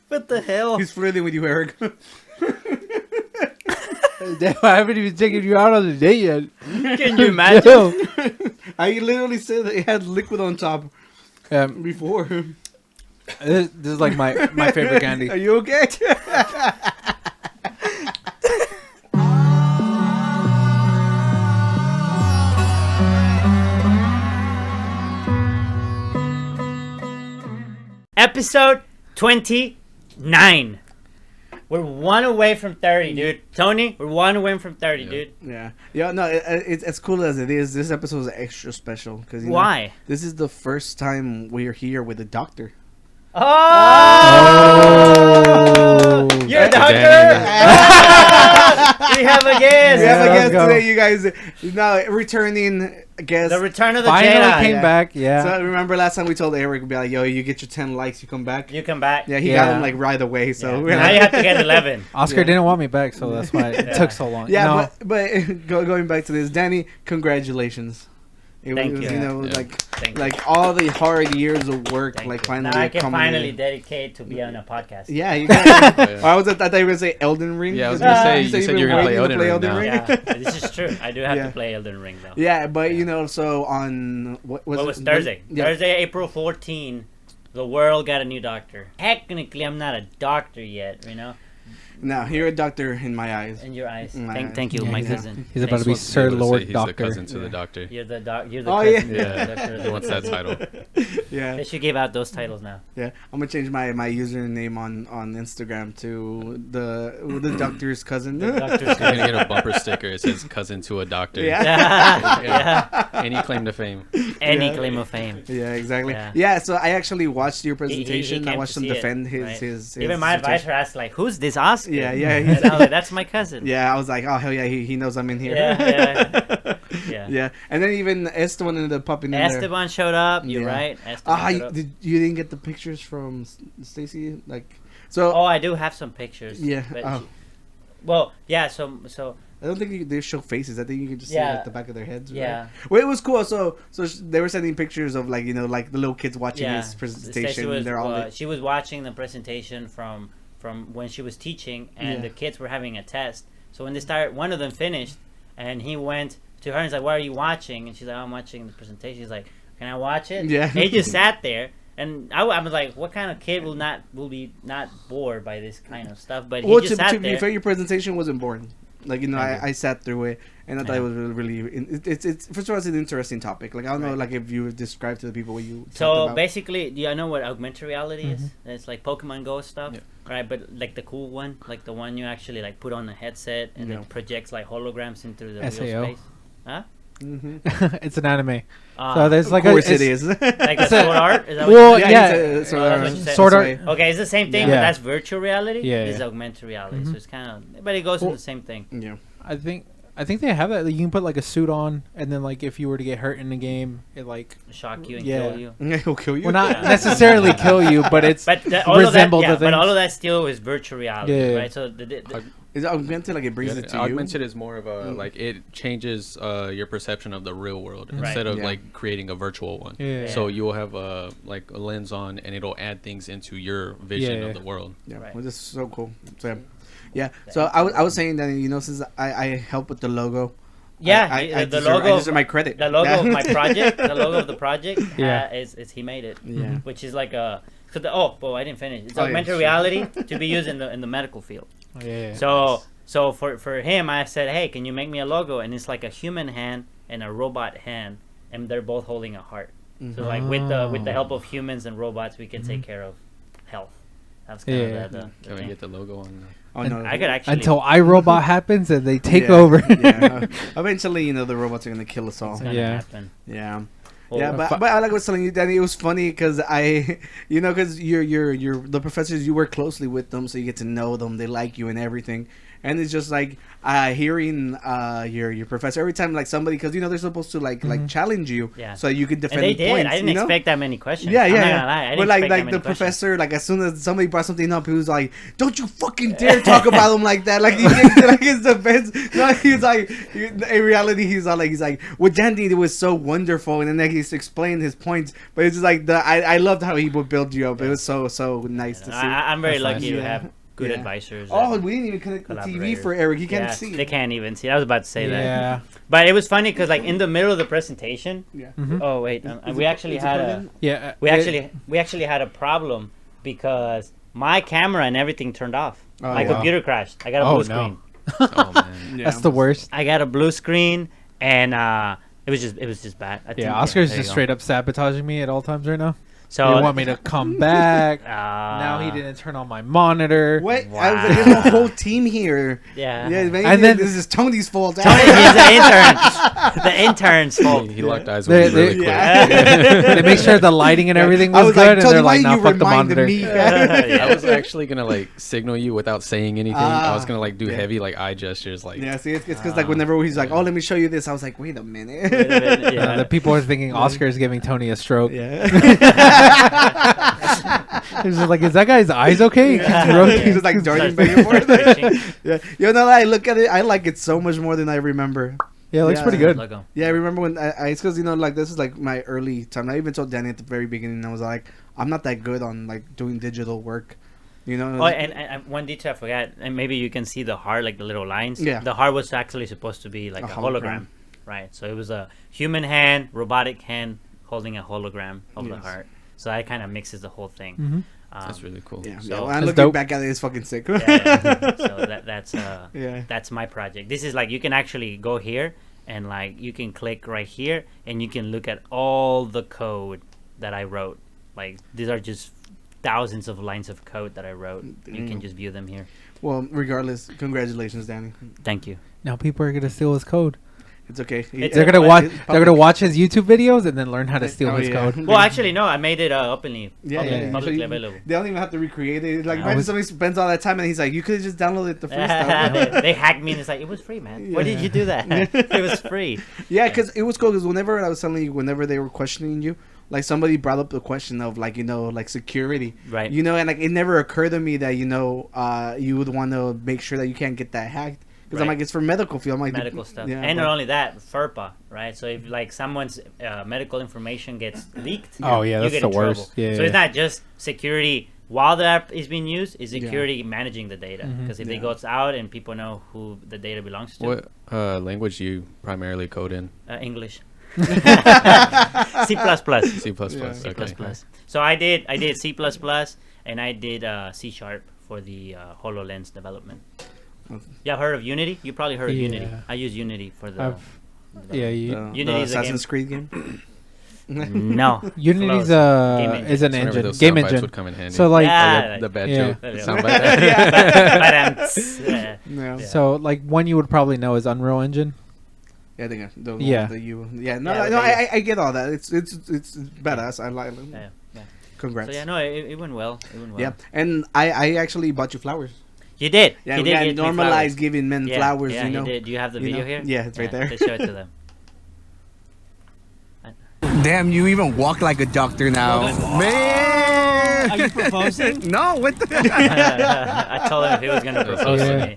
What the hell? He's flirting with you, Eric. Damn, I haven't even taken you out on a date yet. Can you imagine? I literally said that it had liquid on top before. This is like my favorite candy. Are you okay? Episode 29. We're one away from 30, dude. Tony, we're one away from 30, dude. Yeah. Yeah, no, it's as cool as it is. This episode is extra special. Cause, Why? Know, this is the first time we're here with a doctor. Oh! You're a doctor? We have a guest. We have a guest today, you guys. Now, returning guest. The return of the Finally Jedi. came back, yeah. So remember last time we told Eric, we'd be like, yo, you get your 10 likes, you come back. You come back. Yeah, he got them like right away. So now you have to get 11. Oscar didn't want me back, so that's why it took so long. Yeah, no. but going back to this, Danny, congratulations. Thank you. You know, Thank like you. all the hard years of work, Thank like you. finally. Now I can coming finally in. dedicate to be on a podcast. Yeah, you got it. I thought you were gonna say Elden Ring. Yeah, I was gonna say you you said you're gonna play waiting Elden to Ring now. Yeah, this is true. I do have to play Elden Ring though. Yeah, but you know, so on what was it? Thursday? Yeah. Thursday, April 14. The world got a new doctor. Technically, I'm not a doctor yet, you know. Now, you're a doctor in my eyes. In your eyes. In my eyes. Thank you, Yeah, my he's cousin. He's about to be Thanks for- Sir Lord He's Doctor. the cousin to the doctor. You're the You're the Oh, cousin. yeah. to the doctor of He the wants world. that title. Yeah, They should give out those titles now. yeah. I'm gonna change my username on Instagram to the doctor's cousin. The doctor's You're cousin. gonna get a bumper sticker. It says "cousin to a doctor." Yeah. Yeah. Any claim to fame. Any Yeah. claim of fame. Yeah, exactly. Yeah. Yeah. So I actually watched your He presentation. came I watched to him see it, defend his, right? his Even my dissertation. advisor asked, like, "Who's this Oscar?" Yeah, yeah. And I was like, "That's my cousin." Yeah, I was like, oh hell yeah, he knows I'm in here. Yeah. Yeah. And then even Esteban ended up popping in there. Esteban showed up. You're Yeah. right. Esteban showed up. You didn't get the pictures from Stacy, like so. Oh, I do have some pictures. Yeah. but Oh. well, yeah. So I don't think they show faces. I think you can just see Yeah. like the back of their heads. Right? yeah. Well, it was cool. So they were sending pictures of like like the little kids watching Yeah. his presentation. Stacey was, They're all she was watching the presentation from when she was teaching, and Yeah. the kids were having a test. So when they started, one of them finished, and he went to her and he's like, "What are you watching?" And she's like, "I'm watching the presentation." He's like, "Can I watch it?" Yeah. And he just sat there, and I was like, "What kind of kid will be not bored by this kind of stuff?" But he well, just to sat be there. fair, your presentation wasn't boring. Like Thank you. I sat through it and I thought it was really it's first of all it's an interesting topic. Like I don't know like if you would describe to the people what you So talked about. basically, do you know what augmented reality is? It's like Pokemon Go stuff, Yeah. right? But like the cool one, like the one you actually like put on a headset and Yeah. it projects like holograms into the real SAO. space. Huh? It's an anime. Ah, So there's Of like course it it's- is. like the It's a- sword art. Is that what Well, you said? yeah. it's Oh, that's what you said. Sword that's Art. why- Okay, it's the same thing, Yeah. but that's virtual reality. Yeah, This is yeah. augmented reality, so Mhm. it's kind of, but it goes in Well- the same thing. Yeah. I think they have that. Like, you can put like a suit on, and then like if you were to get hurt in the game, it like Shock you and Yeah. kill you. He'll kill you. well not Yeah. necessarily kill you, but it's But all of that, resemble yeah, the but all things. of that still is virtual reality, Yeah. right? So the Is it augmented like it brings it to Augmented you? is more of a like it changes your perception of the real world Right. instead of Yeah. like creating a virtual one. Yeah. So you will have a like a lens on, and it'll add things into your vision Yeah. of the world. Yeah, Right. well, this is so cool. So, yeah. So I was saying that since I help with the logo. yeah, I the deserve, logo. I deserve my credit. The logo of my project, the logo of the project, Yeah. is he made it, Yeah. which is like a. So I didn't finish. It's Oh, yeah, augmented sure. reality to be used in the medical field. yeah. So for him, I said, hey, can you make me a logo? And it's like a human hand and a robot hand, and they're both holding a heart. So like with the help of humans and robots, we can take care of health. That's kind Yeah. of the Can we thing. get the logo on? Oh no. I could actually Until iRobot happens and they take Yeah, over. Yeah. Eventually, the robots are gonna kill us all. it's gonna Yeah. happen. Yeah. Well, Yeah, but I like what I was telling you, Danny. It was funny because because you're the professors, you work closely with them, so you get to know them. They like you and everything. and it's just like hearing your professor every time, like somebody, because they're supposed to like challenge you, so you can defend. And they did. Points, I didn't expect that many questions. Yeah, I'm not yeah. gonna lie. I didn't But like expect that many the questions. professor, like as soon as somebody brought something up, he was like, "Don't you fucking dare talk about him like that!" Like he gets like his defense. No, he's like, in reality, he's like, "What Dandy did was so wonderful," and then like, he's explained his points. But it's just like I loved how he would build you up. It was so nice to see. I'm very That's lucky nice. to have good advisors. Oh, we didn't even connect the TV collaborators. for Eric. He can't see. They can't even see. I was about to say that. Yeah. But it was funny because like in the middle of the presentation. Yeah. Oh wait, we actually had a Yeah. we actually had a problem because my camera and everything turned off. Oh, My wow. computer crashed. I got a blue screen. Oh man. Yeah. That's the worst. I got a blue screen and it was just bad. I think, Yeah, Oscar's there you just go. straight up sabotaging me at all times right now. So They want me to come back. Now he didn't turn on my monitor. What? Wow. I was like, there's a whole team here. Yeah. Yeah, maybe And then- this is Tony's fault. Tony, he's the intern. The intern's fault. He locked eyes with me really quick. Yeah. They make sure the lighting and everything I was was good, like, and Tony, they're why like, didn't "Nah, you fuck the remind monitor." me? Yeah. I was actually gonna like signal you without saying anything. I was gonna like do Yeah. heavy like eye gestures, like Yeah, see, it's because like whenever he's like, "Oh, let me show you this," I was like, "Wait a minute." Wait a minute, yeah. The people are thinking Oscar is giving Tony a stroke. Yeah. It's just like, is that guy's eyes okay? He keeps Yeah. rotating. He's just like darting back and forth. Yeah. I look at it, I like it so much more than I remember. Yeah, it looks Yeah. pretty good. Logo. Yeah, I remember when it's because like this is like my early time. I even told Danny at the very beginning. I was like, I'm not that good on like doing digital work. Oh, and one detail I forgot, and maybe you can see the heart, like the little lines. Yeah. The heart was actually supposed to be like a hologram, right? So it was a human hand, robotic hand holding a hologram of the Yes. heart. So that kind of mixes the whole thing. Mhm. that's really cool. Yeah, So- when I'm That's looking dope. back at it, it's fucking sick. Yeah. So that's Yeah. that's my project. This is like you can actually go here and like you can click right here and you can look at all the code that I wrote. Like these are just thousands of lines of code that I wrote. You can just view them here. Well, regardless, congratulations, Danny. Thank you. Now people are gonna steal his code. It's okay. It's They're a- gonna watch. it's They're gonna watch his YouTube videos and then learn how to steal Oh, his yeah. code. Well, actually, no. I made it openly, Yeah, yeah. publicly So available. They don't even have to recreate it. Like, I imagine was- somebody spends all that time and he's like, "You could have just downloaded the free stuff." they hacked me and it's like, it was free, man. Why did you do that? It was free. Yeah, because it was cool. Because whenever I was telling you, whenever they were questioning you, like somebody brought up the question of like like security, Right. and like it never occurred to me that you would want to make sure that you can't get that hacked. Because I'm Right. like, it's for medical field. I'm like, Medical stuff. Yeah, And but- not only that, FERPA, right? So if like someone's medical information gets leaked, Oh, yeah, you that's get the in trouble. worst. Yeah, so yeah. it's not just security while the app is being used, it's security managing the data. Mhm. Because if it Yeah. goes out and people know who the data belongs to, What language do you primarily code in? English. C++. C++. C++. Yeah. Okay. So I did C++ and I did C# for the HoloLens development. Yeah, heard of Unity? You probably heard of Unity. Yeah. I use Unity for the. Yeah, Unity the is a Assassin's Creed game. No. Unity's Close. Game is an Whenever engine, those game sound bites engine. would come in handy. So like, Yeah. the bad Yeah. joke. Yeah. Sound bite there. Yeah. No. Yeah. so like one you would probably know is Unreal Engine. Yeah, I think I don't Yeah. know no, Yeah, no, with the I get all that. It's badass. I like it. Yeah. Yeah. Congrats. So yeah, no, it went well. It went well. Yeah, and I actually bought you flowers. You did. Yeah, you we did gotta get me normalize flowers. giving men Yeah, flowers. Yeah, you know. did. Do you have the You video know? here? Yeah, it's right there. Let's show it to them. Damn, you even walk like a doctor now, man. Are you proposing? No, what the? I told him if he was gonna propose Yeah. to me.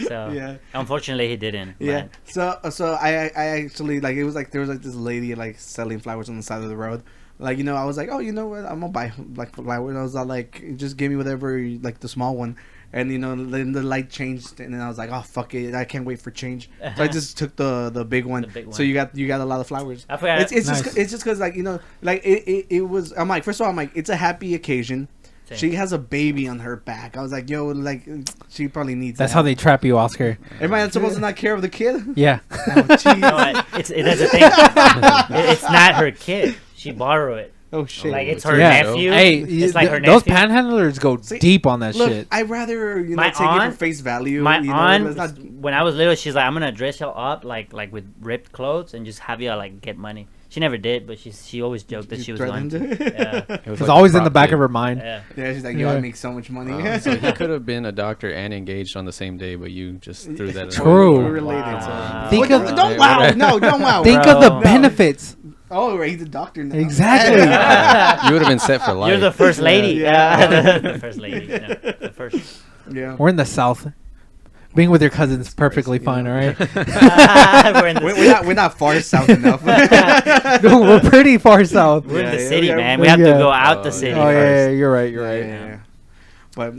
So Yeah. unfortunately he didn't. Yeah. but- So I actually like it was like there was like this lady like selling flowers on the side of the road. Like I was like, oh, you know what? I'm gonna buy like flowers. I was like, just give me whatever, like the small one. And then the light changed, and then I was like, oh fuck it, I can't wait for change. So I just took the big one. The big So one. you got a lot of flowers. I forgot. It's Nice. just because like like it was. I'm like, first of all, I'm like, it's a happy occasion. Same. She has a baby on her back. I was like, yo, like she probably needs. That's that. how they trap you, Oscar. Am I supposed to not care of the kid? Yeah. Oh, jeez. You know what? That's the thing. It's not her kid. She borrowed it. Oh shit. Like it's her Yeah. nephew. Hey, it's like her those nephew. panhandlers go See, deep on that Look, shit. I'd rather My take it aunt- for face value. My aunt, it's not, when I was little, she's like, I'm gonna dress y'all up like with ripped clothes and just have y'all like get money. She never did, but she always joked that You she was going threatened to. her? Yeah. It was It's like a always in the prop back gig. of her mind. Yeah. Yeah, she's like, yo, I Yeah. make so much money. So he could have been a doctor and engaged on the same day, but you just threw that. True. We're related. Wow. So. Think Don't- of- don't wow. No, don't wow. Think Bro. of the No. benefits. Oh, right, he's a doctor now. Exactly. You would have been set for life. You're the first lady. Yeah. Yeah. The first lady. No, the first. Yeah. We're in the South. Being with your cousin's perfectly fine, all right? We're in the We're not far south enough. No, we're pretty far south. We're in Yeah, the yeah, city, yeah. man. We have to Yeah. go out the Oh, city Oh, yeah, yeah, first. you're right, you're right.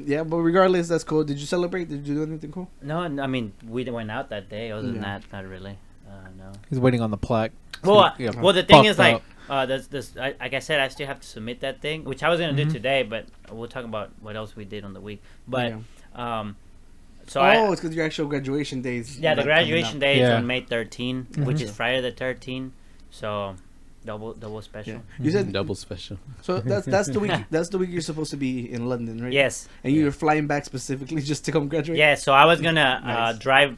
Yeah. But regardless, that's cool. Did you celebrate? Did you do anything cool? No, I mean we went out that day. Other than Yeah. that, not really. No. He's waiting on the plaque. Well, Yeah. well, the thing Fucked is, like, up. like I said, I still have to submit that thing, which I was gonna do Mhm. today, but we'll talk about what else we did on the week. But, Yeah. so it's because your actual graduation days. yeah, the like, coming graduation up. day is Yeah. on May 13, which Mhm. is Friday the 13th. So, double special. Yeah. You said double special. so. That's the week. That's the week you're supposed to be in London, right? Yes. And you're flying back specifically just to come graduate. Yeah. So I was gonna Nice. drive.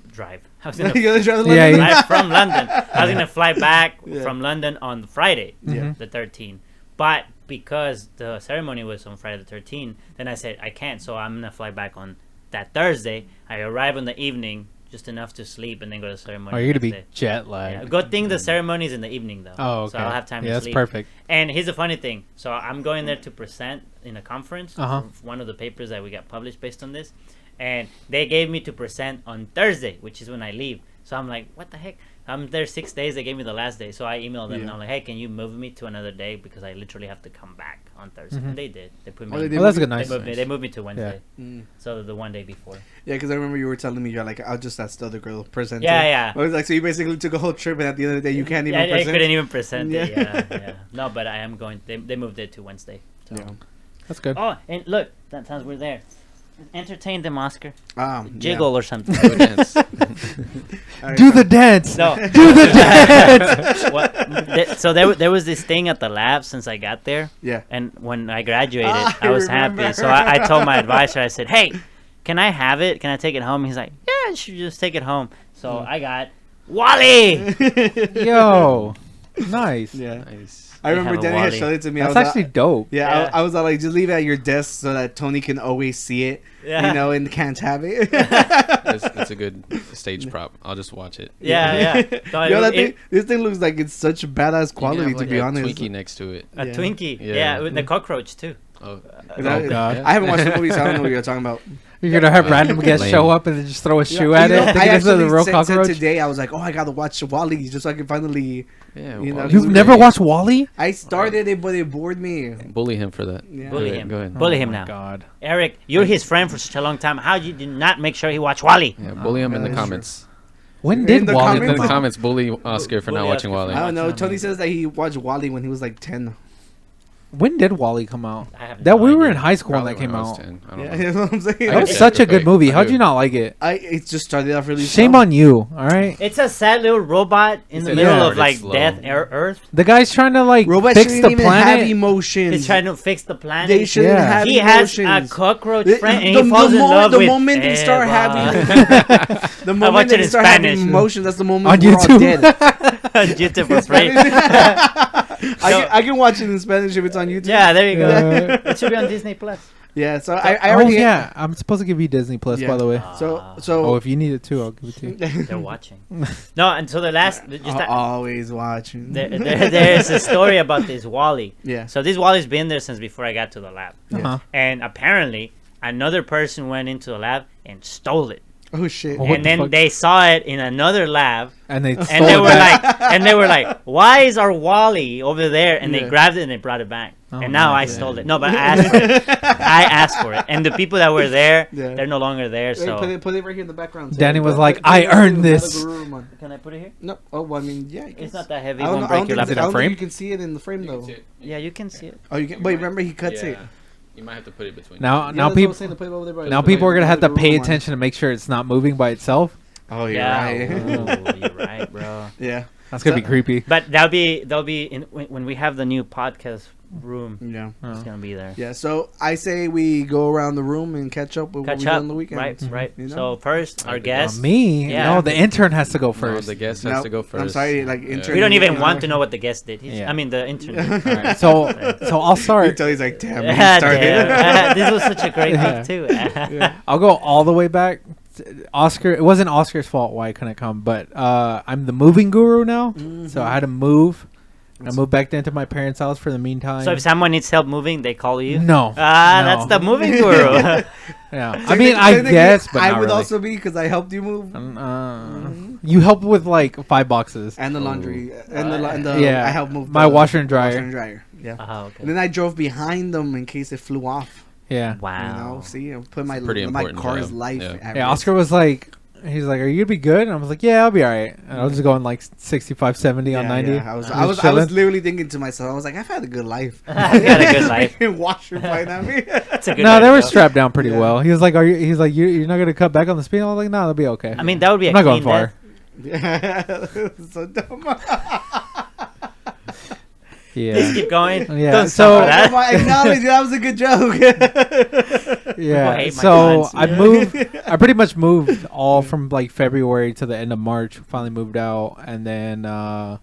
I was gonna You're gonna try to Yeah, London? drive from London. I was gonna fly back Yeah. from London on Friday, Yeah. the 13th. But because the ceremony was on Friday the 13th, then I said I can't. So I'm gonna fly back on that Thursday. I arrive in the evening, just enough to sleep, and then go to the ceremony. Oh, you're the going to next be day. jet lagged. Yeah, good thing the ceremony's in the evening though. Oh, okay. So I'll have time yeah, to that's sleep. perfect. And here's the funny thing. So I'm going there to present in a conference Uh-huh. for one of the papers that we got published based on this. And they gave me to present on Thursday, which is when I leave. So I'm like, what the heck? I'm there 6 days. They gave me the last day. So I emailed them and Yeah. I'm like, hey, can you move me to another day? Because I literally have to come back on Thursday. Mhm. And they did. They put me Oh, they on- did? Oh, that's good. they Nice. moved me. They moved me to Wednesday. Mm. So the one day before. Yeah, because I remember you were telling me you're like, I'll just ask the other girl present. Yeah, yeah. I was like, so you basically took a whole trip, and at the end of the day, you can't even I present. couldn't even present it. Yeah. Yeah. No, but I am going. They moved it to Wednesday. So. Yeah. That's good. Oh, and look, that times we're there. Entertain them, Oscar. Jiggle or something. Go dance. Yeah. Do the dance. No. Do the dance. So there was this thing at the lab since I got there, Yeah. and when I graduated, Ah, I was I remember. happy. So I told my advisor, I said, "Hey, can I have it? Can I take it home?" He's like, "Yeah, you should just take it home." So I got Wally. Yo. Nice. Yeah. Nice. I They remember have a Danny had Wally. showed it to me. That's I was actually like, dope. yeah, Yeah. I was like, just leave it at your desk so that Tony can always see it, Yeah. you know, and can't have it. It's a good stage prop. I'll just watch it. Yeah. So Yo, it- this thing looks like it's such badass You can quality, have, to like, be a honest. Twinkie next to it. a Yeah. Twinkie. Yeah. Yeah, with the cockroach too. Oh, Is that- Oh, God. I haven't watched the movie, so I don't know what you're talking about. You're going to have random guests Lame. show up and then just throw a shoe You at know, it. I Thinking this is actually a real said cockroach. today, I was like, oh, I gotta watch Wally just so I can finally. yeah. You know, well, You've never watched Wally? I started it, but it bored me. bully him for that. Yeah. Bully Go ahead, him. Go ahead. Bully Oh him my now. God. Eric, you're his friend for such a long time. How did you not make sure he watched Wally? Yeah, bully him in the that is true. comments. When In did the Wally In the comments? come out? comments, bully Oscar for Bully not watching Oscar for Wally. I don't know. Watch Tony him. says that he watched Wally when he was like 10. When did Wally come out? I have That no we were idea. in high school when Probably that came when I was out. 10. I don't Yeah, know. you know what I'm saying? That was Okay. such a good Wait, movie. I How'd do. you not like it? It just started off really Shame slow. on you. All right. It's a sad little robot in It's the a middle yeah. of like Slow. death Earth. The guy's trying to like Robots fix shouldn't the even have planet. emotions. He's trying to fix the planet. They shouldn't Yeah. have He has emotions. a cockroach The- friend, and the- he falls the in moment- love the with moment they start Eva. having- The moment watch it they in start Spanish. having emotions, that's the moment On we're all YouTube. dead. On YouTube for free. I can watch it in Spanish if it's on YouTube. Yeah, there you go. Yeah. It should be on Disney Plus. Yeah, so I Oh already. yeah, I'm supposed to give you Disney Plus, Yeah. by the way. So Oh, if you need it too, I'll give it to you. They're watching. No, and so the last, just that, always watching. there's a story about this Wally. Yeah. So this Wally's been there since before I got to the lab, Uh-huh. and apparently another person went into the lab and stole it, Oh shit. Oh, what and the then fuck? they saw it in another lab, And they and stole they it were back. like, why is our Wally over there? And Yeah. they grabbed it and they brought it back, Oh, and now I nice. stole it. No, but I asked for it. I asked for it, and the people that were there, Yeah. they're no longer there. Wait, So put it right here in the background. Danny was Put- like, put it "I right earned here, this." not a room on. can I put it here? No. Oh, well, I mean, yeah. It's not that heavy. I It don't, won't know, I break don't your think, I laptop. don't think frame? you can see it in the frame though. Yeah, you can see it. Oh, you can. But remember, he cuts it. You might have to put it between. Now, Yeah, now that's what I people, was saying, to put it over there by- now by people are gonna have to the pay room on. attention to make sure it's not moving by itself. Oh, you're Yeah, right. ooh, you're right, bro. Yeah. That's gonna be creepy. But that'll be in when we have the new podcast room. Yeah. It's gonna be there. Yeah. So I say we go around the room and catch up with what we did on the weekend. Right. You know? So first, our guest. Me? Yeah. No, the intern has to go No, first. the guest has to go first. I'm sorry, like intern. We don't even want to know what the guest did. Yeah. I mean, the intern. Did. All right, so I'll start. Until he's like, damn, Yeah, he started. damn. This was such a great Yeah. week too. I'll go all the way back. Oscar, it wasn't Oscar's fault why I couldn't come, but I'm the moving guru now, so I had to move. I moved back into my parents' house for the meantime. So if someone needs help moving, they call you. No. That's the moving guru. Yeah, I mean, I guess, but I not would really. also be because I helped you move You help with like 5 boxes. and the laundry and the Yeah. I helped move My the washer and dryer. Yeah. Okay. And then I drove behind them in case it flew off. Yeah. Wow. You know, see, I put my pretty my important car's job. life. Yeah. at Yeah, risk. Oscar was like, he's like, "Are you gonna be good?" And I was like, "Yeah, I'll be all right." And I was just going like 65, 70 on 90. Yeah, I was Just I was chilling. literally thinking to myself, I was like, I've had a good life. I've had a good life. Washer fighting at me. It's a good No, way they to were go. strapped down pretty Yeah. well. He was like, "Are you?" He's like, "You're not gonna cut back on the speed." I was like, "No, they'll be okay." I mean, that would be I'm a not going clean far. death. Yeah, so dumb. Yeah. Just keep going. Yeah, Don't so- stop for that. I acknowledge that was a good joke. Yeah. hate my So puns. I moved. I pretty much moved all from like February to the end of March. Finally moved out, and then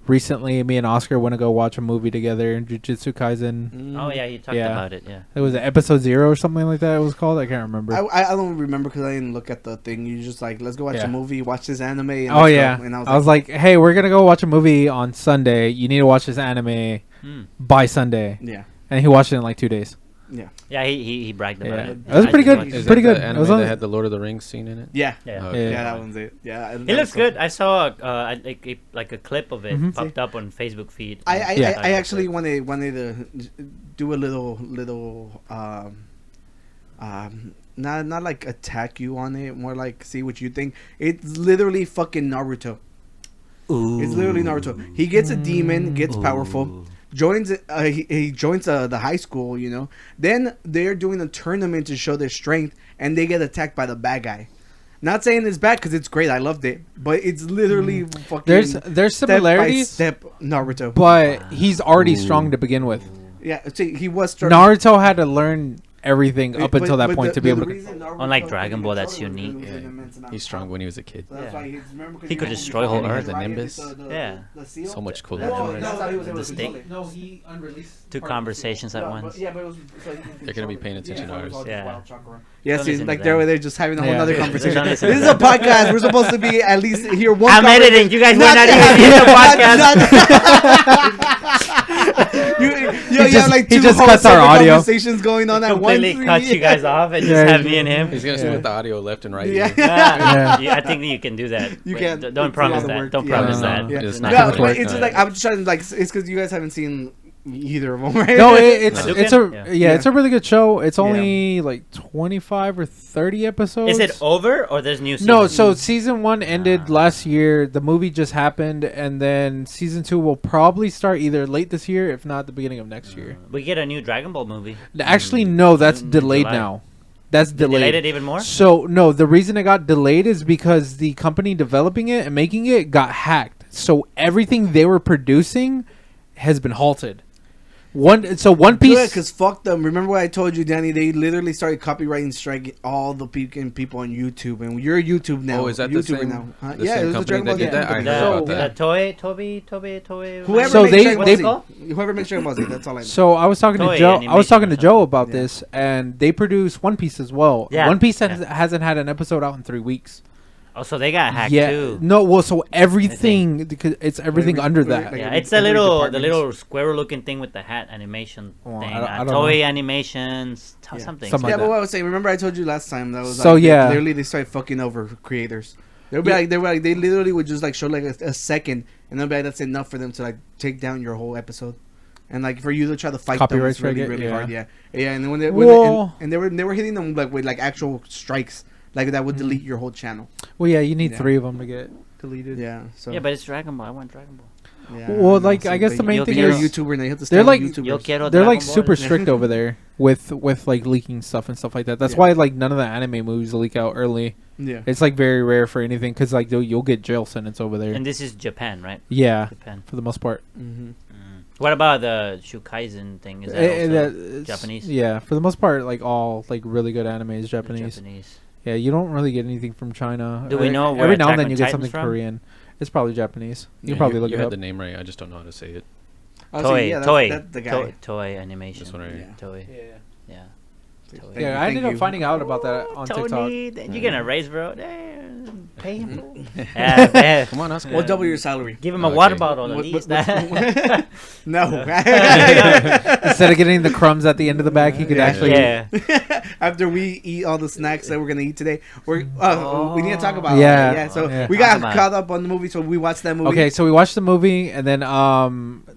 recently, me and Oscar went to go watch a movie together, Jujutsu Kaisen. Oh yeah, you talked Yeah. about it. Yeah. It was episode 0 or something like that. It was called. I can't remember. I don't remember because I didn't look at the thing. You just like, let's go watch Yeah. a movie, watch this anime. And Oh let's yeah. go. And I was like, "Hey, we're gonna go watch a movie on Sunday. You need to watch this anime Hmm. by Sunday." yeah, And he watched it in like 2 days. yeah, Yeah, he bragged about Yeah. it. It was I pretty just good. watched Is it. Pretty that good. the It anime was that on- had the Lord of the Rings scene in it? yeah. Yeah. Okay. Yeah, Yeah. that one's it. Yeah, It looks good. I saw like a clip of it Mhm. popped up on Facebook feed. Yeah. I actually wanted to do a little not like attack you on it, more like see what you think. It's literally fucking Naruto. It's literally Naruto. He gets a demon, gets powerful, joins he joins the high school, you know. Then they're doing a tournament to show their strength, and they get attacked by the bad guy. Not saying it's bad because it's great. I loved it, but it's literally fucking. There's similarities, Step Naruto. but he's already strong to begin with. Yeah, see, he was struggling. Naruto had to learn everything up But- until that but point the- to be the able to. reason Naruto Unlike Dragon fucking Ball, that's struggled was unique. because he was Yeah. an immense amount He's of strong power. when he was a kid. So that's Yeah. why remember 'cause He could had destroy the whole fucking Earth. The riot, Nimbus. Yeah. the seal. So much cooler. No, Nimbus. that's how he was able The to stick. control it. No, he unreleased. Two conversations at once. Yeah, but it was, so you can They're gonna be control paying it. attention to it was ours. all just Yeah. wild chakra. Yeah, Don't see, listen to like them. they're just having a whole Yeah. other Don't conversation. listen This to is a them. podcast. We're supposed to be at least hear one. I'm editing. You guys were not even in the podcast. You have just- like he two just whole cuts our separate audio. conversations going on at once. Completely cut you guys off and Yeah. just have me and him. He's gonna split the audio left and right. Yeah. here. Yeah. I think that you can do that. You Wait, can. Don't It's a lot promise of that. work. Don't Yeah. promise No, that. no, Yeah. It's not not No, too much but work. it's just like I'm just trying to like it's because you guys haven't seen either of them, right? No, it's Hadouken? a Yeah. it's a really good show. It's only like 25 or 30 episodes. Is it over or there's new season? No, so season 1 ended Ah. last year. The movie just happened, and then season 2 will probably start either late this year, if not the beginning of next year. we get a new Dragon Ball movie. Actually, no, that's in delayed July. now. That's They delayed delayed. it even more? So no, the reason it got delayed is because the company developing it and making it got hacked. So everything they were producing has been halted. One Piece. because fuck them. Remember what I told you, Danny? They literally started copywriting striking all the people on YouTube, and you're YouTube now. Oh, is that the YouTuber same- now? Huh? the Yeah, same it was the company Dragon that Ball did that? I company. heard The, about the that. Toei. Whoever So makes they- Dragon Ball they- Z. Whoever makes Dragon Ball Z, that's all I know. So I was talking to Toei Joe. I was Animation talking or to Joe something. about Yeah. this, and they produce One Piece as well. Yeah. One Piece Yeah. hasn't had an episode out in 3 weeks. Oh, so they got hacked Yeah, too. no. Well, so everything because it's everything under that. like- Yeah, every- it's the every little department. square looking thing with the hat animation Well, thing. I don't Toei know. Animations, Yeah. something. Something Yeah, like but that. what I was saying, remember I told you last time that was So, like, yeah. literally they started fucking over creators. They literally would just like show like a second, and they'll be like, that's enough for them to like take down your whole episode, and like for you to try to fight them, Copyright it's really strike it, really yeah. hard. Yeah, and then when Well- they were hitting them like with like actual strikes, like that would delete your whole channel. Well, yeah, you need Yeah. 3 of them to get deleted. Yeah, so Yeah, but it's Dragon Ball. I want Dragon Ball. yeah, Well, I know, like, so I guess the but main You'll thing be you're a is YouTuber and they have to they're stand like- YouTubers. Yo quiero they're Dragon like Ball. super strict over there with like leaking stuff and stuff like that. That's Yeah. why like none of the anime movies leak out early Yeah. It's like very rare for anything because like you'll get jail sentence over there. And this is Japan, right? Yeah, Japan. for the most part. Mm-hmm. What about the Shukaisen thing? Is that also Japanese? Yeah, for the most part, like all like really good anime is Japanese. Japanese. Yeah, you don't really get anything from China. Do we know where every now Attack and then on you get Titan's something from? Korean? It's probably Japanese. You Yeah, can probably look you it had up. the name right. I just don't know how to say it. Toy That's the guy. Toy animation. This one right here. Yeah. Toy. Yeah. Yeah. Thank Yeah, you, I thank ended up you. finding out about that on Tony, TikTok. you're gonna raise, bro. Pay him. Yeah, Come on, Oscar. We'll double your salary. give him a Okay. water bottle at What- least. No. Instead of getting the crumbs at the end of the bag, he could Yeah. actually. yeah. After we eat all the snacks that we're gonna eat today, we need to talk about Yeah. it. Yeah. So Yeah. we Talk got about caught up on the movie, so we watched that movie. Okay, so we watched the movie, and then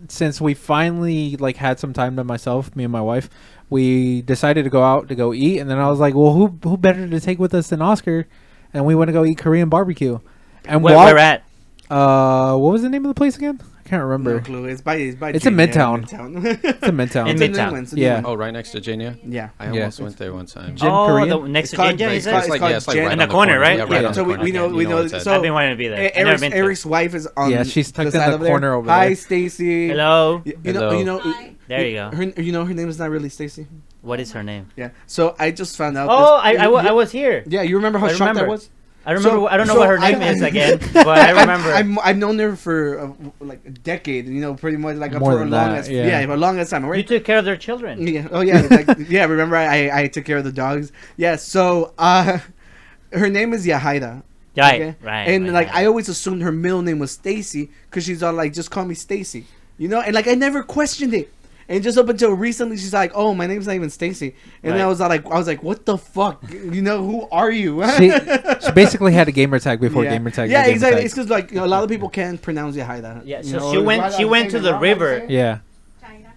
since we finally like had some time to myself, me and my wife, we decided to go out to go eat, and then I was like, well, who better to take with us than Oscar? And we went to go eat Korean barbecue. And Where at? what was the name of the place again? I can't remember. No clue. It's by It's in Jane, Midtown. Midtown. It's in Midtown. In It's a new Midtown. one, it's a new Yeah. one. Oh, right next to Jania? Yeah. I Yeah. almost went there one time. Jen Oh, Korean? the next It's to called- Ginger, it's is called- it? It's like, yeah, it's like Jen- right In the on corner, corner, right? Yeah, right Yeah, on so the we corner. know- we know- where it's at. so- I've been wanting to be there. I've never Eric's, been there. Eric's wife is on. Yeah, she's tucked in side the over there. corner over Hi, there. Stacy. Hello. You know, Hello. you know. Hi. There you go. Her name is not really Stacy. What is her name? Yeah. So I just found out. Oh, this- I was here. Yeah, you remember how I shocked I remember. was? I remember. So- I don't know so what her I- name is again, but I remember. I've known her for like a decade. You know, pretty much like More for a than long that, as yeah. for a longest time. you Right? took care of their children. Yeah. Oh yeah. Like, yeah. Remember, I took care of the dogs. Yeah. So her name is Yahaira. Right. Okay? Right. And right, like right. I always assumed her middle name was Stacy because she's all like, just call me Stacy. You know, and like I never questioned it. And just up until recently, she's like, "Oh, my name's not even Stacy." And then Right. I was like, "What the fuck? You know, who are you?" she basically had a gamer tag before yeah. gamer tag. Yeah, was gamer exactly. tag. It's because like a lot of people can't pronounce Yahaira. Yeah. You So know, she went. why She I'm went saying to it the wrong, river. I'm saying? Yeah.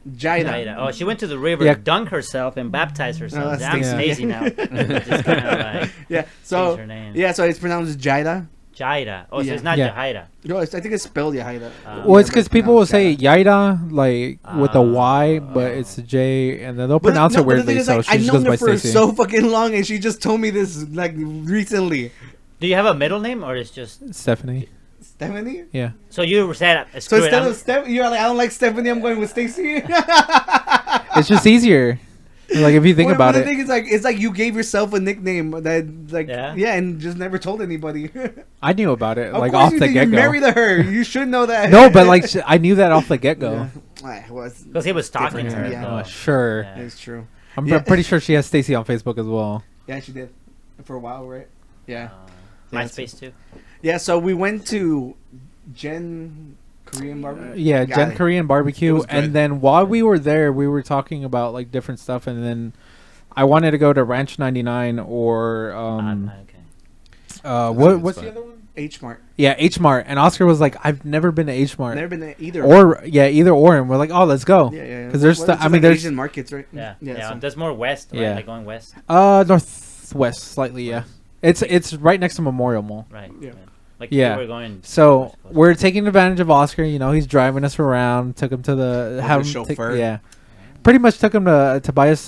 Jaida. Jaida. Oh, she went to the river, Yeah. dunk herself, and baptize herself. that's I'm Stacy. Stacy now. Just kind of like Yeah. So change her name. yeah, so it's pronounced Jaida. Jaida. Oh, so Yeah. it's not Yeah. Jahaira. No, I think it's spelled Yahaira. Well, it's but because people will pronounced say Jaida. Yaida like with a Y, but it's a J, and then they'll But pronounce no, it but the thing weirdly. is, So like, she I've just known goes by her for Stacy. so fucking long, and she just told me this like recently. Do you have a middle name or it's just? Stephanie. Stephanie. Yeah. So you said, So screw it, instead I'm- of Steph, you're like, I don't like Stephanie. I'm going with Stacy. It's just easier. Like if you think Well, about but it. the thing is, like, it's like you gave yourself a nickname that, like, Yeah? yeah, and just never told anybody. I knew about it Of like course off you the did. get You go. married her. You should know that. No, but like I knew that off the get go. Yeah. Well, it's- Because he was talking to her. Yeah. so- Sure. Yeah. it's true. I'm Yeah. pretty sure she has Stacy on Facebook as well. Yeah, she did for a while, right? Yeah. MySpace too. Yeah. So we went to Jen Korean barbecue. Yeah, Got Jen it. Korean It barbecue, was good. and then while we were there, we were talking about like different stuff, and then I wanted to go to Ranch 99 or Okay. what's spot. the other one? H Mart. Yeah, H Mart, and Oscar was like, I've never been to H Mart, Never been there either. or yeah, either or, and we're like, oh, let's go. Yeah, yeah. 'Cause there's Well, stu- it's I just mean, like there's- Asian markets, right? Yeah. Yeah. Yeah. so- There's more west, right? Yeah. Like going west. Northwest slightly, yeah. It's right next to Memorial Mall. Right. Yeah. Like Yeah. you were going. So west coast. we're taking advantage of Oscar. You know, he's driving us around. Took him to the Like have a him take- chauffeur. yeah, pretty much took him to buy us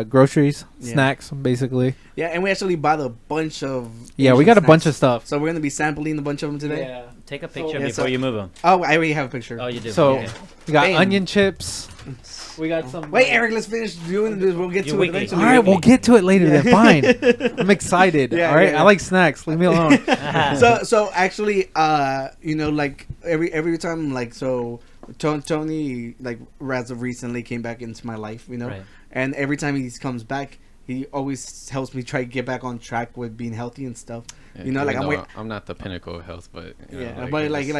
groceries, Yeah. snacks, basically. Yeah, and we actually bought a bunch of. Yeah, we Asian got a bunch snacks. of stuff. So we're gonna be sampling a bunch of them today. Take a picture Yeah, before so- you move them. Oh, I already have a picture. Oh, you do. So Okay. we got Bam. onion chips. We got some. Wait, Eric, let's finish doing this. We'll get You to it wiki. eventually. All right, we'll get to it later. Yeah. Then fine. I'm excited. Yeah, all right, yeah, I like snacks. Leave me alone. So actually, you know, like every time, like Tony, like as of recently, came back into my life, you know, Right. and every time he comes back, he always helps me try to get back on track with being healthy and stuff. Yeah, You know, like, even I'm though wait- I'm not the pinnacle of health, but you know, Yeah, like, but I like just-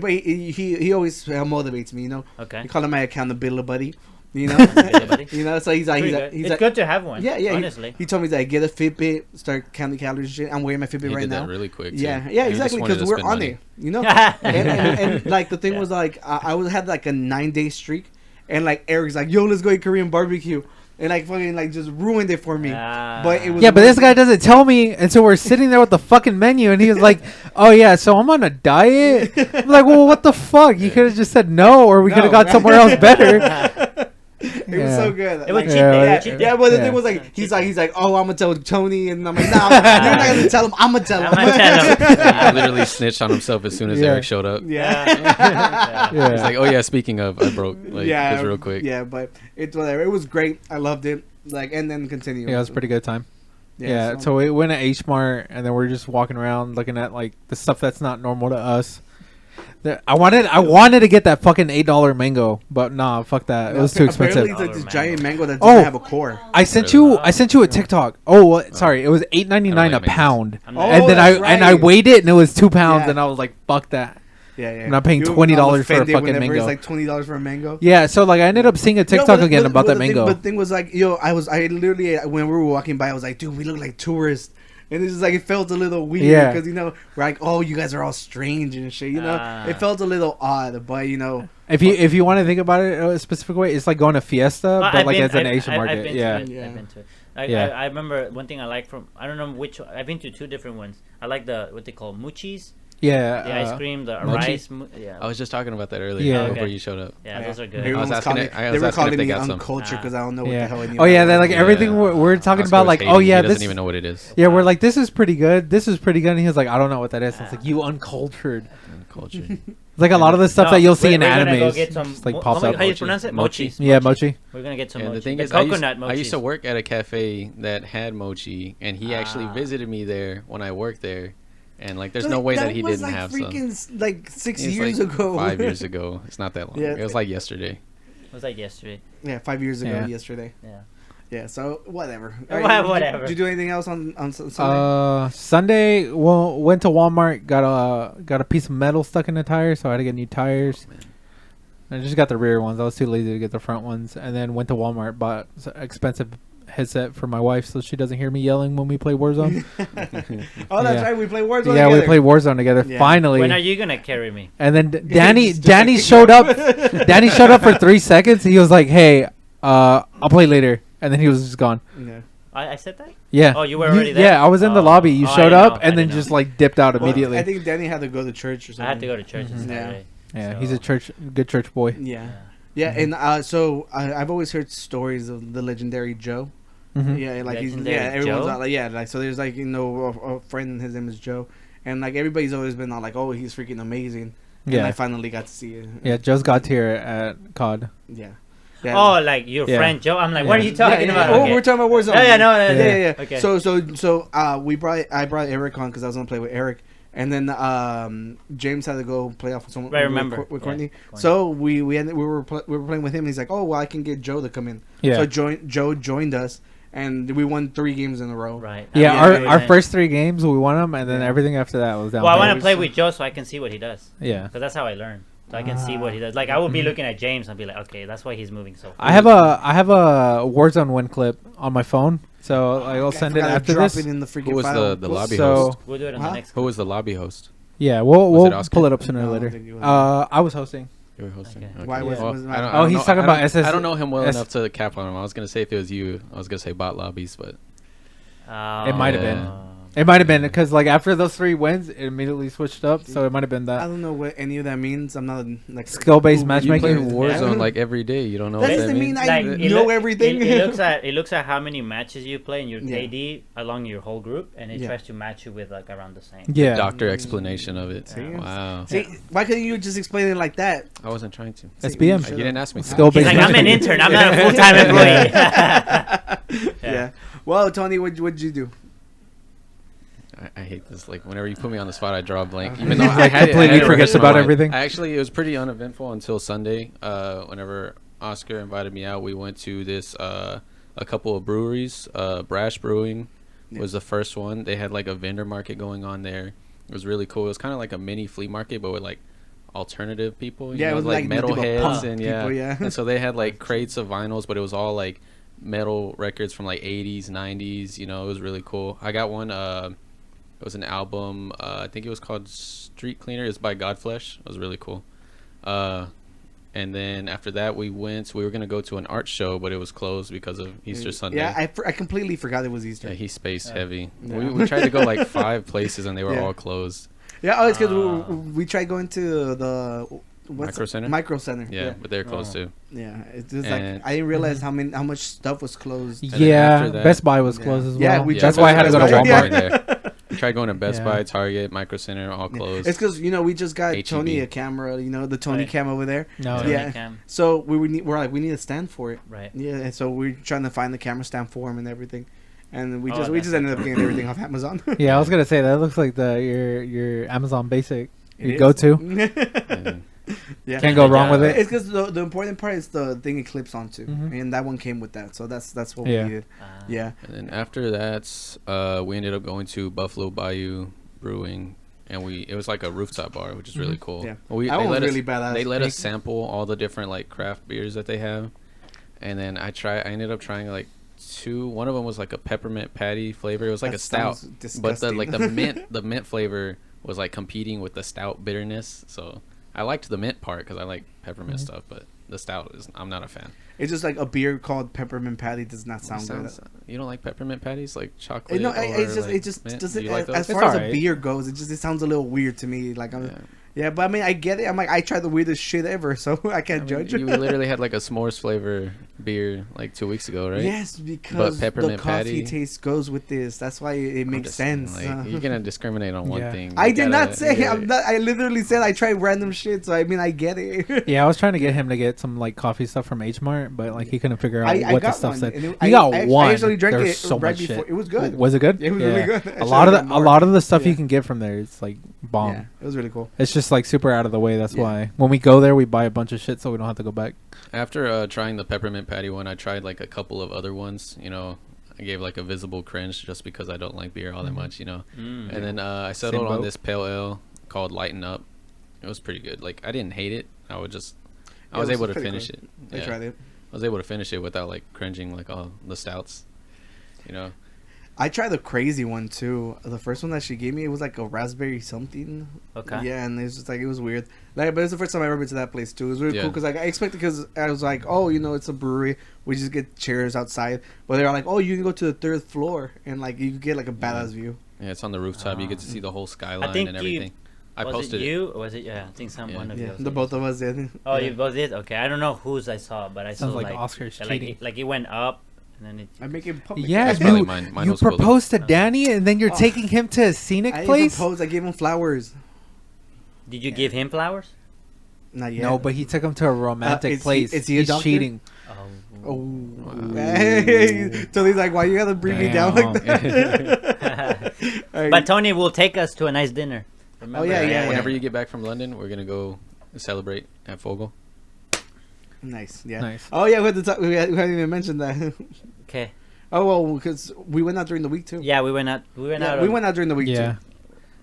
he always motivates me, you know. Okay. I call him my accountability buddy, you know. Accountability. You know, so he's like, Pretty good. he's It's like, good to have one. yeah, yeah. Honestly. He told me that get a Fitbit, start counting calories. And shit. I'm wearing my Fitbit he right did now. that really quick. too. Yeah, He yeah, just exactly. wanted Because to we're spend on money. it, you know. and, And like the thing Yeah. was like I had like a 9-day streak, and like Eric's like, yo, let's go eat Korean barbecue, and like fucking like just ruined it for me. But it was Yeah, but this worth guy it. doesn't tell me, and so we're sitting there with the fucking menu, and he was like, "Oh yeah, so I'm on a diet." I'm like, "Well, what the fuck? You could have just said no, or we could have No. got somewhere else better." It was so good. It was Like, cheat Yeah, day. like- Cheat day. yeah, but the Yeah. thing was like, he's like, oh, I'm gonna tell Tony, and I'm like, nah, you're not gonna tell him. I'm gonna tell him. I'ma tell him. He literally snitched on himself as soon as Yeah. Eric showed up. Yeah. Yeah. He's like, oh yeah, speaking of, I broke. Like, yeah, just real quick. Yeah, but it's whatever. It was great. I loved it. Like, and then continue. Yeah, it was a pretty good time. Yeah, so- so we went to H Mart and then we're just walking around looking at like the stuff that's not normal to us. I wanted to get that fucking $8 mango, but nah, fuck that. It was too expensive. Apparently, it's like this giant mango that Oh. doesn't have a core. I sent you a TikTok. Oh, well, sorry, it was $8.99 I don't a like pound, I'm Oh, not- and then that's I right. weighed it and it was 2 pounds, Yeah. and I was like, fuck that. Yeah, yeah. I'm not paying You $20 all for a offended fucking whenever mango. It's like $20 for a mango. Yeah, so like I ended up seeing a TikTok again about that mango. But the thing was like, I literally when we were walking by, I was like, dude, we look like tourists. And it's just like, it felt a little weird Yeah. because, we're like, oh, you guys are all strange and shit, It felt a little odd, but, If you want to think about it a specific way, it's like going to Fiesta, Well, but I've like been- as an I've- Asian I've market. been to Yeah. it. Yeah. I've been to it. Yeah. I remember one thing I like from, I don't know which, I've been to 2 different ones. I like what they call mochis, Yeah. the ice cream, the mochi? rice. Yeah. I was just talking about that earlier Yeah. before Okay. you showed up. Yeah, those are good. Everyone I was was asking calling it- I they was were asking if calling they me got some. uncultured because I don't know what Yeah. the hell any Oh of yeah, that they're like was. everything we're talking Oscar about. was Like, hating. oh yeah, he this. doesn't even know what it is. Yeah, we're like, this is pretty good. This is pretty good. And he was like, I don't know what that is. And it's like, you uncultured. Culture. It's like a lot of the stuff No, that you'll see in we're gonna go animes. get some just like mo- pops how up. you pronounce it? Mochi. Mochis. Yeah, mochi. We're gonna get some And mochi. the thing The is, I coconut mochi. used to work at a cafe that had mochi, and he actually Ah. visited me there when I worked there. And like, there's So no way that he was didn't like have freaking some. like 6 It's years like ago. 5 years ago. It's not that long. Yeah. It was like yesterday. It was like yesterday. Yeah, 5 years ago Yeah. yesterday. Yeah. Yeah, so whatever. Whatever. Did you do anything else on Sunday? Sunday, well, went to Walmart, got a piece of metal stuck in the tire, so I had to get new tires. I just got the rear ones. I was too lazy to get the front ones, and then went to Walmart, bought an expensive headset for my wife so she doesn't hear me yelling when we play Warzone. Oh, that's Yeah. right. We played Warzone Yeah, together. we played Warzone together. Yeah. Finally. When are you gonna carry me? And then Danny Just Danny like- showed up. Danny showed up for 3 seconds. He was like, "Hey, I'll play later," and then he was just gone. Yeah. I said that. Yeah. Oh, you were already there? Yeah, I was in the Oh. lobby. You Oh, I showed didn't up know. I and then didn't just know. like dipped out Well, immediately. I think Danny had to go to church or something. I had to go to church on Mhm. Saturday. Yeah, So- he's a good church boy. Yeah. Yeah, and so I've always heard stories of the legendary Joe. Mhm. Yeah, like Legendary everyone's Joe? like so there's like a friend, his name is Joe, and like everybody's always been like, oh, he's freaking amazing. And Yeah. I finally got to see it. Yeah, Joe's got tier at COD. Yeah. Oh, like your Yeah. friend Joe? I'm like, what are Yeah. you talking about? Oh, Okay. we're talking about Warzone. Yeah, yeah, no, yeah, yeah, yeah. Okay. So I brought Eric on because I was gonna play with Eric, and then James had to go play off with someone. I remember. with Yeah, Courtney. Courtney. So we were playing with him. And he's like, oh well, I can get Joe to come in. Yeah. So Joe joined us, and we won 3 games in a row. Right. Yeah, Yeah, our yeah. first 3 games we won them, and then Yeah. everything after that was down. Well, I bad. want to play with Joe so I can see what he does. Yeah. Because that's how I learn. So I can see what he does. Like I would be looking at James and be like, okay, that's why he's moving so fast. I have a Warzone win clip on my phone, so I'll send it I forgot to after drop this. it in the freaking Who was file. the lobby So- host? We'll do it on Huh? the next. Who was the lobby host? Yeah, Was it we'll Oscar? pull it up sooner or No, I later. think it was- I was hosting. You were hosting. Okay. Why was- Yeah. was I not- don't Oh, he's know- talking I about don't- SS I don't know him well S- enough to cap on him. I was gonna say if it was you, I was gonna say bot lobbies, but It might have been. Oh. It might have been because like after those 3 wins, it immediately switched up. So it might have been I that don't know what any of that means. I'm not like skill-based Google- you play matchmaking. Warzone like every day. You don't know That what doesn't that mean means. I it know look- everything. It looks at how many matches you play in your Yeah. KD along your whole group, and it Yeah. tries to match you with like around the same. Yeah. Doctor explanation of it. See? Wow. See, why couldn't you just explain it like that? I wasn't trying to. SBM. Shut You didn't up. ask me. to. Skill-based He's like, I'm an matchmaking. intern. I'm not a full time employee. Yeah. Well, Tony, what'd you do? I hate this. Like whenever you put me on the spot, I draw a blank. Even though I Like, had it- I completely had it forgets rehearsed in my about mind. everything. Actually, it was pretty uneventful until Sunday. Whenever Oscar invited me out, we went to this a couple of breweries. Brash Brewing was the first one. They had like a vendor market going on there. It was really cool. It was kind of like a mini flea market, but with like alternative people. You Yeah, it know, was like like nothing but metalheads punk and people, yeah. And so they had like crates of vinyls, but it was all like metal records from like 80s, 90s. You know, it was really cool. I got one. It was an album. I think it was called Street Cleaner. It's by Godflesh. It was really cool. And then after that, we were gonna go to an art show, but it was closed because of Easter Sunday. Yeah, I completely forgot it was Easter. Yeah, he's space heavy. Yeah. We tried to go like 5 places and they were Yeah. all closed. Yeah, oh, it's because we tried going to the what's Micro Center? Micro Center. Yeah, but they're closed too. Yeah, it's just And- like I didn't realize how much stuff was closed. then Yeah, after that- Best Buy was Yeah. closed as well. Yeah, we Yeah, That's tried why I had to go to Best Buy. Walmart. there. I tried going to Best Yeah. Buy, Target, Micro Center, all closed. It's because we just got H-E-B. Tony a camera, the Tony Right. cam over there. No, Tony yeah. Cam. So we're like we need a stand for it. Right. Yeah, and so we're trying to find the camera stand for him and everything, and we Oh, just that's ended up getting everything off Amazon. Yeah, I was gonna say that looks like your Amazon Basic. It You is. go to. And Yeah. Can't go wrong with Yeah. it. It's because the important part is the thing it clips onto, Mhm. and that one came with that, so that's what Yeah. we needed. Yeah. And then after that, we ended up going to Buffalo Bayou Brewing, and it was like a rooftop bar, which is really Mhm. cool. Yeah. We, That they one was let really us, badass. They let us Big- sample all the different like craft beers that they have, and then I ended up trying like two. One of them was like a peppermint patty flavor. It was like That a stout, sounds but the disgusting. the mint flavor was like competing with the stout bitterness. So I liked the mint part because I like peppermint Mhm. stuff, but the stout I'm not a fan. It's just like a beer called peppermint patty does not sound good. You don't like peppermint patties, like chocolate? No, or it just mint? doesn't. Do you like As those? far It's as a alright. beer goes, it sounds a little weird to me. Like Yeah. yeah, but I mean, I get it. I'm like, I tried the weirdest shit ever, so I can't I mean, judge. You literally had like a s'mores flavor beer like 2 weeks ago, right? Yes, because the peppermint coffee patty- taste goes with this. That's why it I'm makes just saying, sense. Like, you're gonna discriminate on one Yeah. thing. I You did gotta- not say. yeah. I'm not. I literally said I tried random shit. So I mean, I get it. Yeah, I was trying to get him to get some like coffee stuff from H Mart, but like he couldn't figure out I what the got stuff one. said. and You it- got I one. actually drank There's it so right much before. shit. It was good. Was it good? It was really good. I A should've lot of got a more. lot of the stuff Yeah. you can get from there, it's like bomb. Yeah, it was really cool. It's just like super out of the way. That's Yeah. why when we go there, we buy a bunch of shit so we don't have to go back. After trying the peppermint patty one, I tried like a couple of other ones. I gave like a visible cringe just because I don't like beer all that much. Mm. And then I settled Same on boat. this pale ale called Lighten Up. It was pretty good. Like I didn't hate it. I was Yeah, it able was to pretty finish good. it. I Yeah. tried it. I was able to finish it without like cringing like all the stouts. I tried the crazy one too. The first one that she gave me, it was like a raspberry something. Okay. Yeah, and it's just like it was weird. Like, but it's the first time I ever been to that place too. It was really Yeah. cool because like I expected, because I was like, oh, it's a brewery. We just get chairs outside. But they're like, oh, you can go to the third floor and like you can get like a badass view. Yeah, it's on the rooftop. You get to see the whole skyline think and you- everything. I was posted it you or was it? Yeah, I think one of Yeah, you. the both of us did. Oh, Yeah. you both did. Okay, I don't know whose I saw, but I Sounds saw like Oscar's like cheating. it went up and then it. I make it public. Yeah, That's probably you mine you was cooler. proposed to Danny and then you're Oh. taking him to a scenic I place. proposed. I gave him flowers. Did you give him flowers? Not yet. No, but he took him to a romantic is he- place. is he a He's doctor? cheating. Oh. Oh. Hey. So he's like, why you gotta bring me down like that? Alright. But Tony will take us to a nice dinner. Remember? yeah, yeah. Whenever you get back from London, we're gonna go celebrate at Fogel. Nice. Yeah. Nice. Oh yeah, we had to talk. We hadn't even mentioned that. Okay. Oh well, because we went out during the week too. Yeah, we went out. We went Yeah, out. we went out during the week Yeah. too.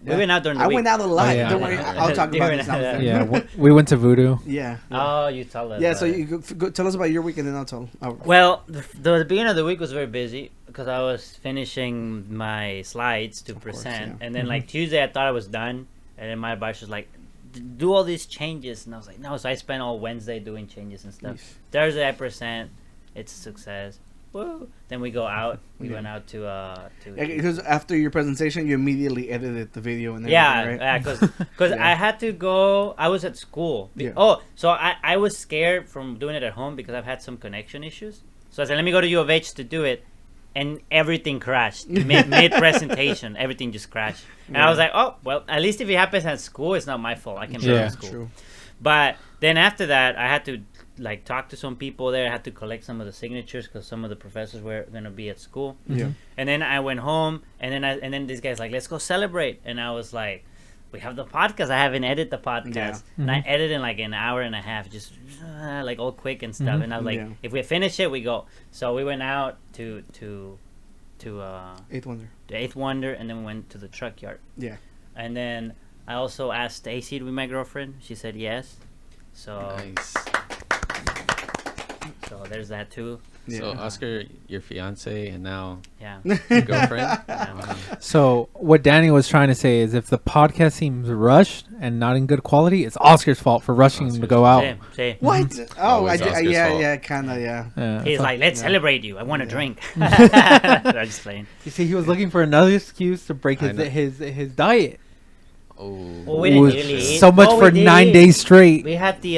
We went out during the I week. went out a lot. Oh, yeah. Don't worry, I'll talk You about went this out, now. Yeah, we went to Voodoo. Yeah. Oh, you tell us. Yeah. about So it. you go tell us about your weekend, and I'll tell. Well, the beginning of the week was very busy because I was finishing my slides to Of course, present, yeah. and then like Tuesday I thought I was done, and then my advisor was like, "Do all these changes," and I was like, "No." So I spent all Wednesday doing changes and stuff. Thursday I present, it's a success. Woo! Then we go out. We Yeah. went out to Because after your presentation, you immediately edited the video and everything, yeah, right? yeah, because Yeah. I had to go. I was at school. Yeah. Oh, so I was scared from doing it at home because I've had some connection issues. So I said, let me go to U of H to do it, and everything crashed mid presentation. Everything just crashed, and I was like, oh well. At least if it happens at school, it's not my fault. I can Sure. learn Yeah. at school. True. But then after that, I had to like talk to some people there. I had to collect some of the signatures because some of the professors were gonna be at school. Yeah. And then I went home, and then this guy's like, "Let's go celebrate." And I was like, "We have the podcast. I haven't edited the podcast, Yeah. and I Mhm. edited in like an hour and a half, just like all quick and stuff." Mhm. And I was like, Yeah. "If we finish it, we go." So we went out to Eighth Wonder. the Eighth Wonder, and then we went to the truck yard. Yeah. And then I also asked Stacy to be my girlfriend. She said yes. So Nice. so there's that too. Yeah. So Oscar, your fiance, and now Yeah. your girlfriend. Yeah. So what Danny was trying to say is, if the podcast seems rushed and not in good quality, it's Oscar's fault for rushing him to go out. See. What? Oh, Always I did. Oscar's Yeah, fault. yeah, kind of, yeah. Yeah, He's so- like, let's Yeah. celebrate you. I want a Yeah. drink. I'm just playing. you see, he was looking for another excuse to break I know. his diet. Well, we Ooh, didn't really eat. so much Oh, for we did 9 eat. days straight. We had the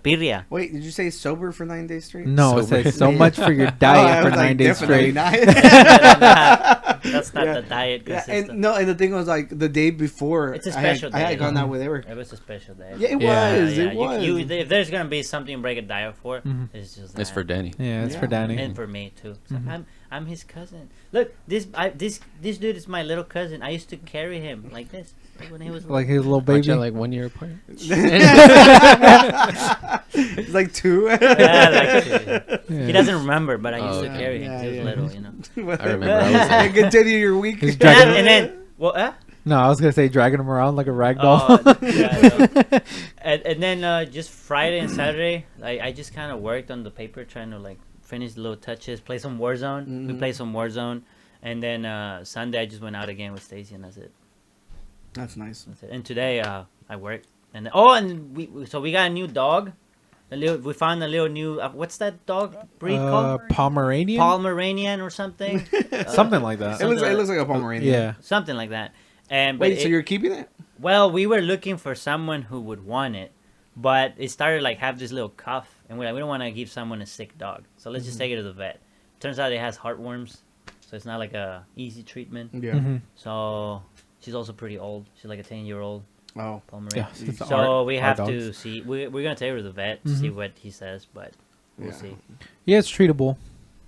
birria. Wait, did you say sober for 9 days straight? No, it Sober. says so much for your I diet for was 9 days definitely straight. not. That's not Yeah. the diet Yeah, consistent. and no, and the thing was like the day before. It's a I had- special I day. had gone out with Eric. It was a special day. Yeah, it Yeah. was. It was. If there's gonna be something to break a diet for, Mhm. it's just It's that. for Danny. Yeah, it's for Yeah. Danny. And for me too. So Mhm. I'm his cousin. Look, this dude is my little cousin. I used to carry him like this when he was Like his little Aren't baby. you like 1 year apart? It's like two. Yeah, Yeah. he doesn't remember, but I used Oh, to okay. carry him. Yeah, He was yeah. little, you know. I remember. I was there. Continue your week. He's dragging And then what? No, I was gonna say dragging him around like a rag Oh, doll. yeah, no. And then just Friday and Saturday, I just kind of worked on the paper, trying to like finish the little touches, play some Warzone. We Mhm. played some Warzone, and then Sunday I just went out again with Stacy, and that's it. That's nice. That's it. And today I worked, and we got a new dog. We found a little new. What's that dog breed called? Pomeranian. Pomeranian or something. Something like that. It looks like a Pomeranian. Yeah. Something like that. And Wait, so you're keeping it? well, we were looking for someone who would want it, but it started like have this little cough, and we're like, we don't want to give someone a sick dog, so let's just take it to the vet. Turns out it has heartworms, so it's not like a easy treatment. Yeah. Mhm. So she's also pretty old. She's like a 10-year-old Oh. Pomeranian. Yeah, it's So our- we our have to dogs. see. We're gonna take her to the vet to see Mhm. what he says, but we'll Yeah. see. Yeah, it's treatable.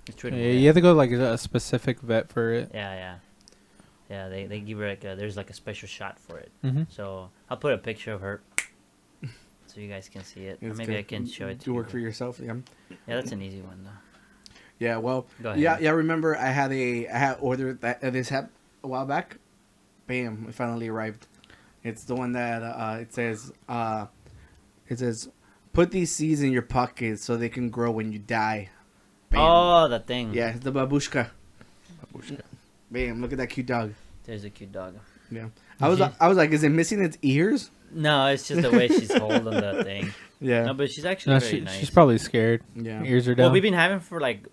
It's Yeah, treatable. you have to go like a specific vet for it. Yeah. They give her there's like a special shot for it. Mm-hmm. So I'll put a picture of her so you guys can see it. Or It's maybe good. I can show it to Do you. work for yourself. Yeah. Yeah, that's an easy one though. Yeah. Well. Go ahead. Yeah. Remember, I had ordered this hat a while back. Bam! It finally arrived. It's the one that it says put these seeds in your pockets so they can grow when you die. Bam. Oh, the thing. Yeah, it's the babushka. Bam! Look at that cute dog. There's a cute dog. Yeah. I was like, is it missing its ears? No, it's just the way she's holding the thing. Yeah. No, but she's actually No, very nice. she's probably scared. Yeah. Ears are down. Well, we've been having for like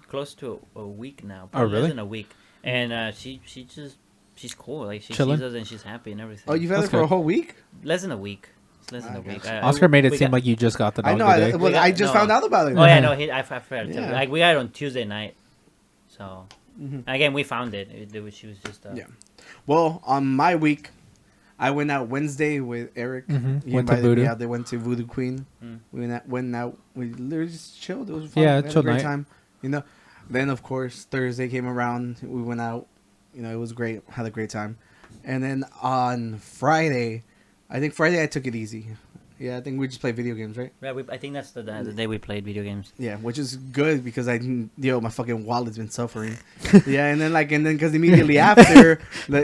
close to a week now. Oh, Probably really? less than a week. And she's cool. Like she Chilling? sees us and she's happy and everything. Oh, you've had That's it for a good. whole week? Less than a week. It's less than I a week. gotcha. Oscar made it we seem got- like you just got the dog I know. today. Well, got- I just no. found out about it. Oh yeah, no, I forgot to tell you. Yeah. Like we got it on Tuesday night. So Mhm. again, we found it. She was just. Yeah. Well, on my week, I went out Wednesday with Eric. Mhm. He Went to invited me Voodoo. out. They went to Voodoo Queen. Mm. Went out. We literally just chilled. It was fun. Yeah, We had chill a great night. time. You know. Then of course Thursday came around. We went out. You know, it was great. Had a great time. And then on Friday, I took it easy. Yeah, I think we just played video games, right? Yeah, I think that's the day we played video games. Yeah, which is good because my fucking wallet's been suffering. Yeah, and then because immediately after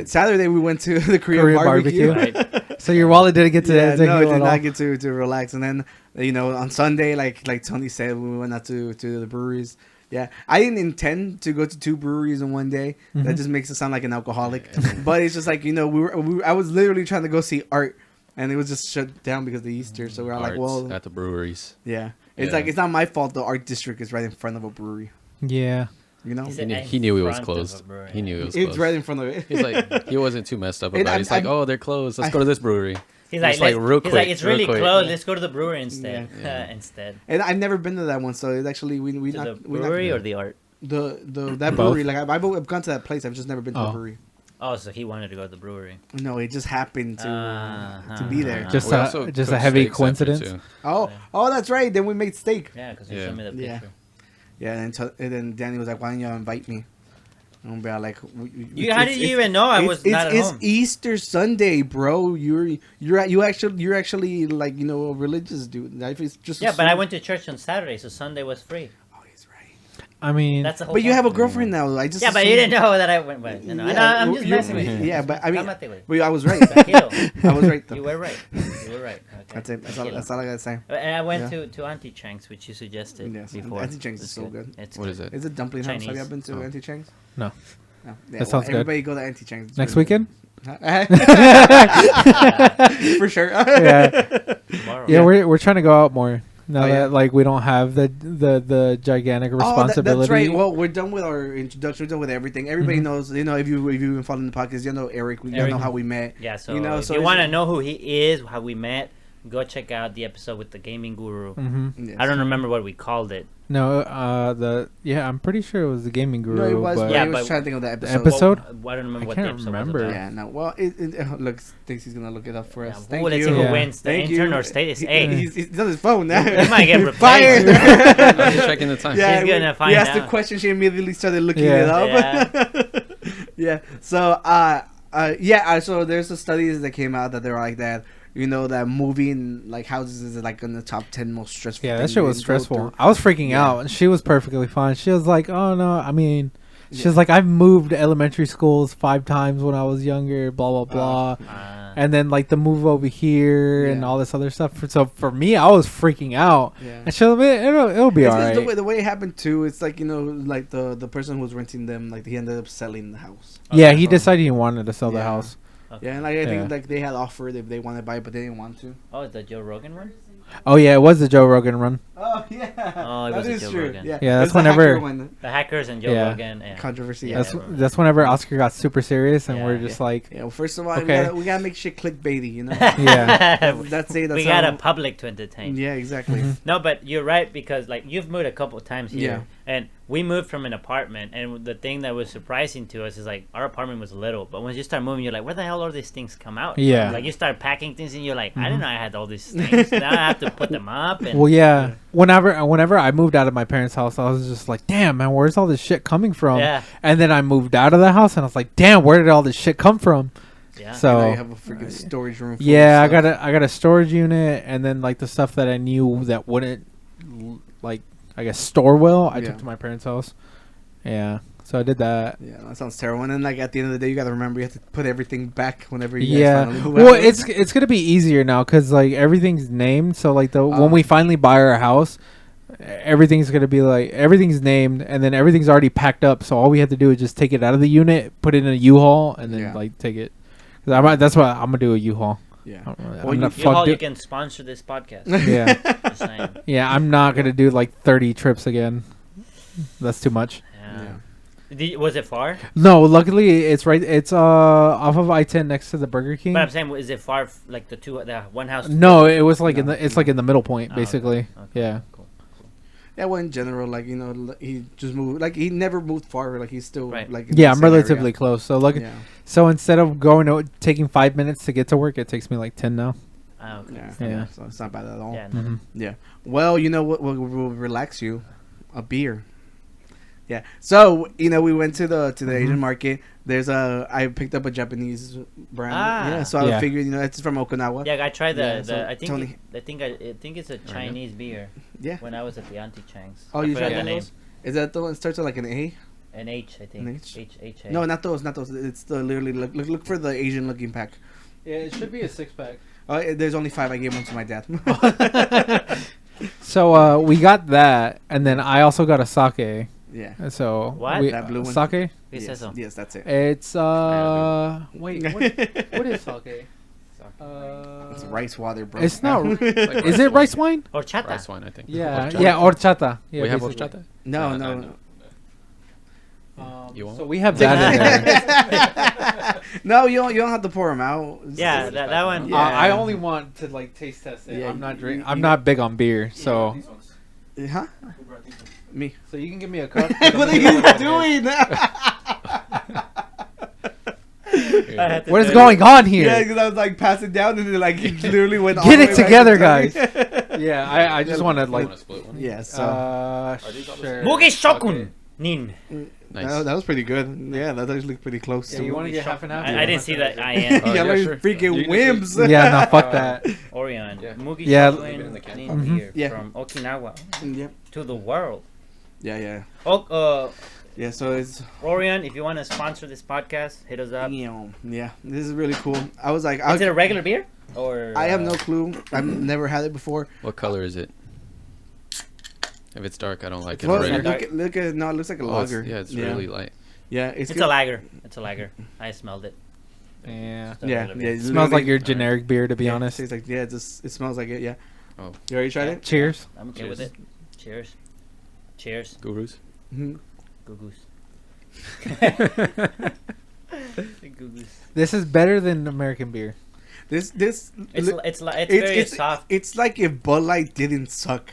Saturday we went to the Korean barbecue. Right. So your wallet didn't get to Yeah, take no, you I did at not all? get to relax. And then on Sunday, like Tony said, we went out to the breweries. Yeah, I didn't intend to go to 2 breweries in one day. That Mhm. just makes it sound like an alcoholic. But it's just like I was literally trying to go see art. And it was just shut down because of Easter. So we're like, Arts well, at the breweries. yeah. It's Yeah. like, it's not my fault the art district is right in front of a brewery. Yeah. You know? Is He it knew, in he knew it was front of a closed. brewery? He knew it was It's closed. right in front of it. He's like, he wasn't too messed up And about it. I'm- He's like, I'm- oh, they're closed. Let's go to this brewery. He's like, Just like real he's like, quick, it's real really quick. close. Let's go to the brewery instead. Yeah. Instead. And I've never been to that one, so it's actually we To the not brewery or the art? that Both. brewery. Like I've gone to that place. I've just never been to a Oh. brewery. Oh, so he wanted to go to the brewery. No, it just happened to Uh-huh. be there. Just We a- also just a cooked heavy steaks after, coincidence. too. Oh, that's right. Then we made steak. Yeah, because you Yeah. showed me the Yeah. picture. Yeah, and then Danny was like, "Why don't you invite me?" And we're like, How did you even know I was not at it's home? Easter Sunday, bro. You're actually like a religious dude. Life is just Yeah, but I went to church on Saturday, so Sunday was free. Oh, he's right. I mean, That's the whole But you point. have a girlfriend now. I just Yeah, but you assumed- didn't know that I went. But, you know, I'm just messing with you. Yeah, but I mean, Cálmate, güey. well, I was right. Tranquilo. I was right though. You were right. You were right. Okay. That's it. That's Tranquilo. all I gotta say. And I went Yeah. to Auntie Chang's, which you suggested Yes, before. Auntie Chang's is It's so good. It's What is it? It's a dumpling house. Have Chinese. you ever been to Oh. Auntie Chang's? No. No. Yeah, That sounds good. Everybody go to Auntie Chang's. It's next really weekend? good. Yeah. For sure. Yeah. Tomorrow. Yeah, we're trying to go out more. Now Oh, yeah. that like we don't have the gigantic responsibility. That's right. Well, we're done with our introduction. We're done with everything. Everybody Mhm. knows. You know, if you've been following the podcast, you know Eric. You Eric. know how we met. Yeah, so, You know, if so you it's- want to know who he is, how we met, go check out the episode with the gaming guru. Yes. I don't remember what we called it. No, I'm pretty sure it was the gaming guru. No, it was. but But Yeah, I was but- trying to think of the episode. episode? I don't remember I what can't the episode remember. was about. Yeah. No. Well, look, Stacy's gonna look it up for us. Yeah, Thank let's you. see who Yeah. wins, the Thank intern you. or Status. He- Hey, he's on his phone now. He might get You're replaced. fired. I'm just checking the time. Yeah, She's gonna find we asked the out. question. She immediately started looking Yeah. it up. Yeah. So, so there's the studies that came out that they're like that. You know, that moving like houses is like in the top 10 most stressful. Yeah, that things shit was to go stressful. through. I was freaking Yeah. out, and she was perfectly fine. She was like, "Oh no, I mean." She Yeah. was like, I've moved elementary schools 5 times when I was younger, blah blah blah, and then like the move over here and Yeah. all this other stuff. So for me, I was freaking out, Yeah. and she'll be, it'll be It's alright. the way it happened too. It's like, you know, like the person who was renting them, like he ended up selling the house. Yeah, Okay. he decided he wanted to sell the Yeah. house. Okay. Yeah, and like I Yeah. think like they had offered if they wanted to buy it, but they didn't want to. Oh, is the Joe Rogan one? Oh yeah, it was the Joe Rogan run. Oh yeah, Oh, it was a Joe Rogan. Yeah, It that's was the whenever- hacker one. The hackers and Joe Yeah. Rogan. Yeah. Controversy. Yeah. That's Yeah. that's whenever Oscar got super serious, and Yeah. we're just like, Yeah. Well, first of all, Okay. we gotta make shit clickbaity, you know. Yeah. That's it. That's we got how- a public to entertain. Yeah, exactly. Mhm. No, but you're right, because like you've moved a couple of times here, Yeah. and we moved from an apartment, and the thing that was surprising to us is like our apartment was little, but when you start moving, you're like, where the hell all these things come out? from? Yeah. Like you start packing things, and you're like, I Mhm. didn't know I had all these things. Now I have to put them up. And well, yeah. Whenever I moved out of my parents' house, I was just like, damn, man, where's all this shit coming from? yeah, And then I moved out of the house, and I was like, damn, where did all this shit come from? yeah. So Now you have a freaking storage room. Full yeah, of stuff. I got a storage unit, and then like the stuff that I knew that wouldn't like I guess store well, I Yeah. took to my parents' house. Yeah, so I did that. Yeah, that sounds terrible. And then, like at the end of the day, you gotta remember you have to put everything back whenever you guys Yeah, finally move well, out. it's gonna be easier now because like everything's named. So like when Oh. we finally buy our house, everything's gonna be like everything's named, and then everything's already packed up. So all we have to do is just take it out of the unit, put it in a U-Haul, and then Yeah. like take it. 'Cause that's what I'm gonna do, a U-Haul. Yeah. I'm Well, not You, all, fuck you do- can sponsor this podcast. yeah, Just saying. yeah. I'm not gonna do like 30 trips again. That's too much. Yeah. Yeah. Was it far? No, luckily it's right. It's off of I-10 next to the Burger King. But I'm saying, is it far? Like the one house? No, it was like No. it's like in the middle point, Oh, okay. basically. Okay. Yeah. Cool. Yeah, well, in general, like, you know, he just moved. Like, he never moved far. Like, he's still Right. like. In Yeah, the I'm same area. relatively close. So like, Yeah. so instead of taking 5 minutes to get to work, it takes me like 10 now. Oh, okay. Yeah. Yeah. Yeah. So it's not bad at all. Yeah. Mhm. Yeah. Well, you know what will relax you? A beer. Yeah. So, you know, we went to the Asian market. I picked up a Japanese brand. Ah. Yeah. So I Yeah. figured, you know, it's from Okinawa. Yeah, I tried the. Yeah, so I think. Tony- I think it's a Chinese beer. Yeah. When I was at the Auntie Chang's. Oh, I you forgot tried the name. those? Is that the one that starts with like an A? An H, I think. An H? H. No, not those. Not those. It's the literally look for the Asian looking pack. Yeah, it should be a 6-pack. There's only 5. I gave one to my dad. So we got that, and then I also got a sake. Yeah. So What? That blue one? Sake? ¿Qué es Yes, eso? yes, that's it. It's wait, what is sake? It's rice water, bro. It's not. like Is it rice wine? Horchata. Rice wine, I think. Yeah, Horchata. yeah, horchata. Yeah, we have basically. horchata. No, No, no. no. You want So we have that in there. No, you don't have to pour them out. Yeah, that one. Yeah. I only want to like taste test it. Yeah, I'm not you- I'm you- not big on beer, so Huh? Me. so you can give me a cup. What are you doing? I had to What is do going on Yeah, here? because I was like passing down and then like he literally went. all Get the it way back together, to guys. Tony. Yeah, I just want to You like want to split one? Yeah. So these all the sure. same? Mugi Shokun. Nin. Nice. that was pretty good. Yeah, that actually looked pretty close Yeah, to. you want to get half an hour? I didn't see that Oh, IN. Y'all yeah, are sure. freaking You can wimps. Yeah, no, fuck that. Orion. Yeah. Mugi Yeah. Shokun Leave it in the can. Nin Mhm. beer Yeah. from Okinawa Yep. to the world. Yeah, yeah, Oh, yeah. So it's Orion, if you want to sponsor this podcast, hit us up. yeah. This is really cool. I was like, Is it a regular beer? Or I have no clue. I've never had it before. What color is it? If it's dark, I don't like it Well, already. dark. look at no, it looks like a Oh, it's- lager. yeah, it's really light. Yeah, It's good. a lager. It's a lager. I smelled it. Yeah. It's a Yeah, regular yeah. beer. It smells like literally- your generic beer, to be yeah, honest. It tastes like it smells like it. Yeah. Oh, You already tried it? Cheers. I'm okay with it. Cheers. Cheers. Gurus. Mm-hmm. Gugus. Gugus. This is better than American beer. This It's very soft. It's like if Bud Light didn't suck.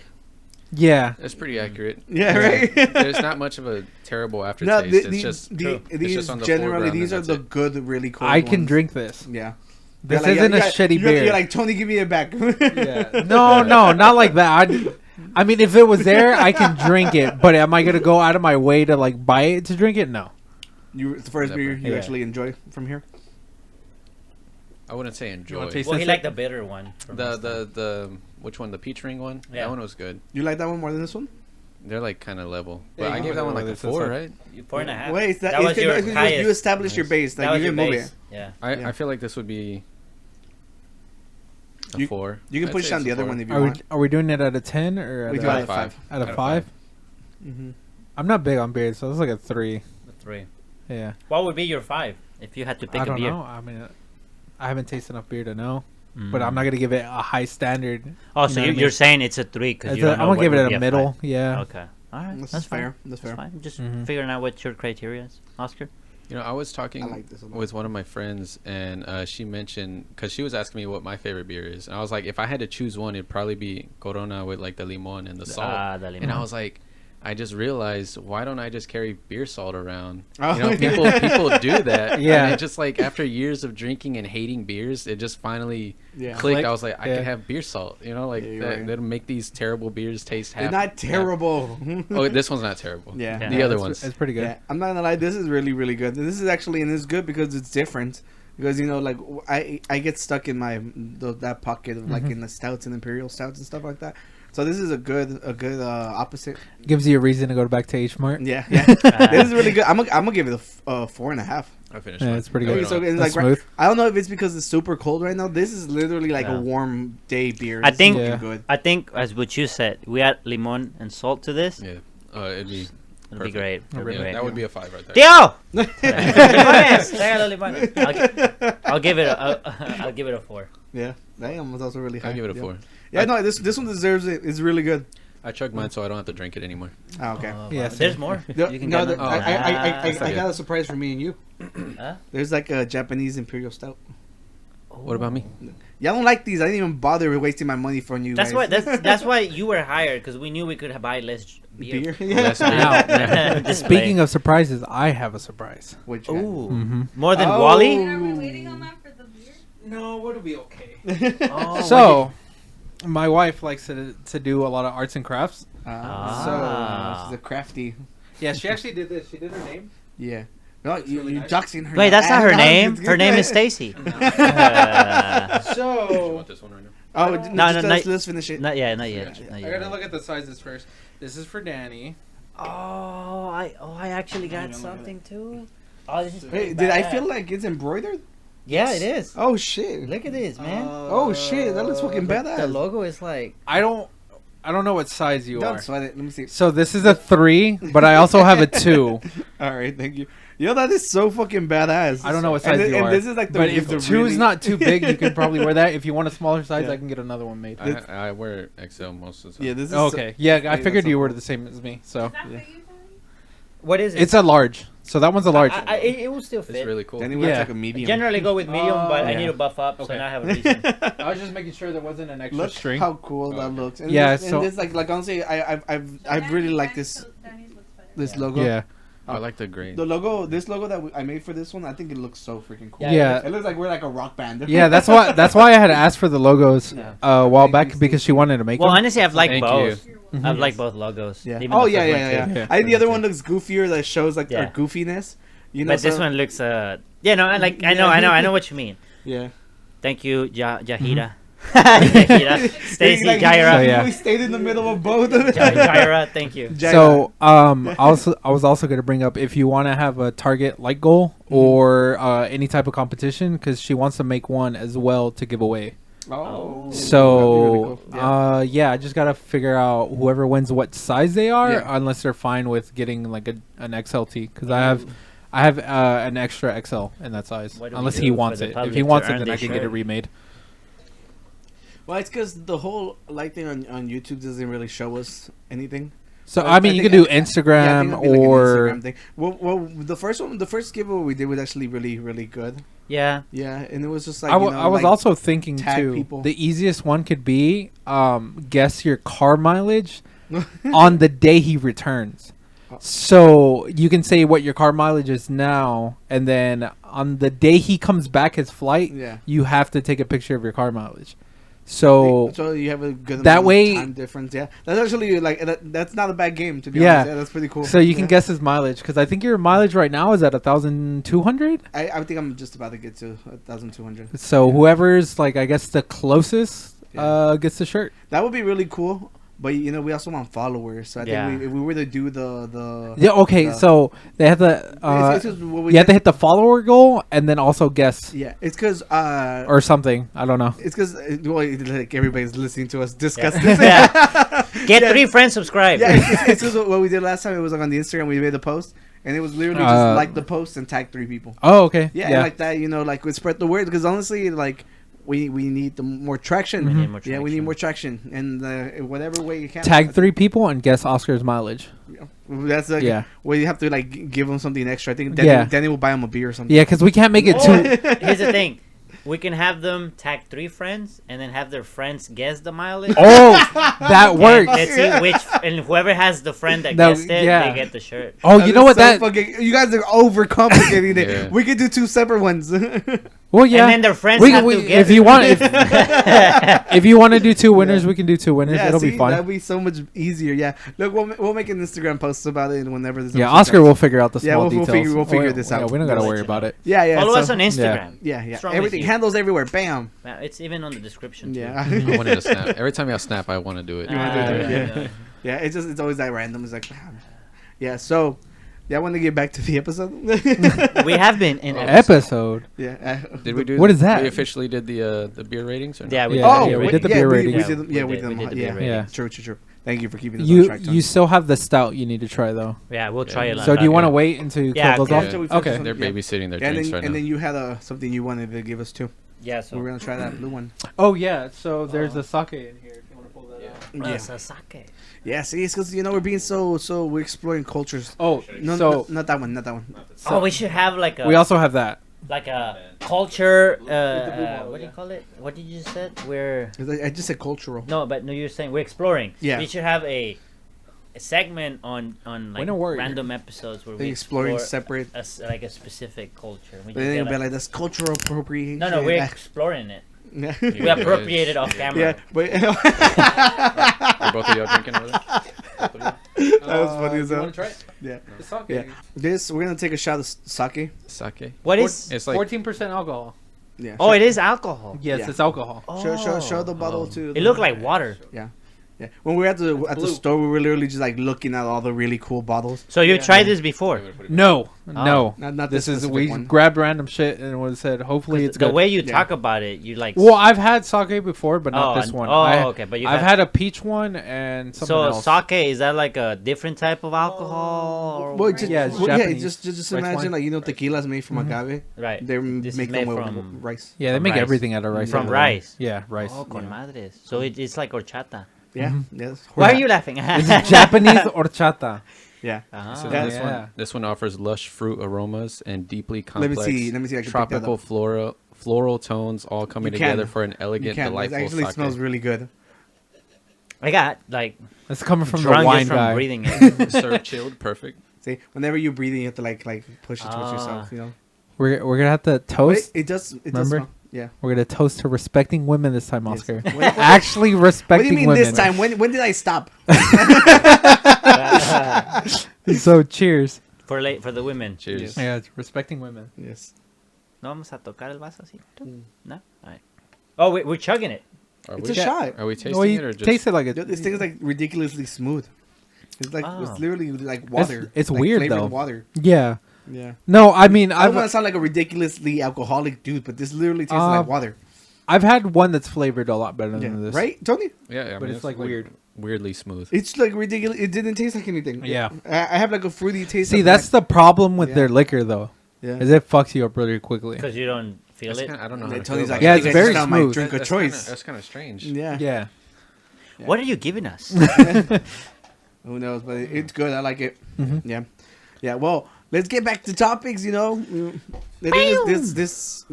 Yeah. That's pretty accurate. Yeah, right. There's not much of a terrible aftertaste. No, It's just these just on the generally foreground these and are the that's it. good, really cold. I can ones. drink this. Yeah. This You're like, isn't a yeah, shitty you're, beer. You're like, Tony, give me it back. Yeah. No, not like that. I mean, if it was there, I can drink it. But am I gonna go out of my way to like buy it to drink it? No. It's the first beer you Yeah. actually enjoy from here. I wouldn't say enjoy. wanna taste Well, he this? liked the bitter one. from last time. The which one? The peach ring one? Yeah. That one was good. You like that one more than this one? They're like kind of level. Yeah, But I you gave can that go one like a with this 4, one. right? 4.5. Wait, that was your highest. You established your base. That Like was you your didn't move base. it. Yeah. Yeah. I feel like this would be a 4. You can I'd push say down it's the a other 4. one if you Are we want. are we doing it at a 10 or We at do it a, at 5. out of 5? Mm-hmm. I'm not big on beer, so it's like a 3. 3. Yeah. What would be your 5 if you had to pick I a don't beer? know. I mean, I haven't tasted enough beer to know, but I'm not gonna give it a high standard. Oh, so know what I mean? you're saying it's a 3 because you don't know I'm gonna give what it would be a middle. 5. Yeah. Okay. All right. That's That's fair. fine. That's fair. Fine. Just Mhm. figuring out what your criteria is, Oscar. You know, I was talking I like this a lot. with one of my friends, and she mentioned, because she was asking me what my favorite beer is, and I was like, if I had to choose one, it'd probably be Corona with like the limon and the salt. The And limon. I was like, I just realized, why don't I just carry beer salt around? Oh, You know, yeah. people do that. Yeah. And it just like after years of drinking and hating beers, it just finally Yeah. clicked. Click. I was like, I Yeah. could have beer salt. You know, like Yeah, you're that, right. that'll make these terrible beers taste They're half. not terrible. Oh, this one's not terrible. Yeah. Yeah. The other it's, ones. It's pretty good. Yeah, I'm not gonna lie. This is really, really good. This is actually, and it's good because it's different. Because like I get stuck in that pocket of like in the stouts and imperial stouts and stuff like that. So this is a good opposite. Gives you a reason to go back to H Mart. Yeah, yeah. This is really good. I'm gonna give it a 4.5. I finished. Yeah, mine. it's pretty I good. went So on. it's That's like smooth. I don't know if it's because it's super cold right now. This is literally like Yeah. a warm day beer. I This is think- fucking Yeah. good. I think, as what you said, we add limon and salt to this. Yeah. It'd be. It'll be Perfect. great. It'll be Yeah, great. that would be a 5 right there. Tío! Limones. Tráigalo limones. I'll give it a 4. Yeah, damn, was also really high. I'll give it a Yeah. 4. Yeah, no, this one deserves it. It's really good. I chugged mine so I don't have to drink it anymore. Oh, okay. Yeah, There's same. more. No, You can no, get the- another- I got a surprise for me and you. Huh? There's like a Japanese imperial stout. What about me? Y'all don't like these. I didn't even bother wasting my mony from you. That's guys. why. That's why you were hired, because we knew we could buy less beer. beer. Less beer. Now, Speaking of surprises, I have a surprise. Which one? ooh, Mm-hmm. more than Oh. Wally. Are we waiting on that for the beer? No, it'll be okay. Oh, So, my wife likes to do a lot of arts and crafts. Ah. So she's a crafty. Yeah, she actually did this. She did her name. Yeah. No, you're really nice. doxing her. Wait, that's not her No, name. it's Her good. name is Stacy. You So, want this one right now? Oh, No, let's finish it. Not yet. Not yet. Yeah. Not I yet. gotta look at the sizes first. This is for Danny. Oh, I actually got something too. Oh, this is Wait, pretty did I badass. feel like it's embroidered? Yeah, it is. Oh shit! Look at this, man. Oh shit! That looks fucking The badass. logo is like. I don't know what size you Don't are. sweat it. Let me see. So this is a 3, but I also have a 2. All right, thank you. Yo, that is so fucking badass. I don't know what size and, you and are. this is like the. But if the 2 is really- not too big, you can probably wear that. If you want a smaller size, Yeah. I can get another one made. I wear XL most of the time. Yeah, this is. Oh, okay. Yeah, I that's figured so you were cool. the same as me. So Is that Yeah. for you, Tony? What is it? it's a large. So that one's a large. It will still It's fit. really cool. Then he wears Yeah. like a medium. Generally go with medium, but I yeah. need to buff up, so Okay. now I have a reason. I was just making sure there wasn't an extra Look string. how cool that Okay. looks. And Yeah, this, so- and this like honestly, I really like this Danny's looks better. this Yeah. logo. Yeah. I like the green. The logo, this logo that I made for this one, I think it looks so freaking cool. Yeah. It looks like we're like a rock band. Yeah, that's why I had asked for the logos Yeah. a while Thank back you, because she Stacey. wanted to make Well, them. honestly, I've liked Thank both. You're Mhm. I've Yes. liked both logos. Yeah. even Oh the yeah, first yeah, one, yeah, too. yeah. Yeah. I think the other one looks goofier. That shows like Yeah. our goofiness. You know, But this so- one looks yeah, no, I know what you mean. Yeah. Thank you, Jahira. Jahira. Stacy, Like, Jaira. So, yeah. We stayed in the middle of both. Jaira, thank you. So, I was also going to bring up if you want to have a Target like goal or any type of competition because she wants to make one as well to give away. Oh. So, that'd be really cool. yeah, I just got to figure out whoever wins what size they are, Yeah. unless they're fine with getting like an XLT because I have an extra XL in that size. What do we Unless do he for wants the it. If public he to wants it, earn then I this can get it shirt? remade. Well, it's because the whole light thing on YouTube doesn't really show us anything. So But I mean, you could do I Instagram think it'd be like an or Instagram thing. Well, the first giveaway we did was actually really, really good. Yeah. Yeah, and it was just like I was also thinking tag too. people. The easiest one could be guess your car mileage on the day he returns. So you can say what your car mileage is now, and then on the day he comes back his flight, Yeah. you have to take a picture of your car mileage. So you have a good that amount way- of time difference. Yeah, that's actually like that's not a bad game to be Yeah. honest. Yeah, that's pretty cool. so you can Yeah. guess his mileage, because I think your mileage right now is at 1,200. I think I'm just about to get to 1,200. So whoever's like, I guess the closest Yeah. gets the shirt. That would be really cool. But we also want followers. So I Yeah. think if we were to do the Yeah. Okay. the- so they have to it's just what we you have to did- hit the follower goal and then also guess Yeah, it's because or something. I don't know. it's because like everybody's listening to us discuss this. Yeah. Get Yeah. 3 friends subscribed. Yeah, it's just what we did last time. It was like on the Instagram. We made a post, and it was literally just like the post and tag 3 people. Oh, okay. Yeah, and like that. Like we spread the word because honestly, like we need the more traction. We need more Yeah, we need traction. more traction, and in whatever way you can. Tag 3 people and guess Oscar's mileage. That's like Yeah. where you have to like give them something extra. I think Yeah. Danny will buy him a beer or something. Yeah, because we can't make it Or, too. here's the thing. We can have them tag 3 friends and then have their friends guess the mileage. Oh, that And works. let's see which, and whoever has the friend that No, guessed it, yeah. they get the shirt. Oh, That you is know what so that? you guys are overcomplicating it. Yeah. We could do 2 separate ones. Well, yeah. And then their friends We, have we, to guess. if you want, if you want to do 2 winners, we can do 2 winners. Yeah, It'll see, be fun. that'd be so much easier. Yeah, look, we'll make an Instagram post about it whenever this. Yeah, episode Oscar comes. will figure out the Yeah, small we'll details. figure this Yeah, out. we don't gotta We'll worry let you about know. it. Yeah. Follow so- us on Instagram. Yeah, What's wrong with everything you? handles everywhere. Bam. It's even on the description. Too. Yeah. I wanted to snap. Every time y'all snap, I want to do it. You wanna do it? yeah. Yeah. Yeah, it's always that random. It's like, bam. Yeah. So, I want to get back to the episode. We have been in Episode. Yeah. Did we do? What is that? We officially did the beer ratings or not? Yeah, we Yeah, did. yeah, we did the yeah, beer we ratings. did them. Yeah, we did them. the beer Yeah. ratings. Yeah. True. Thank you for keeping us on track. Tony. You still have the stout you need to try though. Yeah, we'll try it. So do you want to to? wait until you Yeah, close those okay. off? Until we finish Okay. this They're Yeah. babysitting their and drinks then right and now. then you had something you wanted to give us too. Yeah, We were gonna try that blue one. Oh yeah. So there's a sake in here. If you want to pull that out. Yeah. Sasake. Yeah. See, it's because we're being so we're exploring cultures. Oh, No, so not that one. Not that one. Oh, we should have like a we also have that. culture. What do you call it? What did you just said? We're I just said cultural. no, you're saying we're exploring. Yeah. We should have a segment on like don't worry. random episodes where They're we exploring explore separate. like a specific culture. We But just then get, you'll be like- like, that's cultural appropriation. no, we're exploring it. Yeah. We appropriate it off camera. Yeah, but Are both of y'all drinking over there? Both of you? that was funny as You hell. want to try it? Yeah. The sake. Yeah. We're gonna take a shot of sake. Sake. What is? It's like 14% alcohol. Yeah. Oh, it is alcohol. Yes, Yeah. it's alcohol. Show the bottle to. It looked like water. Yeah. When we were at the blue. store, we were literally just like looking at all the really cool bottles. So you Yeah. tried this before? No, Oh. no. Not This is specific we one. grabbed random shit and it was said. Hopefully it's The good. way you Yeah. talk about it, you like. Well, I've had sake before, but not Oh, this one. okay, but you've I've had a peach one and something so else. sake, is that like a different type of alcohol? Or Well, just, Yeah, it's well, Japanese. just Rice imagine wine. like tequila's made from agave. right. They This is make made them with from- rice. Yeah, they From make rice. everything out of rice. From over there. rice. Yeah, rice. Oh, con madres. So it's like horchata. Yeah. Mm-hmm. Yes. Why are you laughing? This is Japanese horchata. Yeah. Ah. So Yeah. this one offers lush fruit aromas and deeply Let me complex see. Let me see. If I can tropical pick that up. floral tones all coming You can. together for an You elegant, can. It delightful actually sake. smells really good. I got like It's coming from the drunk wine just from guy. breathing it. Served chilled, perfect. See, whenever you're breathing, you have to like push it towards Ah. yourself. You know. We're gonna have to But toast. it does. It does. Remember? Smell. Yeah. We're gonna toast to respecting women this time, Yes. Oscar. What- Actually What do respecting you mean women. this time? When did I stop? So cheers. for the women. Cheers. Yeah, it's respecting women. Yes. No vamos a tocar el vaso así. No. All right. Oh, we're chugging it. Are It's we, a shot. are we tasting Well, it you or just taste it like it. This thing is like ridiculously smooth. It's like Oh. it's literally like water. it's like weird, flavored though. Water. Yeah. Yeah. No, I mean I don't want to I've sound like a ridiculously alcoholic dude, but this literally tastes like water. I've had one that's flavored a lot better Yeah. than this. Right, Tony? Yeah, I But mean, it's like weird. weirdly smooth. It's like ridiculous. It didn't taste like anything. Yeah. I have like a fruity taste. See, of that's the problem with Yeah. their liquor, though, yeah. is it fucks you up really quickly. Because you don't feel That's it. kinda, I don't know how to Tony's feel like, about Yeah, I it's think I very just found my smooth. drink of choice. That's kind of strange. Yeah. Yeah. What are you giving us? Who knows? But it's good. I like it. Mhm. Yeah. Yeah. Well, let's get back to topics. You know, the thing is, this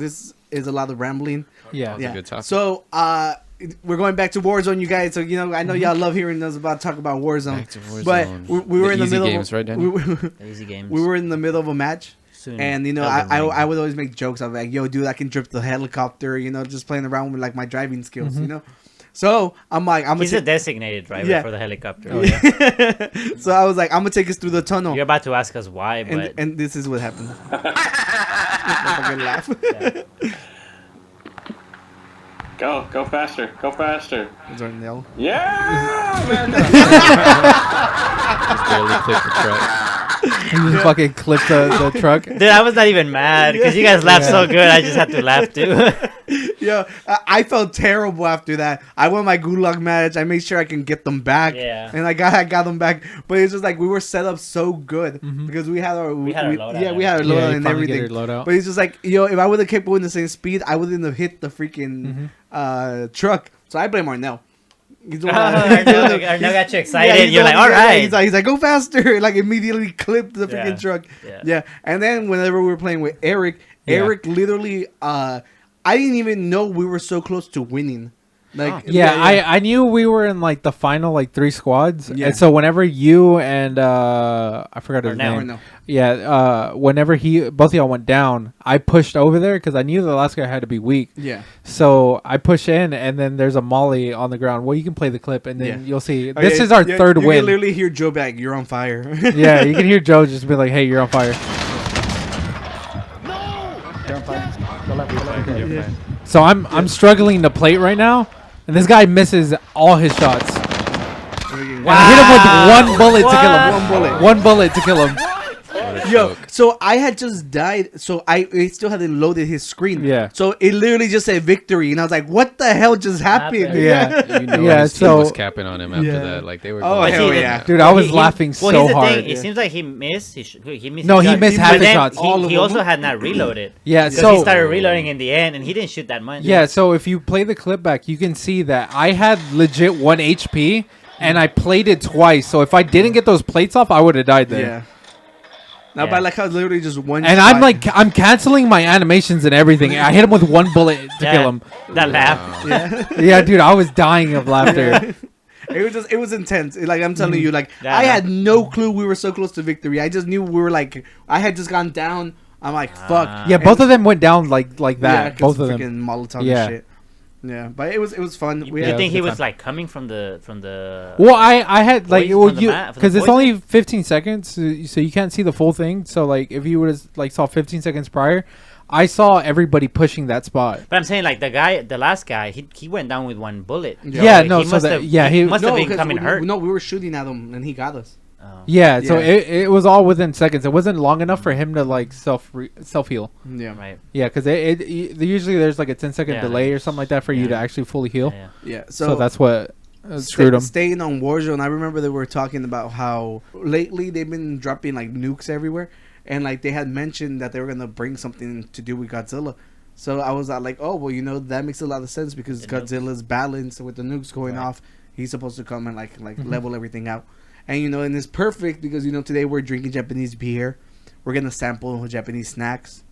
is a lot of rambling. Yeah. That's a good topic. So, we're going back to Warzone, you guys. So, you know, I know y'all love hearing us about talk about Warzone. Back to Warzone. But we were in the easy middle games, of right, Danny? Easy games. we were in the middle of a match. Soon. And you know, Elden Ring. I would always make jokes. I'm like, "Yo, dude, I can drift the helicopter." You know, just playing around with like my driving skills. You know, so I'm like, He's a designated driver Yeah. for the helicopter. Oh, yeah. So I was like, I'm gonna take us through the tunnel, You're about to ask us why, but and this is what happened. Motherfucker laugh. Go faster. Go faster. Is there no? Yeah, America. Just barely clipped the truck. You just fucking clipped the truck. dude, I was not even mad because you guys laughed so good. I just had to laugh too. Yo, I felt terrible after that. I won my gulag match. I made sure I can get them back. Yeah. And I got them back. But it's just like we were set up so good because we had our had our loadout. Yeah, we had our Yeah, loadout you and finally get everything. your loadout. But it's just like, yo, if I would have kept going the same speed, I wouldn't have hit the freaking truck. So I blame Arnell. He's the one that- Arnell got you excited. he's You're the like, one- all right. He's like, go faster. Like immediately clipped the freaking Yeah. truck. Yeah. Yeah. And then whenever we were playing with Eric, Yeah. Eric literally, I didn't even know we were so close to winning. Like, Yeah, I knew we were in like the final like 3 squads. Yeah. And so whenever you and I forgot his Arnell. name. Arnell. Yeah, whenever both of y'all went down, I pushed over there because I knew the last guy had to be weak. Yeah. So I push in, and then there's a molly on the ground. Well, you can play the clip, and then Yeah. you'll see. Oh, This yeah, is our yeah, third you win. can literally hear Joe back. You're on fire. Yeah, you can hear Joe just be like, "Hey, you're on fire." So I'm struggling to plate right now, and this guy misses all his shots. And I hit him with one bullet to kill him. One bullet. One bullet to kill him. What a Yo, joke. so I had just died, so it still hadn't loaded his screen. Yeah. So it literally just said victory, and I was like, "What the hell just happened?" Happened. Yeah. You know Yeah, his team so- was capping on him after Yeah. that. Like they were. Oh, going hell for it. yeah. Dude, I was He- laughing well, so here's the hard. Thing. It seems like he missed. He missed. No, his he shot, missed but half his then shots. All of He them? also had not reloaded. Yeah, Because so he started reloading in the end, and he didn't shoot that much. yeah, so if you play the clip back, you can see that I had legit 1 HP, and I played it twice. So if I didn't get those plates off, I would have died there. Yeah. Now, Yeah. but I like how literally just one. And shot. I'm like, I'm canceling my animations and everything. I hit him with one bullet to Yeah, kill him. That laugh. yeah. Yeah, dude, I was dying of laughter. It was intense. Like I'm telling you, like Yeah, I I know. had no clue we were so close to victory. I just knew we were like, I had just gone down. I'm like, fuck. Yeah, both of them went down like that. Yeah, 'cause Both of them. freaking Molotov Yeah. and shit. Yeah, but it was fun. You, We you had, think he good was time. like coming from the Well, I had like Poison well from the you mat- from the because it's poison? only 15 seconds, so you can't see the full thing. So like if you would have like saw 15 seconds prior, I saw everybody pushing that spot. But I'm saying like the last guy, he went down with one bullet. Yeah, Like, no, he so must that- have, yeah, he he- must have been 'cause coming hurt. No, we were shooting at him and he got us. Oh. Yeah, so Yeah. it was all within seconds. It wasn't long enough for him to like self heal. Yeah, Right. Yeah, because usually there's like a 10-second Yeah. delay or something like that for you Yeah. to actually fully heal. Yeah. yeah. So that's what screwed him. Staying on Warzone, I remember they were talking about how lately they've been dropping like nukes everywhere, and like they had mentioned that they were gonna bring something to do with Godzilla. So I was like, oh well, you know that makes a lot of sense because The nuke. Godzilla's balanced with the nukes going Right. off. He's supposed to come and like level everything out, and you know, and it's perfect because you know today we're drinking Japanese beer, we're gonna sample Japanese snacks,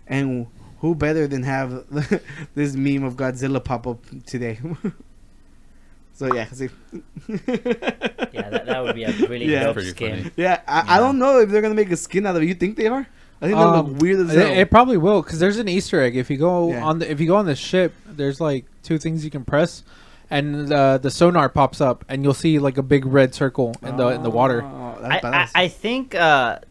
and who better than have this meme of Godzilla pop up today? So yeah, see. Yeah, that would be a really Yeah. dope Pretty skin. funny. Yeah, I don't know if they're gonna make a skin out of it. You think they are? I think they look weird as hell. It probably will because there's an Easter egg. If you go Yeah. if you go on the ship, there's like 2 things you can press, and the sonar pops up, and you'll see like a big red circle in the water. Oh, that's I badass. I think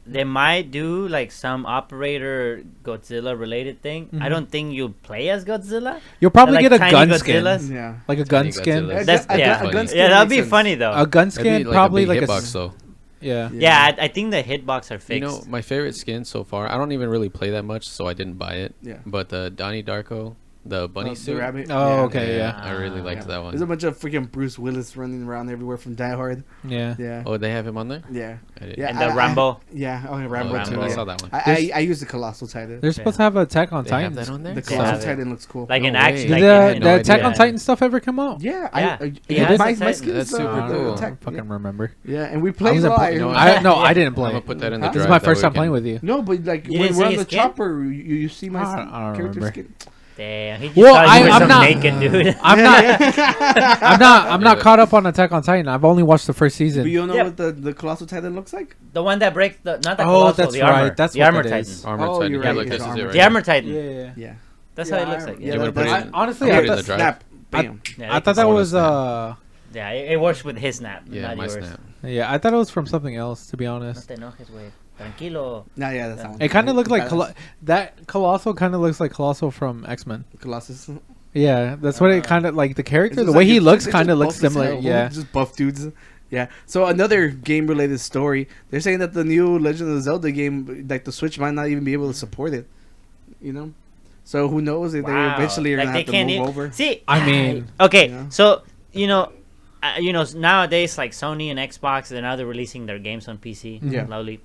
they might do like some operator Godzilla related thing. I Mhm. don't think you'll play as Godzilla. You'll probably Like get a tiny gun skin, Godzillas. yeah. like a Tiny gun skin. Godzillas. That's a yeah, gun skin yeah. That'd makes be sense. funny though. A gun That'd be skin, like probably a big like a hitbox though. yeah. yeah, I think the hitbox are fixed. You know, my favorite skin so far. I don't even really play that much, so I didn't buy it. Yeah. But the Donnie Darko, the bunny The suit. rabbit. Oh, okay, yeah. I really liked that There's a one. bunch of freaking Bruce Willis running around everywhere from Die Hard. Yeah. Yeah. Oh, they have him on there. Yeah. I didn't- Yeah. And the Rambo. Yeah. Oh, yeah, Rambo Oh, too. I Yeah. saw that one. I used the Colossal Titan. They're supposed to have Attack on They have Titan. that on there. The They Colossal have it. Titan looks cool. Like No an way. action. Did Like the, in the an- Attack on yeah. Titan stuff ever come out? Yeah. Yeah. I He has my a Titan. skins That's super are cool. Attack. I fucking remember. Yeah, and we I played was in- live. you know, I didn't I'm play. gonna put that in the Huh? drive. This is my that first we time can- playing with you. No, but like You when didn't we're see on his the skin? chopper, you see my I don't character remember. skin. Damn. He just Well, thought you were I'm some not- naked dude. I'm not. I'm not caught up on Attack on Titan. I've only watched the first season. But you don't know Yeah. what the Colossal Titan looks like? The one that breaks the not the Oh, colossal, that's the armor. right. That's the what armor that Titan. is. Armored Oh, Titan. you're Yeah, right, look, it's this is it armored. right The here. armor Titan. Yeah. Yeah. That's Yeah, how it looks like. yeah, You wanna put it that's- in- Honestly, I'll I put it in the thought, drive. Snap. Bam. Yeah, I thought that I wanna was snap. Yeah, it works with his snap, Yeah, not my yours. snap. yeah, I thought it was from something else. To be No honest, te enojes, güey. Tranquilo. No, yeah, that's that one. it kind of looked like Badass. that Colossal kind of looks like Colossal from X-Men. Colossus. Yeah, that's what it kind of like. The character, It's the just way like- he it's looks, just kind of buff looks as similar. hell. Yeah, Just buff dudes. Yeah. So another game-related story. They're saying that the new Legend of Zelda game, like the Switch, might not even be able to support it. You know. So who knows if they eventually are Like, gonna they have to can't move e- over. See, I mean, okay, Yeah. so nowadays like Sony and Xbox, they're now they're releasing their games on PC. Yeah. Lovely.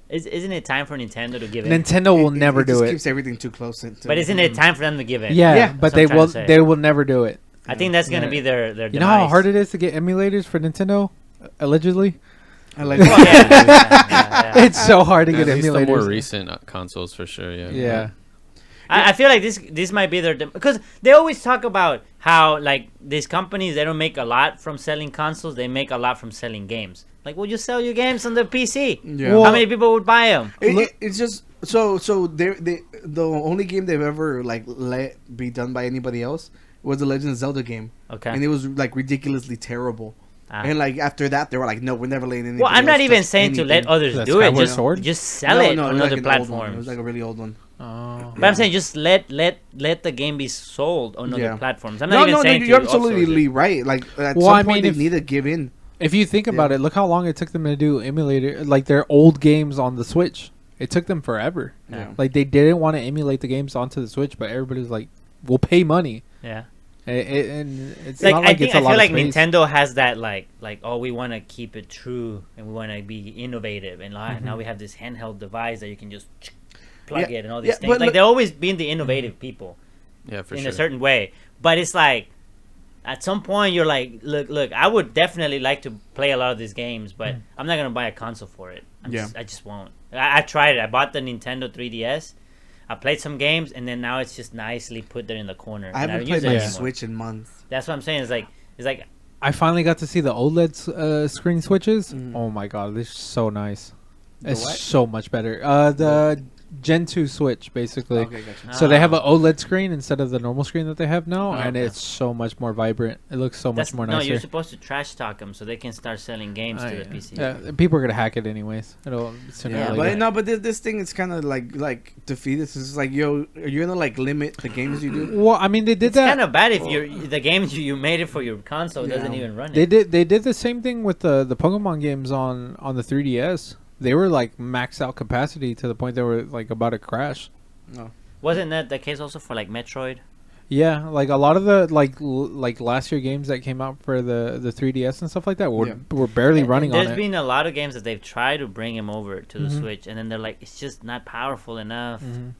Isn't it time for Nintendo to give in? Nintendo will never do just it. Keeps everything too close. But isn't it time for them to give in? Yeah, Yeah, but that's they what I'm will. trying to say. They will never do it. I think that's gonna Yeah. be their. You know how demise. hard it is to get emulators for Nintendo, allegedly. I like. Well, yeah, yeah. It's so hard to At get least the more emulators. recent consoles for sure. Yeah. Yeah. I feel like this might be their because they always talk about how like these companies they don't make a lot from selling consoles, they make a lot from selling games. Like, will you sell your games on the PC? Yeah. Well, How many people would buy them? It's just so they the only game they've ever like let be done by anybody else was the Legend of Zelda game, Okay. and it was like ridiculously terrible. Ah. And like after that, they were like, no, we're never letting anybody. Well, I'm not else even touch saying to let anything. others That do it. Skyward Just Sword? just sell No, it no, on it was other like an old one. It platforms. was like a really old one. Oh. But I'm saying just let the game be sold on other Yeah. platforms. I'm No, not even no, saying you're to outsource absolutely it. right. Like at Well, some I point, mean, they if- need to give in. If you think about Yeah. it, look how long it took them to do emulator, like their old games on the Switch. It took them forever. Yeah. Like they didn't want to emulate the games onto the Switch, but everybody's like, "We'll pay money." Yeah. And it's Like not I like think it's a I lot feel of like space. Nintendo has that like oh, we want to keep it true and we want to be innovative and now we have this handheld device that you can just plug Yeah. it and all these Yeah, things. but Like look- they're always being the innovative people Yeah, for in sure. a certain way. But it's like at some point you're like, look, I would definitely like to play a lot of these games, but I'm not gonna buy a console for it. I just won't. I tried it. I bought the Nintendo 3DS. I played some games, and then now it's just nicely put there in the corner. I and haven't don't use played it my anymore. Switch in months. That's what I'm saying. It's like I finally got to see the OLED screen switches. Mm. Oh my god, they're so nice. The It's what? so much better. The Gen 2 Switch, basically. Okay, gotcha. So they have an OLED screen instead of the normal screen that they have now, Oh, and okay. it's so much more vibrant. It looks so much more no. nicer. You're supposed to trash talk them so they can start selling games to the PC. Yeah, people are gonna hack it anyways. It'll sooner Yeah, or But later. no, but this thing is kind of like defeated. It's just like, yo, are you gonna like limit the games you do? Well, I mean, they did It's that. kind of bad if the games you made it for your console doesn't Yeah. even run They it. did the same thing with the Pokemon games on the 3DS. They were like maxed out capacity to the point they were like about to crash. No. Wasn't that the case also for like Metroid? Yeah, like a lot of the like last year games that came out for the 3DS and stuff like that were barely running on There's it. been a lot of games that they've tried to bring them over to the Mhm. Switch, and then they're like, it's just not powerful enough Mhm.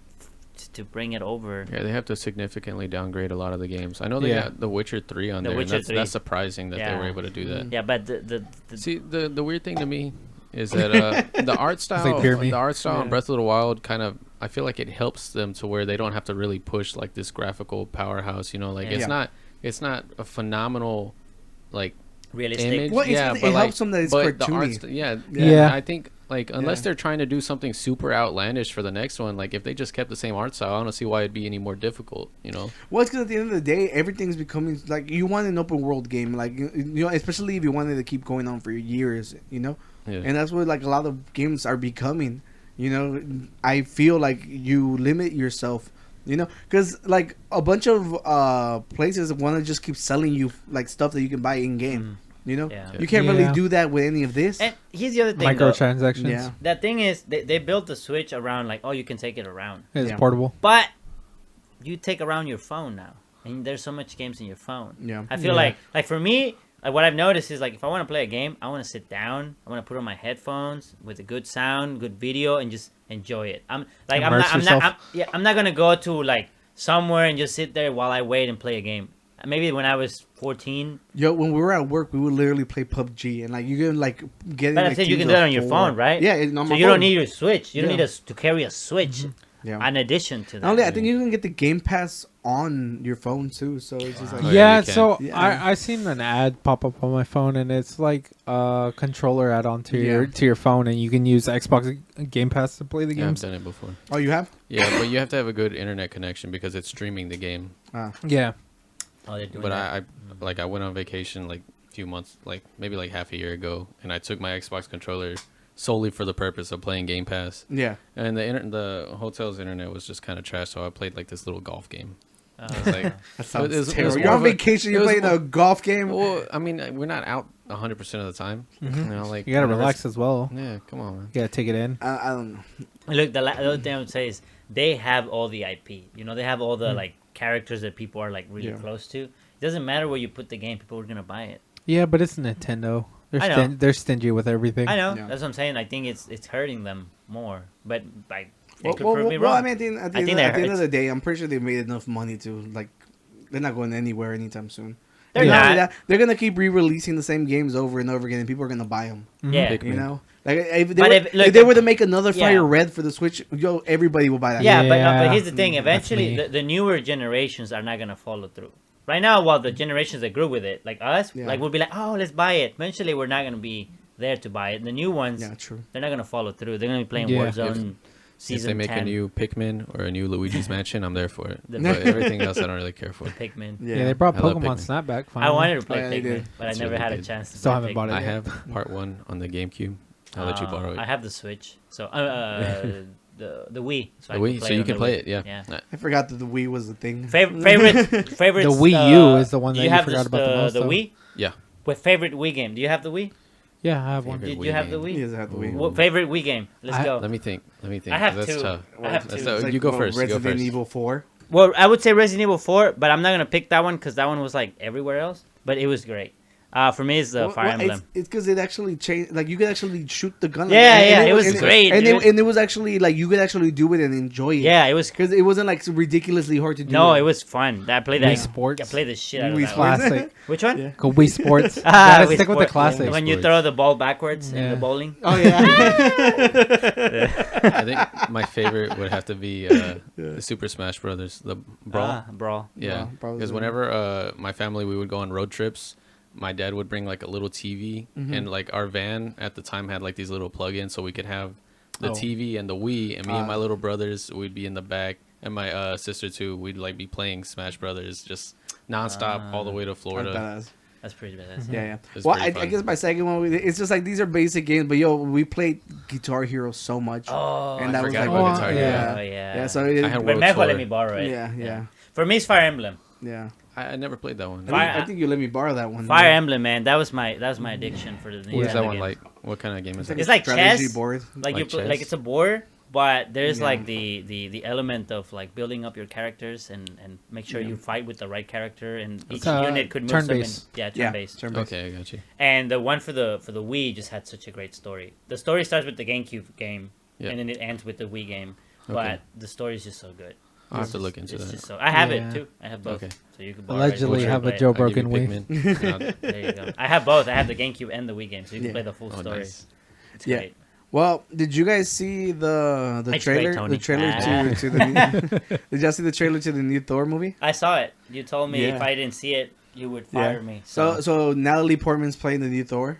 to bring it over. Yeah, they have to significantly downgrade a lot of the games. I know they Yeah. got The Witcher 3 on The there. Witcher And 3. that's surprising that they Yeah. were able to do that. Yeah, but the See, the weird thing to me is that the art style, like Beer Me. the art style Yeah. on Breath of the Wild kind of, I feel like it helps them to where they don't have to really push like this graphical powerhouse. You know, like Yeah. it's not a phenomenal like realistic. image. Well, yeah, it but helps them that it's but the cartoony. art, yeah, Yeah. I think like unless Yeah. they're trying to do something super outlandish for the next one, like if they just kept the same art style, I don't see why it'd be any more difficult. You know. Well, it's because at the end of the day, everything's becoming like you want an open world game, like you know, especially if you wanted to keep going on for years, you know, Yeah. and that's what like a lot of games are becoming. You know, I feel like you limit yourself, you know, because like a bunch of places want to just keep selling you like stuff that you can buy in game. You know, Yeah. you can't really Yeah. do that with any of this. And here's the other thing. though. Microtransactions. Yeah. That thing is, they built the Switch around like, oh, you can take it around. It's Yeah. portable. But you take around your phone now, and there's so much games in your phone. Yeah. I feel Yeah. like for me, like what I've noticed is like if I want to play a game, I want to sit down, I want to put on my headphones with a good sound, good video, and just enjoy it. Immerse yourself. I'm not gonna go to like somewhere and just sit there while I wait and play a game. Maybe when I was 14. Yo, when we were at work, we would literally play PUBG, and like you can like get. But I like, said you can teams do it of on your 4. phone, right? Yeah, on So my you phone. don't need a Switch. You don't Yeah. need to carry a Switch. Yeah. In addition to that. Not only, I think you can get the Game Pass on your phone too. So it's just like Oh, Yeah, you can. so Yeah. I seen an ad pop up on my phone, and it's like a controller add-on to Yeah. your phone, and you can use Xbox Game Pass to play the Yeah, I've games. done it before. Oh, you have? Yeah, but you have to have a good internet connection because it's streaming the game. Yeah, Oh, they're doing But that. I went on vacation like a few months, like maybe like half a year ago, and I took my Xbox controller solely for the purpose of playing Game Pass. Yeah. And the hotel's internet was just kind of trash, so I played like this little golf game. Oh, It's like, That sounds It was terrible. more You're on of a- vacation. You're it was playing more- a golf game. well, I mean, we're not out 100% of the time. You know, like you gotta whenever relax as well. Yeah, come on, man. You gotta take it in. I don't know. Look, the other thing I would say is they have all the IP. You know, they have all the like characters that people are like really Yeah. close to. It doesn't matter where you put the game; people are gonna buy it. Yeah, but it's Nintendo. I know. They're stingy with everything. I know. Yeah. That's what I'm saying. I think it's hurting them more. But like, they Well, could prove me well, wrong. I mean, at the I think end of it's- the day, I'm pretty sure they made enough money to like. They're not going anywhere anytime soon. They're And not not. only that, they're gonna keep re-releasing the same games over and over again, and people are gonna buy them. Yeah. Big You man. know, like if they, But were, if- look, if they were to make another yeah. Fire Red for the Switch, yo, everybody will buy that. Yeah, but Yeah. here's the thing. That's Eventually, me. the newer generations are not gonna follow through. Right now, while the generations that grew with it, like us, Yeah. like we'll be like, oh, let's buy it. Eventually, we're not gonna be there to buy it. The new ones, Yeah, true. they're not gonna follow through. They're gonna be playing Yeah. Warzone If season they make 10. a new Pikmin or a new Luigi's Mansion, I'm there for it. The- But everything else, I don't really care for. Pikmin. Yeah, they brought I love Pokemon Pikmin. Snap back. I Finally. wanted to play Oh, yeah, they Pikmin, did. but It's I never really had a good. chance to Still play haven't bought it Pikmin. I have part 1 on the GameCube. I'll let you borrow it. I have the Switch, so the Wii. So The Wii, so you on can the play Wii. it. Yeah. Yeah. I forgot that the Wii was the thing. Favorite. The Wii U is the one that you have forgot about the most, The though. Wii. Yeah. With favorite Wii game. Do you have the Wii? Yeah, I have one. Favorite Did you Wii have the game. Wii? He doesn't have the Wii. What favorite Wii game? Let's I- go. Let me think. I have 'cause that's two. tough. I have That's two. It's you go well, first. You go Resident first. Evil 4. Well, I would say Resident Evil 4, but I'm not gonna pick that one because that one was like everywhere else. But it was great. For me, it's the Well, Fire Emblem. It's because it actually changed. Like you could actually shoot the gun. Yeah, like, yeah, it was and great, and dude. it was actually like you could actually do it and enjoy it. Yeah, it was. because it wasn't like ridiculously hard to do. No, it was fun. I played Wii that. Sports. I played the shit out of Wii that one. Sports. Classic. Which one? Yeah. Go Wii Sports. Ah, Gotta Wii stick with the Sport. classics. When you Sports. throw the ball backwards in Yeah. the bowling. Oh yeah. I think my favorite would have to be the Super Smash Brothers, the Brawl. Brawl. Yeah, Brawl was because good. whenever my family we would go on road trips, my dad would bring like a little TV, Mm-hmm. and like our van at the time had like these little plug-ins, so we could have the Oh. TV and the Wii, and me and my Ah. little brothers would be in the back, and my sister too. We'd like be playing Smash Brothers just nonstop all the way to That's Florida. badass. That's pretty badass. Yeah, yeah. It's Well, pretty I fun. guess my second one, it's just like these are basic games, but yo, we played Guitar Hero so much. Oh, and that was forgot like, about Guitar Hero. yeah, Oh, yeah. yeah. So I it, had But World Mejo Tour. let me borrow it. yeah. For me, it's Fire Emblem. I I never played that one. Fire- I think you let me borrow that one. Fire yeah. Emblem, man. That was my addiction for the. What is Nintendo that one games. like? What kind of game is It's that? like strategy chess. board. Like you Like put, chess? like it's a board, but there's Yeah. like the element of like building up your characters and make sure Yeah. you fight with the right character and each It's, unit could move them in. turn-based. Yeah, Yeah, turn-based. turn-based. Okay, I got you. And the one for the Wii just had such a great story. The story starts with the GameCube game, Yeah. and then it ends with the Wii game. Okay. But the story is just so good. I'll have It's to just- look into it's that. just so, I have Yeah. it too. I have both. Okay. So you can borrow it. Allegedly We'll have a play it. Joe I'll give you Broken Wii. Pikmin. There you go. I have both. I have the GameCube and the Wii game, so you can Yeah. play the full Oh, story. nice. It's Yeah. great. Well, did you guys see the It's trailer? great, Tony. The trailer Ah. to the new, did y'all see the trailer to the new Thor movie? I saw it. You told me Yeah. if I didn't see it, you would fire me. So Natalie Portman's playing the new Thor.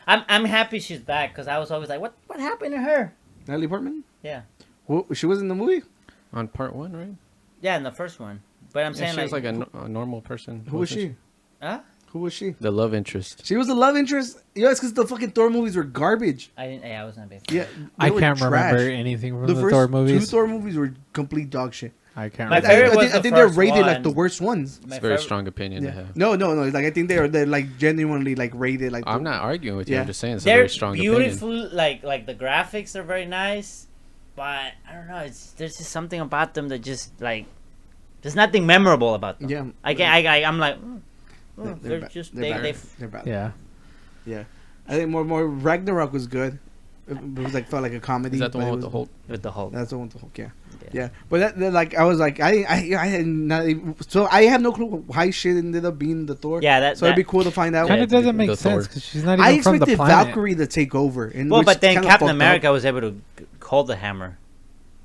I'm happy she's back because I was always like, what happened to her? Natalie Portman? Yeah, Who, she was in the movie. On part 1, right? yeah, in the first one. But I'm Yeah, saying she was like a normal person. Who was wasn't she? huh? Who was she? The love interest. She was the love interest. Yeah, it's because the fucking Thor movies were garbage. I didn't. Yeah, I was not a big. Yeah, I they were can't trash. remember anything from The the first Thor two movies. Thor movies were complete dog shit. I can't My remember. favorite was I the think they're first rated like one. the worst ones. My It's a very favorite- strong opinion to Yeah. have. No. Like I think they're like genuinely like rated like. I'm not arguing with you. Yeah. I'm just saying it's a They're very strong beautiful. opinion. Like the graphics are very nice, but I don't know. There's just something about them that just like There's nothing memorable about them. Yeah. I'm like, they're bad. just They're they bad. They're bad. Yeah. Yeah. I think more Ragnarok was good. It was like felt like a comedy. Is that the but one it with the was- Hulk? with the Hulk. That's the one with the Hulk. Yeah. Yeah. Yeah, but that like I was like I had not even, so I have no clue why she ended up being the Thor. Yeah, that. So it'd be cool to find out. Kind Yeah, of doesn't make the sense Thor. because she's not I even from the expected planet. Valkyrie to take over. And well, which but then kinda Captain fucked America up. was able to hold the hammer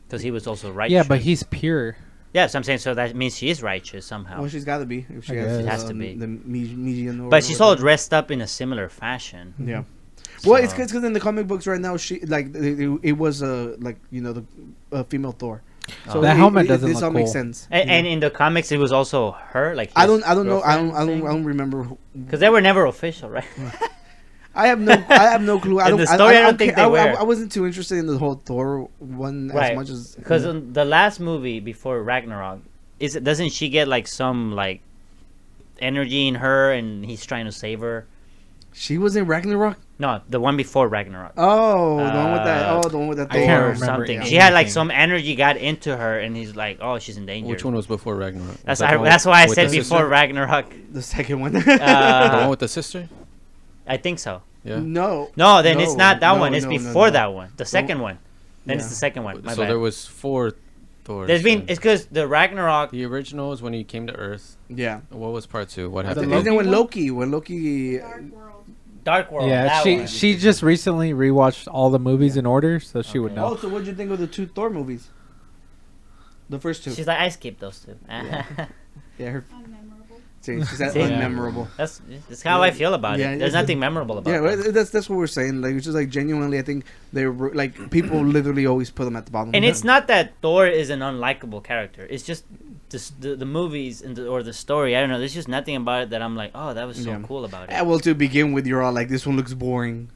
because he was also righteous. Yeah, but he's pure. Yeah, so I'm saying so that means she is righteous somehow. Well, she's got to be. If she I has, guess. It has to be. the Median. But she's all dressed up in a similar fashion. Yeah. Well, it's So- because in the comic books right now, she like it was like the female Thor. So That helmet doesn't this look all makes cool. sense. And in the comics, it was also her. Like I don't know. I don't remember. Because they were never official, right? I have no clue. In the story, I don't think they were. I wasn't too interested in the whole Thor one as Right. much as Because in the last movie before Ragnarok, doesn't she get like some like energy in her, and he's trying to save her? she was in Ragnarok. No, the one before Ragnarok. Oh, the one with that. Oh, the one with that. I Thor. can't Or remember something. anything. She had like some energy got into her, and he's like, "Oh, she's in danger." Which one was before Ragnarok? That's Was that the one that's why I with said the before sister? Ragnarok. The second one. The one Uh, with the sister? I think so. Yeah. No. No, then it's not that no, one. It's no, before no. that one. The second one. Then it's Yeah. the second one. My So bad. there was 4 Thors. There's been. then. It's because the Ragnarok. The original is when he came to Earth. Yeah. What was part 2? What The happened? Isn't it when Loki Loki? Dark World. Dark World. Yeah, that she one. she just recently rewatched all the movies in order, so she would Okay. Oh, know. so what'd you think of the 2 Thor movies? The first 2. She's like, I skipped those two. Yeah, her. Unmemorable. She said See? unmemorable. That's how I feel about Yeah, it. There's it's- nothing memorable about Yeah, it. well, that's what we're saying. Like, it's just like genuinely, I think they were like people literally always put them at the bottom. And it's not that Thor is an unlikable character. It's just the movies and or the story. I don't know. There's just nothing about it that I'm like, oh, that was so Yeah. cool about it. Yeah, well, to begin with, you're all like, this one looks boring.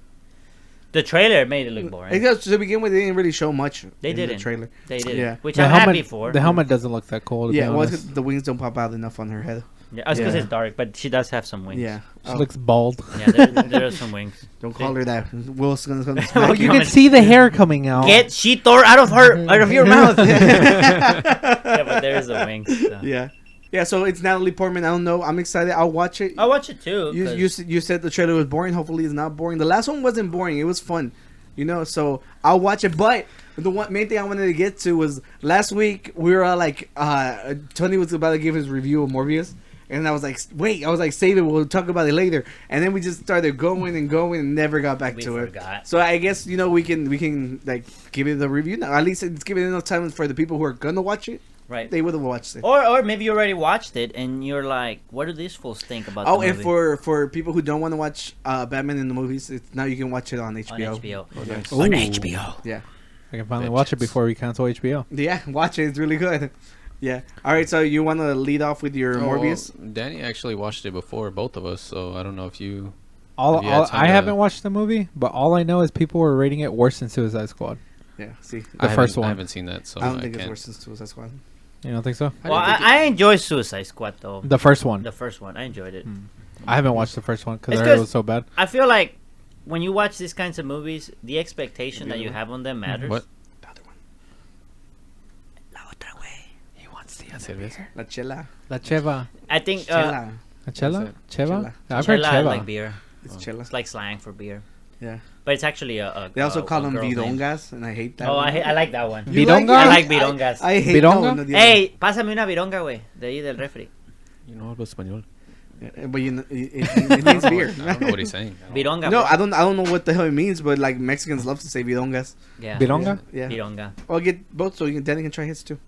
The trailer made it look boring. Because to begin with, they didn't really show much. They in didn't. the trailer. They did, Yeah. which The I'm helmet, happy for. the helmet doesn't look that cool. To Yeah, be well, it's honest. 'cause the wings don't pop out enough on her head. Yeah, it's because Yeah. it's dark, but she does have some wings. Yeah. She Oh, looks bald. Yeah, there are some wings. don't call her that. Will's gonna Oh, smack you you. can see the hair coming out. Get she Thor out of your mouth. Yeah, but there is the wings. So. Yeah. Yeah, so it's Natalie Portman. I don't know. I'm excited. I'll watch it. I'll watch it too. You said the trailer was boring. Hopefully, it's not boring. The last one wasn't boring. It was fun, So I'll watch it. But the main thing I wanted to get to was last week we were like, Tony was about to give his review of Morbius, and I was like, wait, save it. We'll talk about it later. And then we just started going and never got back We to forgot. it. So I guess we can like give it a review now. At least it's giving enough time for the people who are gonna watch it. Right. They would have watched it. Or maybe you already watched it and you're like, what do these fools think about Oh, the and movie? for people who don't want to watch Batman in the movies, now you can watch it on on HBO. HBO. Yeah. On Ooh. HBO. Yeah, I can finally watch it before we cancel HBO. yeah, watch it. It's really good. Yeah. All right, so you want to lead off with your Morbius? Well, Danny actually watched it before both of us, so I don't know if you. All, Yeah, it's I kinda- haven't watched the movie, but all I know is people were rating it worse than Suicide Squad. Yeah. See, The first one. I haven't seen that, so I don't I think can't. it's worse than Suicide Squad. You don't think so? Well, I enjoy Suicide Squad though. The first one. The first one, I enjoyed it. I haven't watched the first one because It's I heard it 'cause- was so bad. I feel like when you watch these kinds of movies, the expectation that you have on them matters. What? The other one. La otra way. He wants the Cerveza? La Chela. La Cheva. I think Chela. La Chela? What's Cheva? Chela. I've heard Chela Cheva. like beer. It's Oh. Chela. It's like slang for beer. Yeah. But it's actually a They also call them girl's name. vidongas, and I hate that. Oh, one. I like that one. You like Vidonga? it? I like vidongas. I hate Vidonga? no, the Hey, pásame una vironga, güey, de ahí del refri. You know hablo español. other- Yeah, but it means beer. I don't know what he's saying. Vironga. No, bro. I don't know what the hell it means, but like Mexicans love to say vidongas. Yeah. Bironga? Yeah. Vironga. I'll get both so Danny can try his too.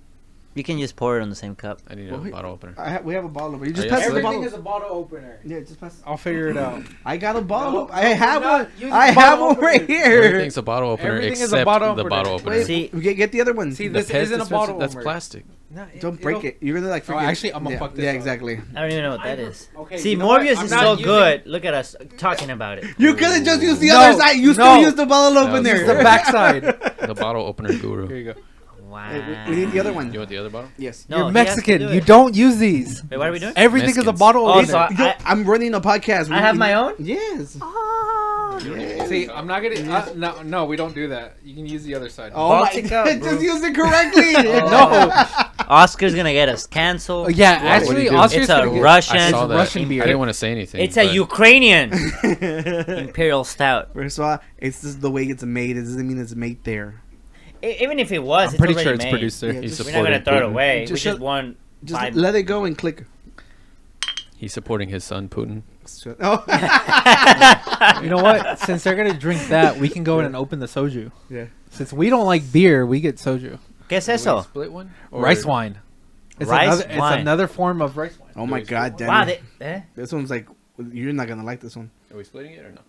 You can just pour it on the same cup. I need Well, a wait. bottle opener. We have a bottle over. You just you pass the Everything bottle. a bottle opener. Yeah, just pass. I'll figure it out. I got a bottle. No, I have you're not one. using I have bottle one right openers. here. Everything's a bottle opener Everything is a except bottle the opener. bottle opener. Wait, See- get the other one. See, The this Pez isn't a dispenser, bottle that's opener. plastic. No, Don't break it. You're gonna like. Oh, freaking- actually, I'm gonna yeah, fuck this Yeah, up. exactly. I don't even know what that is. Okay, See, you know what? Morbius I'm is not so using- good. Look at us talking about it. You could have just used the No, other side. You still no. used the bottle That opener. was It's the backside. The bottle opener guru. Here you go. Wow. We need the other one. You want the other bottle? Yes. No, You're he has to Mexican. do You it. don't use these. Wait, what are we doing? Everything is a Mexicans. bottle Oh, opener. so Yo, I'm running a podcast. I have my own? Yes. Oh, Yes. See, I'm not gonna. No, we don't do that. You can use the other side. Oh Baltic my! up, Just bro. use it correctly. No. Oscar's gonna get us canceled. Yeah, What do actually, you do? Oscar's It's a gonna get- Russian. I saw that. Russian beer. I didn't want to say anything. It's a but Ukrainian imperial stout. First of all, it's just the way it's made. It doesn't mean it's made there. Even if it was, I'm it's pretty already sure it's made. produced there. Yeah, He's just- We're not gonna supporting throw it Putin. away. Just we just shut- won. Just Five. let it go and click. He's supporting his son, Putin. Oh. You know what? Since they're gonna drink that, we can go in and open the soju. Yeah. Since we don't like beer, we get soju. ¿Qué es Do we eso? split one? Rice wine. It's Rice another, wine. It's another form of rice wine. Oh my God, Danny. Wow, This one's like, you're not gonna like this one. Are we splitting it or no?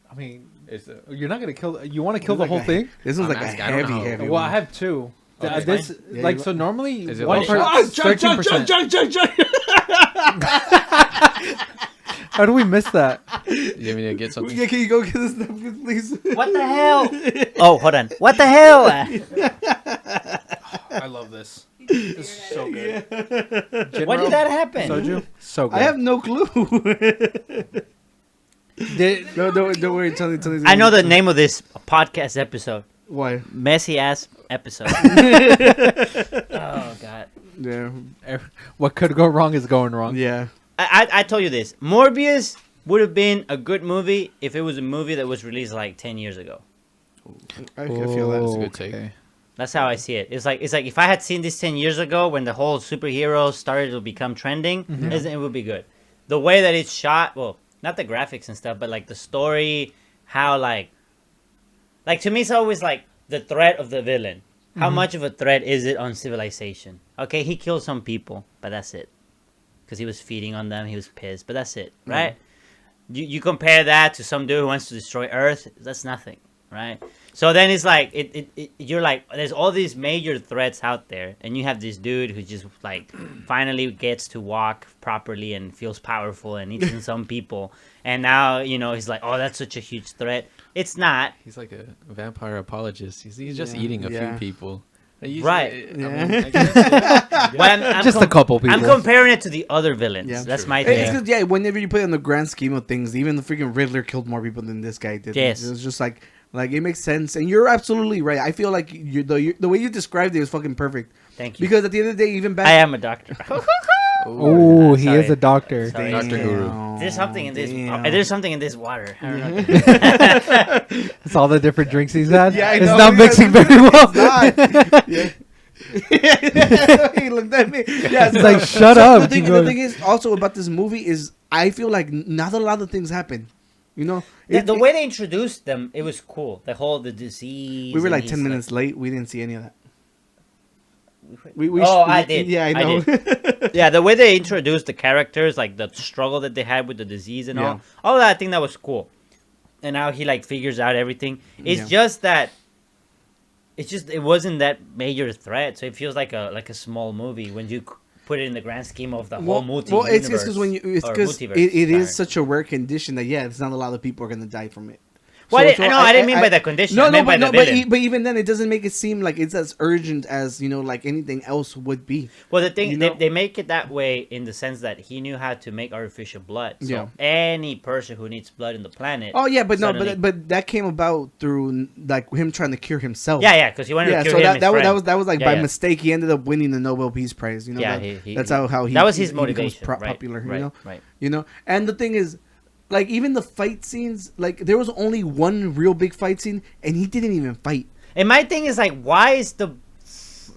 I mean, Is the you're not gonna kill. You want to kill This the is whole like a- thing? This one's I'm like a asking, I don't heavy, know. heavy Well, I one. have two. Okay, This Yeah, like you- so normally Is it one like- per Ah, 13%. How do we miss that? You want me to get something? Yeah, can you go get this napkins, please? What the hell? Oh, hold on. What the hell? I love this. This is so good. When did that happen? Soju, so good. I have no clue. Did, No, don't worry. Tell me. I know the name of this podcast episode. Why? Messy ass episode. Oh God. Yeah. what could go wrong is going wrong. Yeah. I told you this. Morbius would have been a good movie if it was a movie that was released like 10 years ago. I can feel that. That's a good take. That's how I see it. It's like if I had seen this 10 years ago when the whole superheroes started to become trending, it would be good. The way that it's shot, well, not the graphics and stuff, but like the story, how like to me it's always like the threat of the villain. How much of a threat is it on civilization? Okay, he killed some people, but that's it. Because he was feeding on them, he was pissed, but that's it, right? You compare that to some dude who wants to destroy Earth, that's nothing, right? So then it's like you're like there's all these major threats out there, and you have this dude who just like finally gets to walk properly and feels powerful and eating some people, and now he's like, oh, that's such a huge threat. It's not. He's like a vampire apologist. He's just Yeah. eating a Yeah. few people. Right. I mean, Yeah. I guess, yeah. But I'm Just a couple people. I'm comparing it to the other villains. Yeah, That's true. my It's thing. 'cause, yeah, whenever you put it in the grand scheme of things, even the freaking Riddler killed more people than this guy did. Yes. It's just like it makes sense, and you're absolutely right. I feel like the way you described it is fucking perfect. Thank you. Because at the end of the day, even back. I am a doctor. Oh, he Sorry. is a doctor. Sorry. Dr. Guru. There's something in this. Damn. There's something in this water. I don't know. It's all the different drinks he's had. Yeah, I it's know. not mixing very well. It's not. Yeah. He looked at me. Yeah, He's like, shut up. The thing, Keep the going. thing is also about this movie is I feel like not a lot of things happen. You know, The way they introduced them, it was cool. The disease. we were and like he's 10 minutes late. We didn't see any of that. I did. Yeah, I I know. Yeah, the way they introduced the characters, like the struggle that they had with the disease and Yeah. all that, I think that was cool. And how he like figures out everything. It's Yeah. just that. It wasn't that major threat, so it feels like a small movie when you put it in the grand scheme of the whole multi. Well, it's because when it's or because multiverse, it is sorry. such a rare condition that it's not a lot of people are gonna die from it. Well, So- I know. I didn't mean by the condition. I meant by the villain. but even then, it doesn't make it seem like it's as urgent as like anything else would be. Well, the thing You know? they make it that way in the sense that he knew how to make artificial blood. So Yeah. any person who needs blood in the planet. Oh yeah, but suddenly- but that came about through like him trying to cure himself. Yeah, because he wanted Yeah, to so cure him. that was like Yeah, by yeah. mistake he ended up winning the Nobel Peace Prize. You know, Yeah, that's how he that was his he becomes motivation. Right, popular. right, right. You know, and the thing is, like even the fight scenes, like there was only one real big fight scene, and he didn't even fight. And my thing is like, why is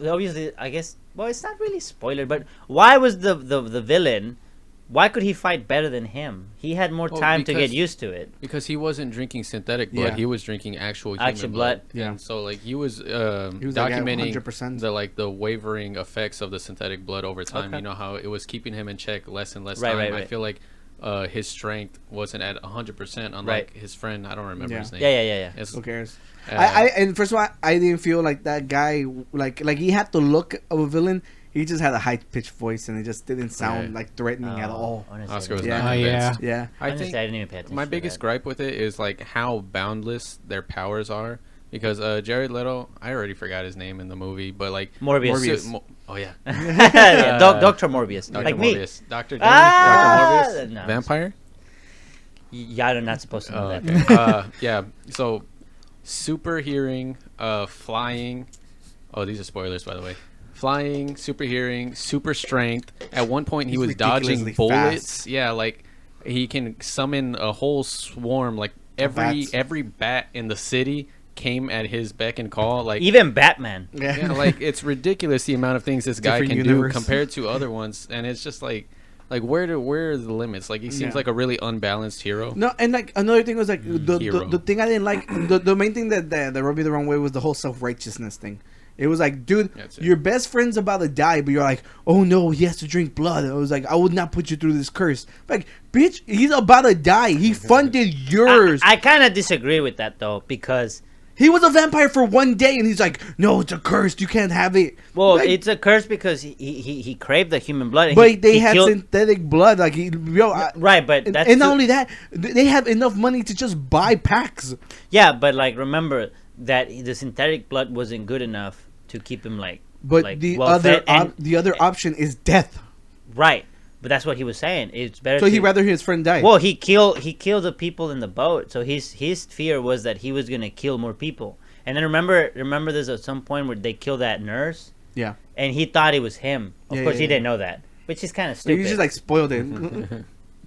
obviously I guess it's not really spoiler, but why was the villain? Why could he fight better than him? He had more Well, time to get because- used to it. Because he wasn't drinking synthetic blood, Yeah. he was drinking actual human Actual blood. blood. Yeah. And so like he was He was like at documenting 100%. the wavering effects of the synthetic blood over time. Okay. You know how it was keeping him in check less and less Right, time. right, I right. feel like his strength wasn't at 100%, unlike Right. his friend. I don't remember Yeah. his name. Yeah. It's, Who cares? uh, And first of all, I didn't feel like that guy like he had the look of a villain. He just had a high pitched voice, and it just didn't sound Right. like threatening at all. Honestly, Oscar was Yeah. not Oh, convinced. yeah. Yeah. I Honestly, think I didn't even pay attention. my to biggest that. gripe with it is like how boundless their powers are. Because Jared Leto, I already forgot his name in the movie, but like Morbius. Morbius. yeah, Yeah, Dr. Morbius. Dr. Like me. Morbius, Dr. Ah! Dr. Morbius, No. vampire. Yeah, I'm not supposed to know Oh, that. okay. Yeah. So, super hearing, flying. Oh, these are spoilers, by the way. flying, super hearing, super strength. At one point, he He's was dodging ridiculously bullets. fast. Yeah, like he can summon a whole swarm. Like bats. every bat in the city came at his beck and call. Like Even Batman. yeah, like it's ridiculous the amount of things this guy Different can universe. do compared to other ones, and it's just like where are the limits? Like he seems Yeah. like a really unbalanced hero. No, and like another thing was like Hero. the thing I didn't like. The main thing that rubbed me the wrong way was the whole self-righteousness thing. It was like, dude, That's it. your best friend's about to die, but you're like, oh no, he has to drink blood. I was like, I would not put you through this curse. Like, bitch, he's about to die. He funded yours. I kind of disagree with that though, because He was a vampire for one day, and he's like, no, it's a curse. You can't have it. well, Like, it's a curse because he craved the human blood. and but they he had killed- synthetic blood. Like, right, but that's and not only that, they have enough money to just buy packs. yeah, but like remember that the synthetic blood wasn't good enough to keep him like. But like, the well-fed other the other option is death. right, but that's what he was saying. It's better. So to, he'd rather his friend die. Well, he killed the people in the boat. So his fear was that he was gonna kill more people. And then remember there's at some point where they killed that nurse. Yeah. And he thought it was him. Of Yeah, course, yeah, he yeah. didn't know that, which is kind of So stupid. you just like spoiled it.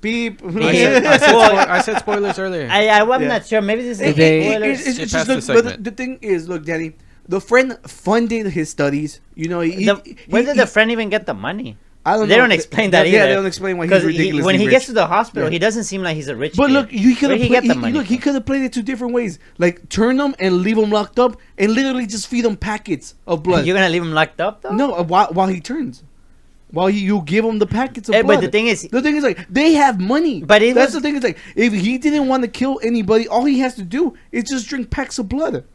Beep. I said spoilers earlier. I'm Yeah. not sure. Maybe this is They- spoilers. It's Skip just past the look, but segment. the thing is, look, Danny, the friend funded his studies. You know, Where did the friend even get the money? I don't know. They don't explain that Yeah, either. they don't explain why he's Because ridiculously when he rich. gets to the hospital, Yeah. he doesn't seem like he's a rich But kid. look, you could Where'd have he get the money look. He from? could have played it two different ways. Like turn them and leave them locked up, and literally just feed them packets of blood. You're gonna leave him locked up though? No, while he turns, while you give him the packets of Eh, blood. but the thing is, like they have money. But it that's was- the thing is like if he didn't want to kill anybody, all he has to do is just drink packs of blood.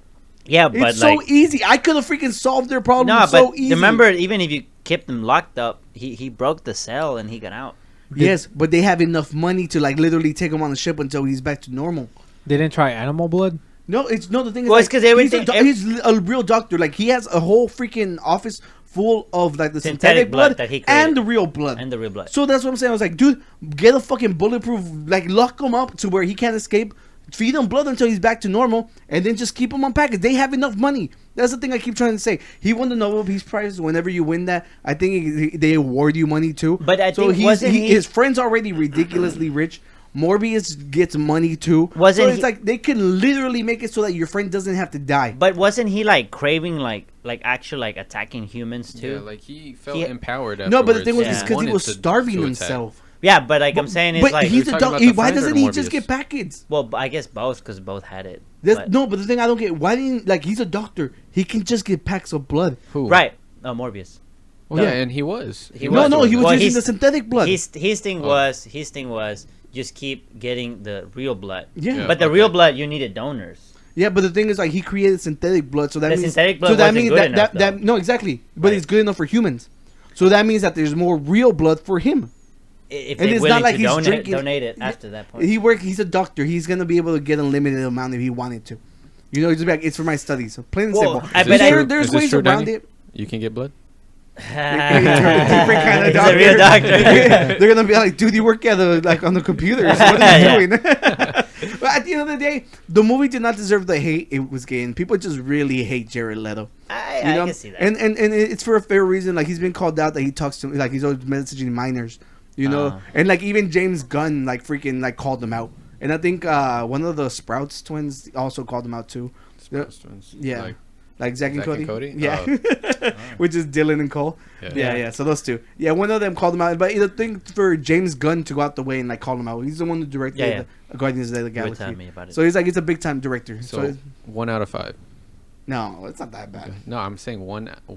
yeah, but It's like so easy. I could have freaking solved their problem no, so but easy. remember, even if you kept him locked up, he broke the cell and he got out. Yes, but they have enough money to like literally take him on the ship until he's back to normal. They didn't try animal blood. No, it's no. The thing is, Well, like, it's 'cause everything- he's a real doctor. Like he has a whole freaking office full of like the Synthetic synthetic blood blood that he and created. the real blood. And the real blood. So that's what I'm saying. I was like, dude, get a fucking bulletproof, like lock him up to where he can't escape. Feed him blood until he's back to normal, and then just keep him on package. They have enough money. That's the thing I keep trying to say. He won the Nobel Peace Prize. Whenever you win that, I think they award you money too. But I think wasn't he- his friend's already ridiculously rich. Morbius gets money too. Wasn't so it's he- like they can literally make it so that your friend doesn't have to die. But wasn't he like craving like actually like attacking humans too? Yeah, like he felt He- empowered. No, but the thing was, Yeah. it's because he wanted was to starving attack. himself. Yeah, but like I'm saying, it's But like he's You're a talking doctor. about the Why friend or doesn't he just Morbius? get packets? well, I guess both because both had it. That's, But- no, but the thing I don't get, why didn't like he's a doctor? He can just get packs of blood. Who? Right, Morbius. Well, yeah, and he was. He No, was no, doing he that. was Well, using he's- the synthetic blood. His thing Oh. was just keep getting the real blood. Yeah. Yeah. But the okay. real blood, you needed donors. Yeah, but the thing is, like, he created synthetic blood, so that The means synthetic blood so that wasn't means good that, enough, that though. no, exactly, but Right. it's good enough for humans. So that means that there's more real blood for him. If And they're it's willing not like to he's donate, drinking- donate it Yeah. after that point. He's a doctor. He's gonna be able to get a limited amount if he wanted to. You know, he's just be like, it's for my studies. So plain and Well, simple. I Is bet this true? There's Is this ways true, around Danny? it. You can get blood. Different kind of He's a real doctor. They're gonna be like, dude, you work at on the computers. What are you Yeah. doing? But at the end of the day, the movie did not deserve the hate it was getting. People just really hate Jared Leto. I You know? can see that. And it's for a fair reason. Like he's been called out that he talks to like he's always messaging minors. You know, Oh. and like even James Gunn like freaking like called them out. And I think one of the Sprouts twins also called them out too. Yeah. Like Zach and Zach and Cody. Cody? Yeah. Oh. Which is Dylan and Cole. Yeah. So those two. Yeah, one of them called him out. But the thing for James Gunn to go out the way and like call him out, he's the one who directed Yeah, yeah. the Guardians of the You were Galaxy. telling me about it. So he's like, it's a big time director. So, So 1 out of 5. no, it's not that bad. No, I'm saying one. Oh,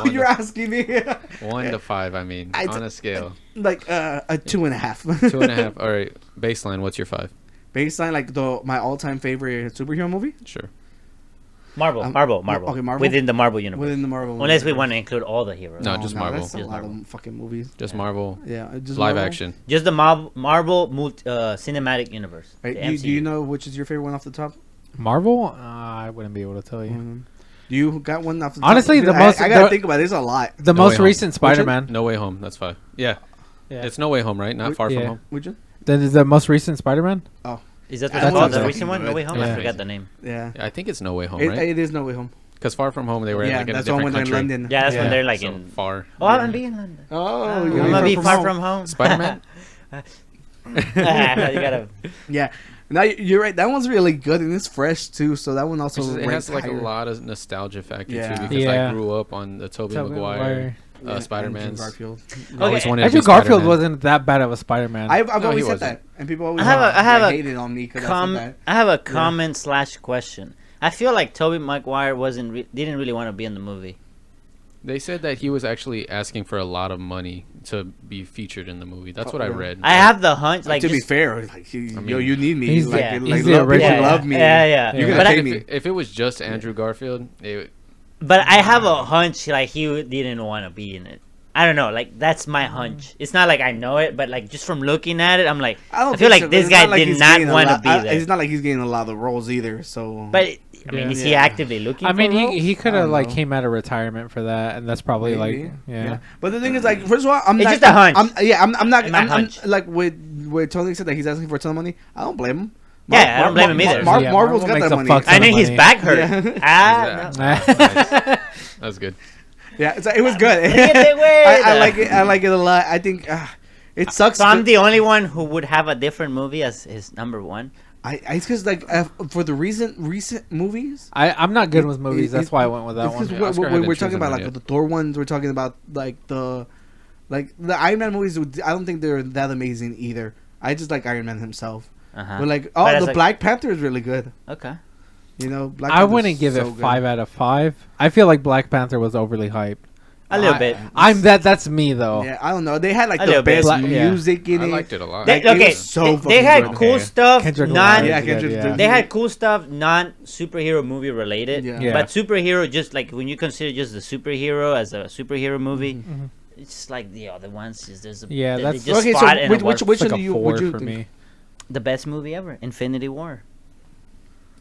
one you're to, asking me. 1 to 5. I mean, I on t- a scale, Like a 2.5. 2.5. All right, baseline. What's your 5? Baseline, like my all time favorite superhero movie Sure. Marvel. okay, Marvel? Within the Marvel universe. within the Marvel. Unless we universe. want to include all the heroes. No, just Marvel. That's a Just lot Marvel. of fucking movies. Just Marvel. Yeah, just Live Marvel. action. Just the Marvel cinematic universe. Right, the do MCU. you know which is your favorite one off the top? Marvel? I wouldn't be able to tell you. Do you got one off the Honestly, top? the most- I gotta the- think about it. There's a lot. The No most Way Home. recent Spider-Man. No Way Home. That's 5. Yeah. Yeah. It's No Way Home, right? Not Far Yeah. From Home. Which one? The most recent Spider-Man? Is that That's the what the I'm recent one? talking No Way Home? about. I Yeah. forgot the name. Yeah. Yeah, I think it's No Way Home, It, right? it is No Way Home. Because Far From Home, they were in Yeah, like in a that's one different when they're in country. London. Yeah, that's when Yeah. they're like So in. far. Oh, I'm gonna be in London. Oh, I'm you're gonna be far home. from home. Spider-Man? You gotta. Yeah. Now you're right. That one's really good and it's fresh too. So that one also It ranks has like higher. a lot of nostalgia factor Yeah. too, because Yeah. I grew up on the Tobey Tobey Maguire, Maguire. Yeah, and Spider-Man's. Garfield. I always Okay. wanted to Andrew be Garfield Spider-Man. wasn't that bad of a Spider-Man. I've No, he always said wasn't. that, and people always I have a hated on me because I said that. I have a comment slash question. I feel like Tobey Maguire didn't really want to be in the movie. They said that he was actually asking for a lot of money to be featured in the movie. That's what I really? read. I have the hunch, like to be just- fair, like yo, you need me. he's like, the- like he's the love, people original. love me. Yeah. You're Yeah. gonna But pay I- me. If it was just Andrew Garfield, But I have a hunch, like he didn't want to be in it. I don't know, like that's my hunch. It's not like I know it, but like just from looking at it, I'm like, I feel think like so, this it's guy not like did he's not getting a want to lot- be there. It's not like he's getting a lot of roles either. So, But I mean, Yeah. is he Yeah. actively looking? I mean, for roles? he could I have don't like know. came out of retirement for that, and that's probably maybe. like yeah. But the thing is, like, first of all, I'm It's not. just a hunch. I'm not. It's my I'm hunch. like with Tony said that he's asking for a ton of money. I don't blame him. Yeah, I don't blame him either. Yeah, Marvel's Marvel got makes that a money. fuck ton I know of his money. back hurt. Yeah. Ah, Exactly. no. that's good. Yeah, it was good. Look at the way I the- like it. I like it a lot. I think it sucks. So I'm the only one who would have a different movie as his number one. It's because like for the recent movies. I'm not good with movies. That's why I went with that It's 'cause one. Yeah, Oscar when hadn't we're talking chosen about one like yet. the Thor ones, we're talking about like the Iron Man movies. I don't think they're that amazing either. I just like Iron Man himself. Uh-huh. But like, But as the like- Black Panther is really good. Okay. You know, Black I Panther's wouldn't give so it good. 5 out of 5. I feel like Black Panther was overly hyped. A little bit. That's me though. Yeah, I don't know. They had like A the little bit. best Yeah. music in I it. liked it a lot. They, Like, it okay, was so they fucking had good. cool Okay. stuff. Kendrick non. Lamar Yeah, is good, Kendrick- yeah. They had cool stuff, non superhero movie related. Yeah. Yeah. But superhero, just like when you consider just the superhero as a superhero movie, Mhm. it's just like the other ones. There's a, Yeah, they that's- just Okay, so spot in a which war- It's one like do a you 4 would you for think? me. the best movie ever, Infinity War.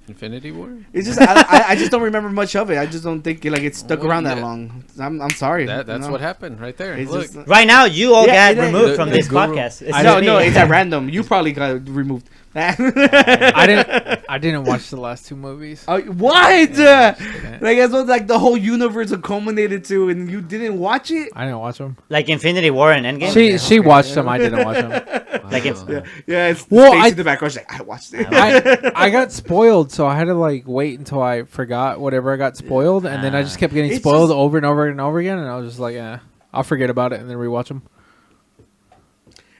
Infinity War? It's just I just don't remember much of it. I just don't think like it stuck Well, around that yeah. long. I'm sorry. That's you know? what happened right there. It's Look. just- Right now, you all Yeah, got it- removed the- from the this guru- podcast. It's I No, just no, me. it's at random. You probably got removed. I didn't watch the last 2 movies. Oh, what? Yeah, I didn't. Like that's what like the whole universe culminated to, and you didn't watch it. I didn't watch them. Like Infinity War and Endgame. She watched them. I didn't watch them. Like it's- Wow. Yeah, it's Well, Stacey I- in the background. She's like, I watched it. I got spoiled, so I had to like wait until I forgot whatever I got spoiled, and then I just kept getting It's spoiled just- over and over and over again, and I was just like, yeah, I'll forget about it and then rewatch them.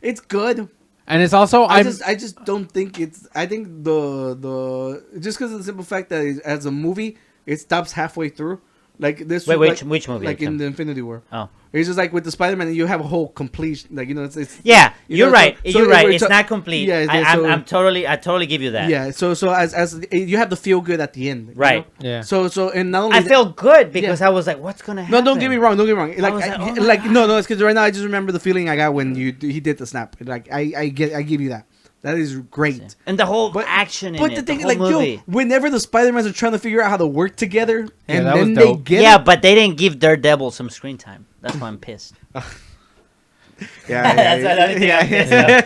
It's good. And it's also I just don't think it's. I think the just because of the simple fact that as a movie, it stops halfway through. Like this. Wait, like, which movie? Like in the Infinity War. Oh. It's just like with the Spider-Man, you have a whole complete. Like you know, it's Yeah, you you're know, right. so You're right. we're It's ta- not complete. Yeah, I so- totally give you that. yeah. So as you have the feel good at the end, you Right. know? yeah. So and not only I that- felt good because I was like, what's gonna No, happen? don't get me wrong. Don't get me wrong. Like, was like, oh my like God. no, it's because right now I just remember the feeling I got when he did the snap. Like I give you that. That is great. And the whole But- action in But it, the thing, whole like movie. yo, whenever the Spider-Mans are trying to figure out how to work together, Yeah, and that was then they dope. get Yeah, it, but they didn't give Daredevil some screen time. That's why I'm pissed. yeah, That's the only thing I'm pissed yeah.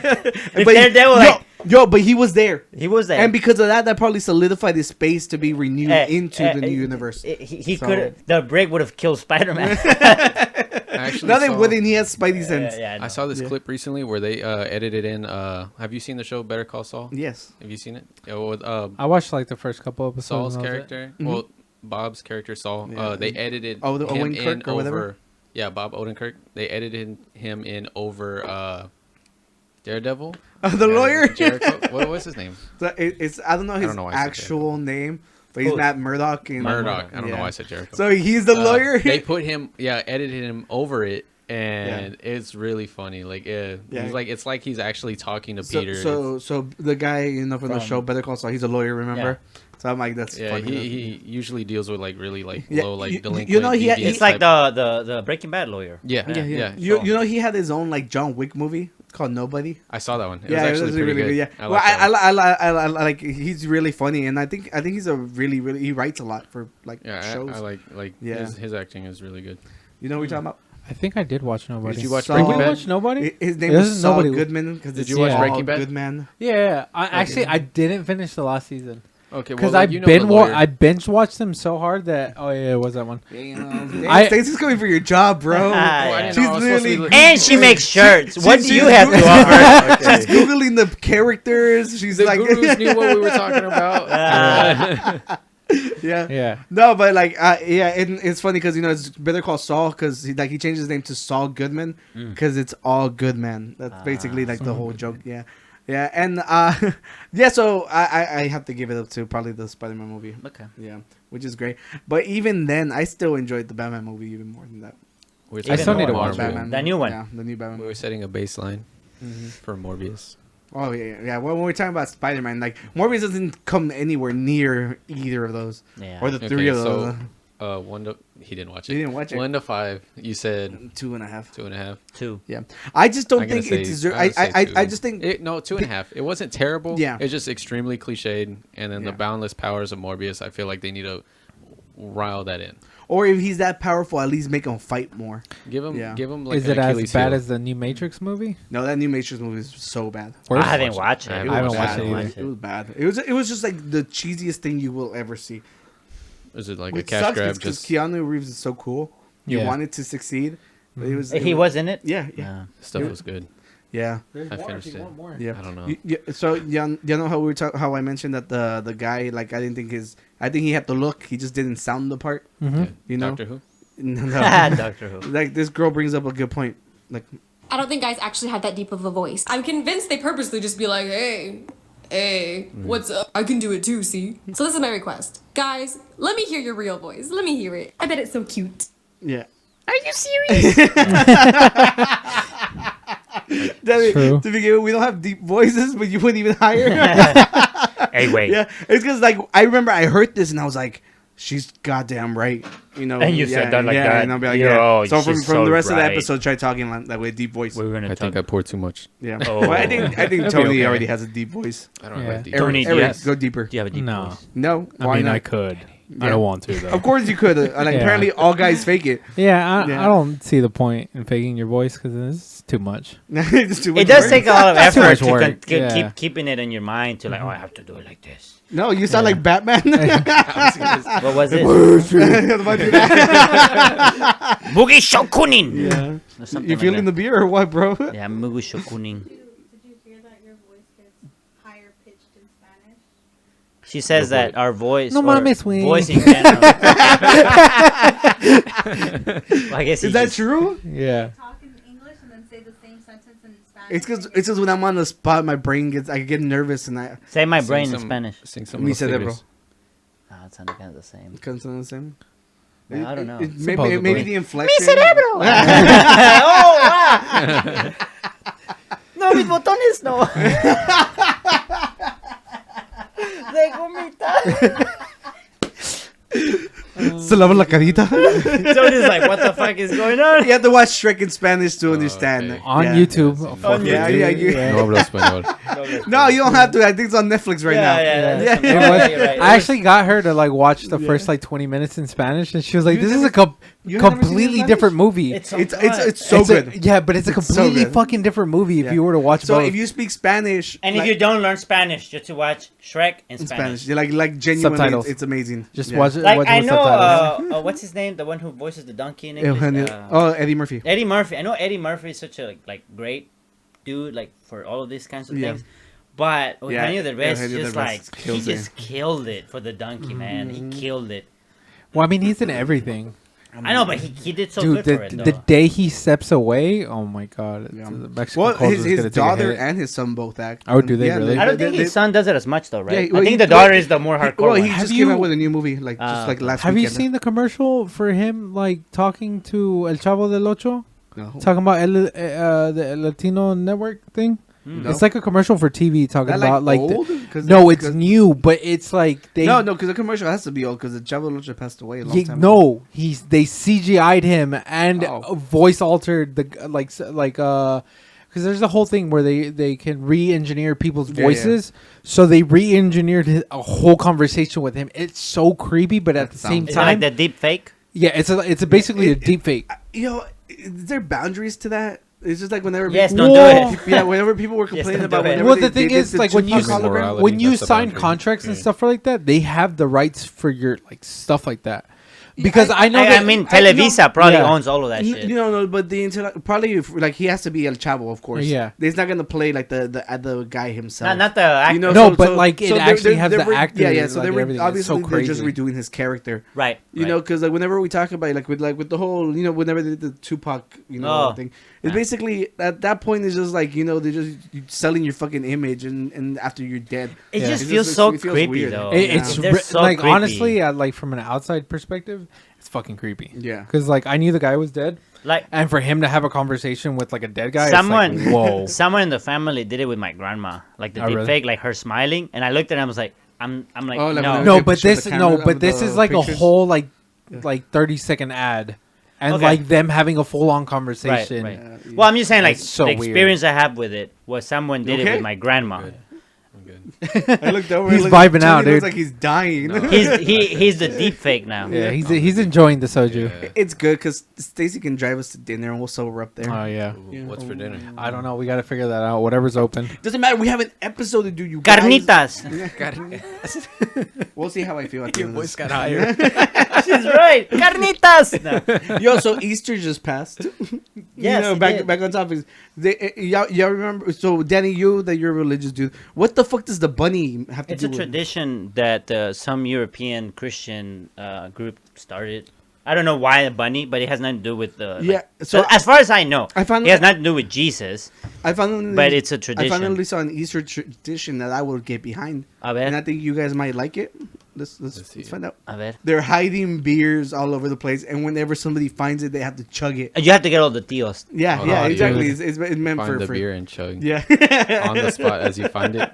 If But Daredevil, like, but he was there, he was there. and because of that probably solidified his space to be renewed into the new universe. He So- could. The break would have killed Spider-Man. I actually Now they saw- wouldn't. He has Spidey sense. yeah, I saw this Yeah. clip recently where they edited in. Have you seen the show Better Call Saul? Yes. Have you seen it? Yeah, with I watched like the first couple episodes. Saul's and that was it. character. Mhm. Well, Bob's character Saul. Yeah. They edited Oh, the him Owen in Kirk or whatever? over. Yeah, Bob Odenkirk. They edited him in over Daredevil. The lawyer. Jericho. What was his name? So it's I don't know I his don't know why I said actual name, but he's Who? Matt Murdock. In, Murdoch. I don't know Yeah. why I said Jericho. So he's the lawyer. They put him. Yeah, edited him over it. And it's really funny. Like, Yeah. he's like it's like he's actually talking to So, Peter. so the guy from the show Better Call Saul, he's a lawyer, remember? So I'm like, that's yeah, funny. he usually deals with like really like Yeah, low like you delinquent. know, he- deviant It's like type- the Breaking Bad lawyer. yeah yeah. You know, he had his own like John Wick movie called Nobody. I saw that one. It Yeah, was actually pretty good. Yeah, I well, like that one. I like he's really funny, and I think he's a really he writes a lot for like Yeah, shows. I like Yeah. his acting is really good. You know what we're talking about? I think I did watch Nobody. Did you watch Saul- Did Breaking we Bad? watch Nobody? His name This was is Saul Nobody. Goodman because Did it's you watch Saul Breaking Bad? Goodman. Yeah, I actually I didn't finish the last season. Okay, Because well, I like, you know the lawyer. I binge watched them so hard that it was that one. I Stacey's coming for your job, bro. Oh, I didn't She's know I was supposed to be literally- looking- And she makes shirts. What do she's you have to Googling- offer? She's googling the characters. She's The like, gurus knew what we were talking about. yeah. Yeah. No, but like, yeah, it's funny because it's Better Call Saul because he changed his name to Saul Goodman because it's all good man. That's basically like the whole joke. Yeah, yeah, and yeah. So I have to give it up to probably the Spider-Man movie. Okay. Yeah, which is great. But even then, I still enjoyed the Batman movie even more than that. We're I still need to more watch Marvel. Batman, The new one. Yeah, the new Batman. We were setting a baseline for Morbius. Oh yeah. Well, when we're talking about Spider-Man, like Morbius doesn't come anywhere near either of those, Yeah. or the three of those. He didn't watch it. He didn't watch it. 1 to 5. You said 2.5. 2.5. 2. Yeah, I just don't I'm gonna think it say- deserves. I'm gonna say I 2. just think No, 2.5. It wasn't terrible. Yeah. It's just extremely cliched. And then Yeah. the boundless powers of Morbius, I feel like they need to rile that in. or if he's that powerful, at least make him fight more. Give him, Yeah. like Is an it as Achilles bad heel. as the new Matrix movie? No, that new Matrix movie is so bad. Worse? I haven't watched it. I It haven't was watched bad. it either. It was bad. It was just like the cheesiest thing you will ever see. Is it like Which a cash sucks grab? because Just Keanu Reeves is so cool. You Yeah. wanted to succeed. But it was. He was in it? Yeah, yeah, stuff was good. yeah. I finished it. Yeah. I don't know. So you know how how I mentioned that the guy, like, I think he had the look. He just didn't sound the part. Mm-hmm. You know. Doctor Who? No. Doctor Who. Like, this girl brings up a good point. Like, I don't think guys actually have that deep of a voice. I'm convinced they purposely just be like, hey, what's up? I can do it too, see? So this is my request. Guys, let me hear your real voice. Let me hear it. I bet it's so cute. yeah. Are you serious? To begin with, we don't have deep voices, but you wouldn't even hire. Hey, wait. Yeah, it's because, like, I remember I heard this and I was like, she's goddamn right. You know, And you said that like that. And I'll be like, Yo, yeah. So she's from the rest of the right. episode, try talking like that with deep voice. We're gonna I think I poured too much. Yeah, Oh. Well, I think be Tony okay. already has a deep voice. I don't Yeah. have deep. Tony, Eric, yes. go deeper. Do you have a deep No. voice? No, I why mean, not? I could. Yeah. I don't want to though. Of course you could. Like, Yeah. apparently all guys fake it. Yeah, Yeah. I don't see the point in faking your voice because it's too much. It's too much It does work. take a lot of Too effort much to work, yeah. keep keeping it in your mind to like, oh, I have to do it like this. No, you sound like Batman. What was it? About that. Mugi Shokunin. Yeah. Or something You like feeling the that. beer or what, bro? Yeah, Mugu Shokunin. Did you hear that your voice gets higher pitched in Spanish? She says that our voice, No or mames, güey. voice in general. Well, I guess Is that true? Yeah. Talk in English and then say the same sentence in Spanish. It's because when I'm on the spot, my brain I get nervous and I Say my Sing brain in some- Spanish. Sing some. Me Los said that, bro. Tigres. No, it sounded kind of the same. can't sound the same. Yeah, I don't know. Maybe Supposedly. the inflection. Oh, wow. No, mis botones no. De gomita. Se lava la carita. Tony's like, what the fuck is going on? You have to watch Shrek in Spanish to understand. okay. On Yeah. YouTube. On fuck Yeah, it, yeah, dude. you- No hablo español. No, you don't have to. I think it's on Netflix right now. Yeah. Yeah. It was- You're right. I actually got her to like watch the first like 20 minutes in Spanish, and she was like, You "This never- is a you never seen it in completely Spanish? different movie. It's It's so It's a- good. yeah, but it's a It's so completely good. fucking different movie if Yeah. you were to watch So both. if you speak Spanish, And if like, you don't learn Spanish, just to watch Shrek in in Spanish. Spanish, you're like genuinely, Subtitles. it's amazing. just Yeah. watch it. Like watch I with know, subtitles. what's his name? The one who voices the donkey in English. Eugenio, Eddie Murphy. Eddie Murphy. I know Eddie Murphy is such a like great dude, like for all of these kinds of Yeah. things. But Yeah, Eugenio Derbez Eugenio just Derbez like he kills it. just killed it for the donkey, man. He killed it. Well, I mean, he's in everything. I know, but he did so Dude, good for it the though. day he steps away, oh my god, Yeah. the Mexican Well, culture is his gonna take a daughter hit. and his son both act. Oh, do they really? I don't think his son does it as much though, right? Yeah, well, I think he- the daughter is the more hardcore Well, he one. Have just came you- out with a new movie, like just like last Have you weekend. seen the commercial for him like talking to El Chavo del Ocho, No. talking about the Latino network thing? No. It's like a commercial for TV talking That, about like old? 'Cause no, that- it's 'cause- new, but it's like they no, because the commercial has to be old because the Chavo Lucha passed away a long time ago. no, they CGI'd him and Oh. voice altered the because there's a whole thing where they can re-engineer people's Yeah, voices, so they re-engineered a whole conversation with him. It's so creepy, but at That the same sounds- Is it like time, the deep fake? yeah, it's basically a deep fake. You know, is there boundaries to that? It's just like whenever. Yes, people, don't do it. Yeah, whenever people were Yes, complaining don't do about. it. Whenever Well, they the thing did is, the like when you Tupac hologram, when you that's the sign boundary. contracts and Yeah. stuff like that, they have the rights for your like stuff like that. Because I know I that mean, Televisa probably Yeah. owns all of that shit. You know, no, but the probably like he has to be El Chavo, of course. Yeah. he's not gonna play like the guy himself. Not the actor. You know, No, but, like, it actually has the actor, Yeah, yeah. So like, they were everything. It's obviously so they're just crazy. redoing his character. Right. You know, because like whenever we talk about it, with the whole whenever they did the Tupac thing, it's basically at that point it's just like they're just selling your fucking image and after you're dead. It Yeah. just It feels just- so it feels creepy weird. though. It's They're so like creepy. honestly, like from an outside perspective, it's fucking creepy. Yeah. Because like I knew the guy was dead, like and for him to have a conversation with like a dead guy, someone, it's like, whoa. someone in the family did it with my grandma, like the Oh, deep really? fake, like her smiling, and I looked at her and I was like, I'm like, Oh, like no, when No, They but show the this camera no, but of this the is like pictures? a whole like 30-second ad, and Okay. like them having a full on conversation. Right. Well, I'm just saying, like, That's so the weird. experience I have with it was someone did it Okay? with my grandma. Good. I'm good. I looked over. He's and vibing out, Johnny dude. looks like he's dying. No. He's the deep fake now. Yeah, he's enjoying the soju. Yeah. It's good because Stacy can drive us to dinner and we'll sober up there. Oh yeah. Ooh, what's for dinner? I don't know. We gotta figure that out. Whatever's open. Doesn't matter. We have an episode to do. You guys. Carnitas. We'll see how I feel at the end of this. got higher. She's right. Carnitas. No. Yo, so Easter just passed. Yes, it back did. back on topic. Y'all remember? So Danny, that you're a religious dude. What the fuck does the bunny have to It's do a with? tradition that some European Christian group started. I don't know why a bunny, but it has nothing to do with the. Yeah, Like, so as far as I know, I found it has nothing to do with Jesus. I found But it's a I tradition. finally saw an Easter tradition that I will get behind, A and I ver, think you guys might like it. Let's see it. find out. a ver. They're hiding beers all over the place, and whenever somebody finds it, they have to chug it. You have to get all the tios. Yeah, Oh, yeah, dude. exactly. It's meant Find the for beer and chug Yeah, on the spot as you find it.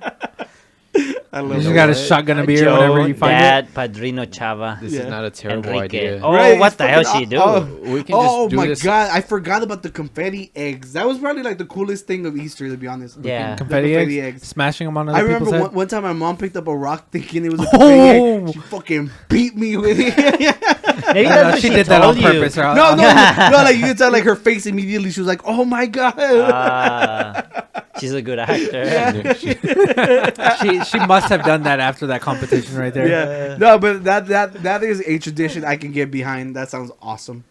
I You love just it. got a shotgun a beer whenever you find Dad, Padrino Chava, This Yeah. is not a terrible Enrique. idea. Oh, Right, what it's the hell fucking she do? We can Oh just do my this. god, I forgot about the confetti eggs. That was probably like the coolest thing of Easter, to be honest. Yeah. The confetti, confetti eggs, eggs. smashing them on I other remember people's head. one time my mom picked up a rock thinking it was a confetti Oh. egg. She fucking beat me with it. Maybe that's what she did that on told you. purpose. Right? no, like you could tell like her face immediately. She was like, "Oh my god." She's a good actor. she must have done that after that competition right there. Yeah, no, but that is a tradition I can get behind. That sounds awesome.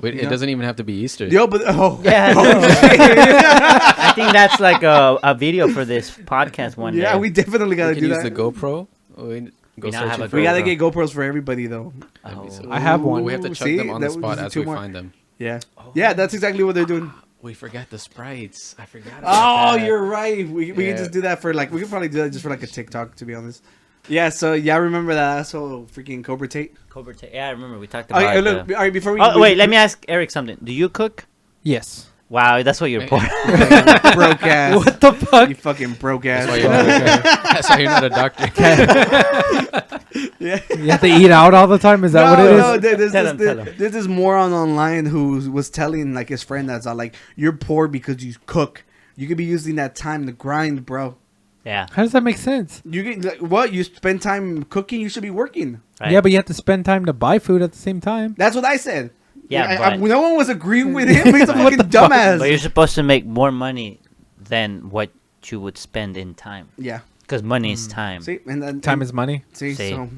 Wait, Yeah. it doesn't even have to be Easter. Yo, but Yeah, I think that's like a video for this podcast one yeah, day. we definitely we gotta can do use that. the GoPro. Go now have searching a for We gotta GoPro. get GoPros for everybody though. That'd be so Oh. I have one. We have to Ooh, chug see? them on the That spot was as two we more. find them. Yeah, yeah, that's exactly what they're doing. We forgot the sprites. I forgot. Oh, About that. you're right. We can Yeah. just do that for like we could probably do that just for like a TikTok, to be honest. Yeah, so yeah, I remember that asshole freaking Cobra Tate. Cobra Tate. Yeah, I remember we talked All about. right, look, all right, before we Oh wait, let me ask Eric something. Do you cook? Yes. Wow, that's what you're poor. broke ass. What the fuck? You fucking broke ass. That's why you're not, that's why you're not a doctor. Yeah. You have to eat out all the time. Is that what it is? No, there's Tell him, tell him. there's this moron online who was telling like his friend that's all like, "You're poor because you cook. You could be using that time to grind, bro. Yeah. How does that make sense? You get like, what? You spend time cooking. You should be working. Right. Yeah, but you have to spend time to buy food at the same time. That's what I said. Yeah, but- no one was agreeing with him. He's a fucking But dumbass. you're supposed to make more money than what you would spend in time, Yeah. because money is time. See, and then Time is money. see. See. So,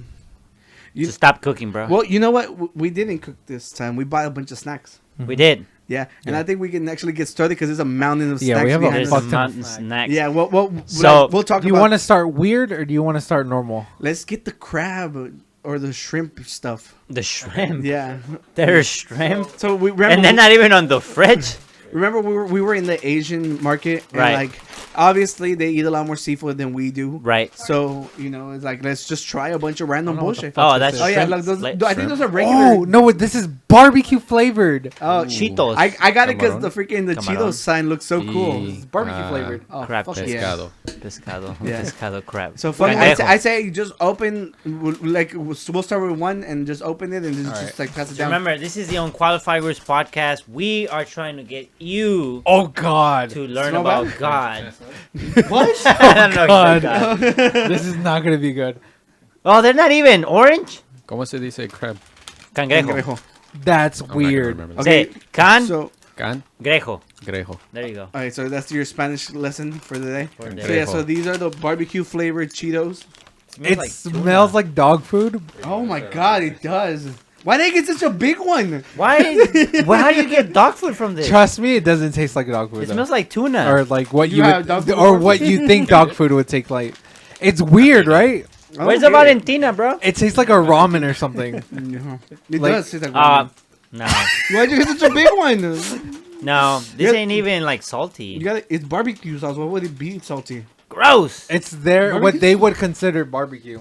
So stop cooking, bro. well, you know what? We didn't cook this time. We bought a bunch of snacks. We did. Yeah, and I think we can actually get started because there's a mountain of Yeah, snacks we have a behind There's us. fuck some ton of mountain snacks. snacks. Yeah, well, So, we'll talk Do you about. want to start weird or do you want to start normal? Let's get the crab or the shrimp stuff. The shrimp. Yeah. There's shrimp. So we remember. And they're not even on the fridge. Remember we were in the Asian market, and Right. like obviously they eat a lot more seafood than we do. Right. So it's like let's just try a bunch of random I don't know what the bullshit. fuck Oh, that's Oh yeah, shrimp. like those, Like I think those are regular. Oh no! This is barbecue flavored. Oh, Cheetos. I got it because Camarón. the freaking the Camarón. Cheetos sign looks so cool. Y- It's barbecue ah, flavored. Oh, crab fuck pescado. yeah. Pescado. Pescado. Yeah. Pescado crab. So fuck, Cangrejo. I say just open like we'll start with one and just open it and then just like pass it down. Remember, this is the Unqualified Words podcast. We are trying to get you Oh God! to learn Smell about bad? God. What? I don't know. God. God. This is not gonna be good. Oh, they're not even orange. ¿Cómo se dice crab? Cangrejo. Cangrejo. That's I'm not gonna weird. remember that. Say can So Grejo. Grejo. There you go. All right, so that's your Spanish lesson for the day. For the So day. yeah, so these are the barbecue flavored Cheetos. It smells like dog food. Oh my god, it does. Why did I get such a big one? Why? How do you get dog food from this? Trust me, it doesn't taste like dog food. It though. smells like tuna. Or like what You you have would, dog food or before? what you think dog food would take like. It's weird, right? I don't Where's the get it. Valentina, bro? It tastes like a ramen or something. No. It Like- does taste like Uh, ramen. no, Why'd you get such a big one? no. This Yeah. ain't even like salty. You got it. It's barbecue sauce. Why would it be salty? Gross. It's their what they would consider barbecue.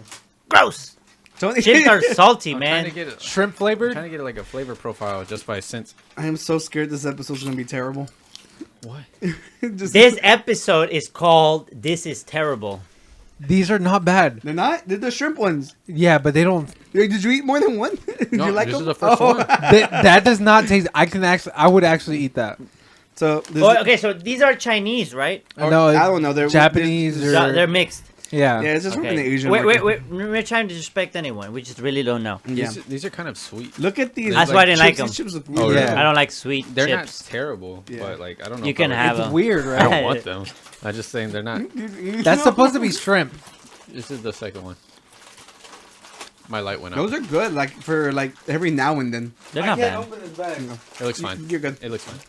Gross. Tony, Chips are salty, I'm man. trying to get it. Shrimp I'm flavored. trying to get like a flavor profile just by sense. I am so scared this episode's gonna be terrible. What? Just, This episode is called "This Is Terrible." These are not bad. they're not. They're the shrimp ones. Yeah, but they don't. Did you eat more than one? Did No, you like this them? is the first one. That does not taste. I would actually eat that. So this, Oh, okay, so these are Chinese, right? No, I don't know. They're Japanese this- or They're mixed. yeah. yeah, it's just from Okay. an Asian. Wait, market. we're trying to disrespect anyone. We just really don't know. Yeah. These are kind of sweet. Look at these. That's why I didn't like chips. them. These chips look Oh, weird. yeah. I don't like sweet They're chips. not terrible, Yeah. but like I don't know. You if can I would- have It's them. weird, I don't right? want them. I'm just saying they're not. That's supposed to be shrimp. This is the second one. My light went out. Those are good. Like for like every now and then. They're not bad. open this bag. It looks fine. You're good. It looks fine.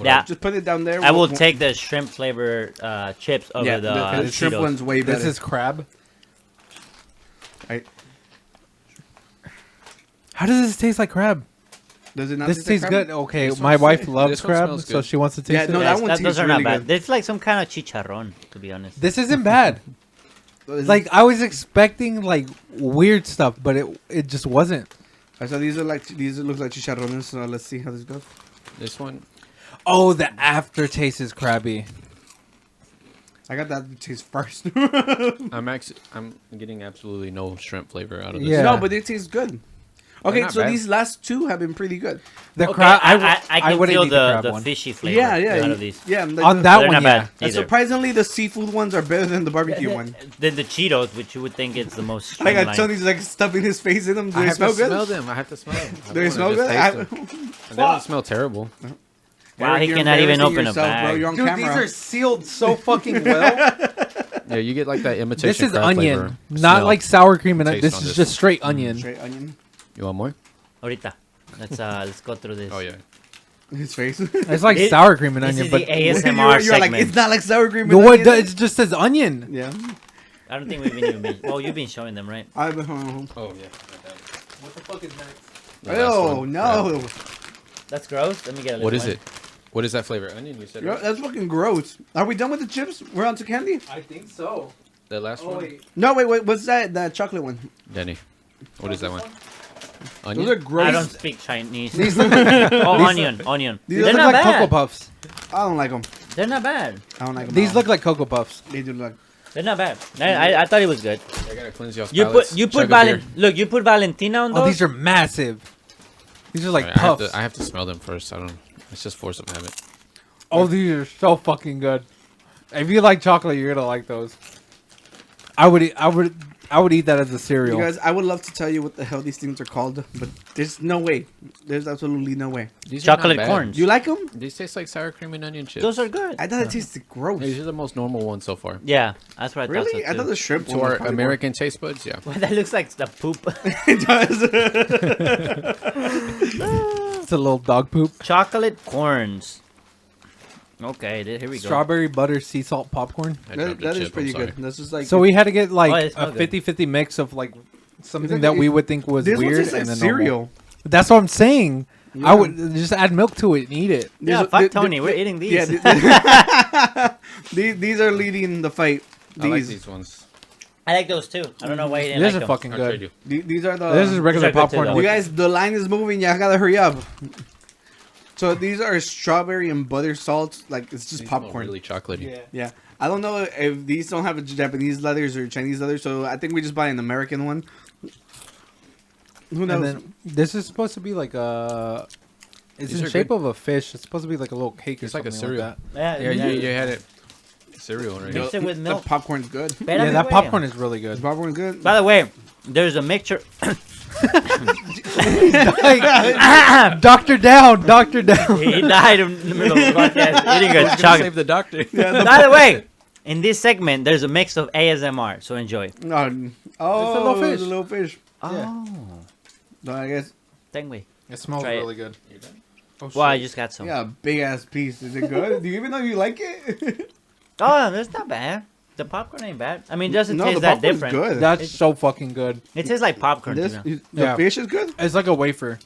Yeah, Just put it down there. I will We'll- take the shrimp flavor chips over Yeah, the shrimp Cheetos. one's way better. This is crab. Right. How does this taste like crab? Does it not? This taste like tastes crab? good. Okay, This my one's- wife this loves one crab, smells so good. she wants to taste Yeah, it. no, Yes, that one those tastes are not really bad. good. It's like some kind of chicharron, to be honest. This isn't bad. Like I was expecting like weird stuff, but it just wasn't. So these look like chicharrones. So let's see how this goes. This one. Oh, the aftertaste is crabby. I got that taste first. I'm getting absolutely no shrimp flavor out of this. Yeah. No, but it tastes good. Okay, not so bad. these last two have been pretty good. The Okay, crab. I can wouldn't feel eat the crab one. fishy flavor Yeah, out of these. yeah. like On the- that They're one, not yeah. bad and either. surprisingly, the seafood ones are better than the barbecue one. Then the Cheetos, which you would think is the most I got streamlined. Tony's like stuffing his face in them. Do I they have smell to good? smell them. I have to smell them. I Do they don't smell wanna good? just taste them. They don't smell terrible. Wow, he You're cannot even embarrassing open a yourself, bag. Bro. You're on Dude, camera. these are sealed so fucking well. Yeah, you get like that imitation. This is crab onion, flavor not smell. like sour cream and taste this on is this just one. straight onion. Straight onion. You want more? Ahorita. Let's go through this. Oh yeah. His face. It's like It- sour cream and This onion, is but the ASMR you're like, segment. it's not like sour cream. no, and what onion. it just says onion. Yeah. I don't think we've even been. Well, you've been showing them, right? Oh yeah. What the fuck is next? The last Oh one. no, That's gross. Let me get a little What is one. it? What is that flavor? Onion? You said. Yo, Right? that's fucking gross. Are we done with the chips? We're on to candy. I think so. The last Oh one. wait, No, wait. What's that? That chocolate one. Denny. What is that one? Those Onion. are gross. I don't speak Chinese. These look Oh, onion. These these They're look not like bad. Cocoa Puffs. I don't like them. They're not bad. I don't like them. These look like Cocoa Puffs. They do look. They're not bad. I thought it was good. I gotta cleanse y'all's You palates. put Chug a beer. Look, you put Valentina on those. Oh, these are massive. These are like Alright, puffs. I have to smell them first. I don't. It's just force of habit. Oh, these are so fucking good. If you like chocolate, you're gonna like those. I would eat that as a cereal. You guys, I would love to tell you what the hell these things are called, but there's no way. There's absolutely no way. These are not Chocolate bad. corns. Do you like them? These taste like sour cream and onion chips. Those are good. I thought it tasted gross. These are the most normal ones so far. Yeah, that's what I thought. Really? So I too. thought the shrimp one To was our probably American taste buds, yeah. Well, that looks like the poop. more- It does. It's a little dog poop. Chocolate corns. Okay, here we go. Strawberry butter sea salt popcorn. I dropped a that is chip, pretty I'm sorry. good. This is like. So we had to get Oh, like it smells a good. 50-50 mix of like something like- that we would think was this one weird tastes like and then normal. cereal. That's what I'm saying. Yeah. I would just add milk to it and eat it. Yeah, fuck Tony. We're eating these. Yeah, these are leading the fight. I like These these ones. I like those too. I don't know why you didn't These like are them. fucking I'll trade good. you. these are the. This is regular These are good too, popcorn. though. You with- guys, the line is moving. Y'all gotta hurry up. So these are strawberry and butter salt. Like it's just These smell popcorn. really chocolatey. Yeah. I don't know if these don't have a Japanese leathers or Chinese leather, so I think we just buy an American one. Who knows? And then this is supposed to be like a. It's These in are shape good. of a fish. It's supposed to be like a little cake or It's like a something cereal. that. Yeah, Yeah, you had it. Cereal right Mix here. it with milk. The popcorn's good. Yeah, that popcorn is really The good. popcorn's good. By the way, there's a mixture. Doctor down, doctor down. He died in the middle of the podcast eating a chocolate. Save the doctor. By the way, in this segment, there's a mix of ASMR, so enjoy. Oh, little fish. the little fish. Oh, No, I guess. thank It smells Try it. really good. Oh, Well, I shit. just got some. Yeah, big ass piece. Is it good? Do you even know you like it? Oh, that's not bad. The popcorn ain't bad. I mean, it doesn't no, taste the that popcorn's different. good. That's so fucking good. It tastes like popcorn. This, to me. the Yeah. fish is good. It's like a wafer.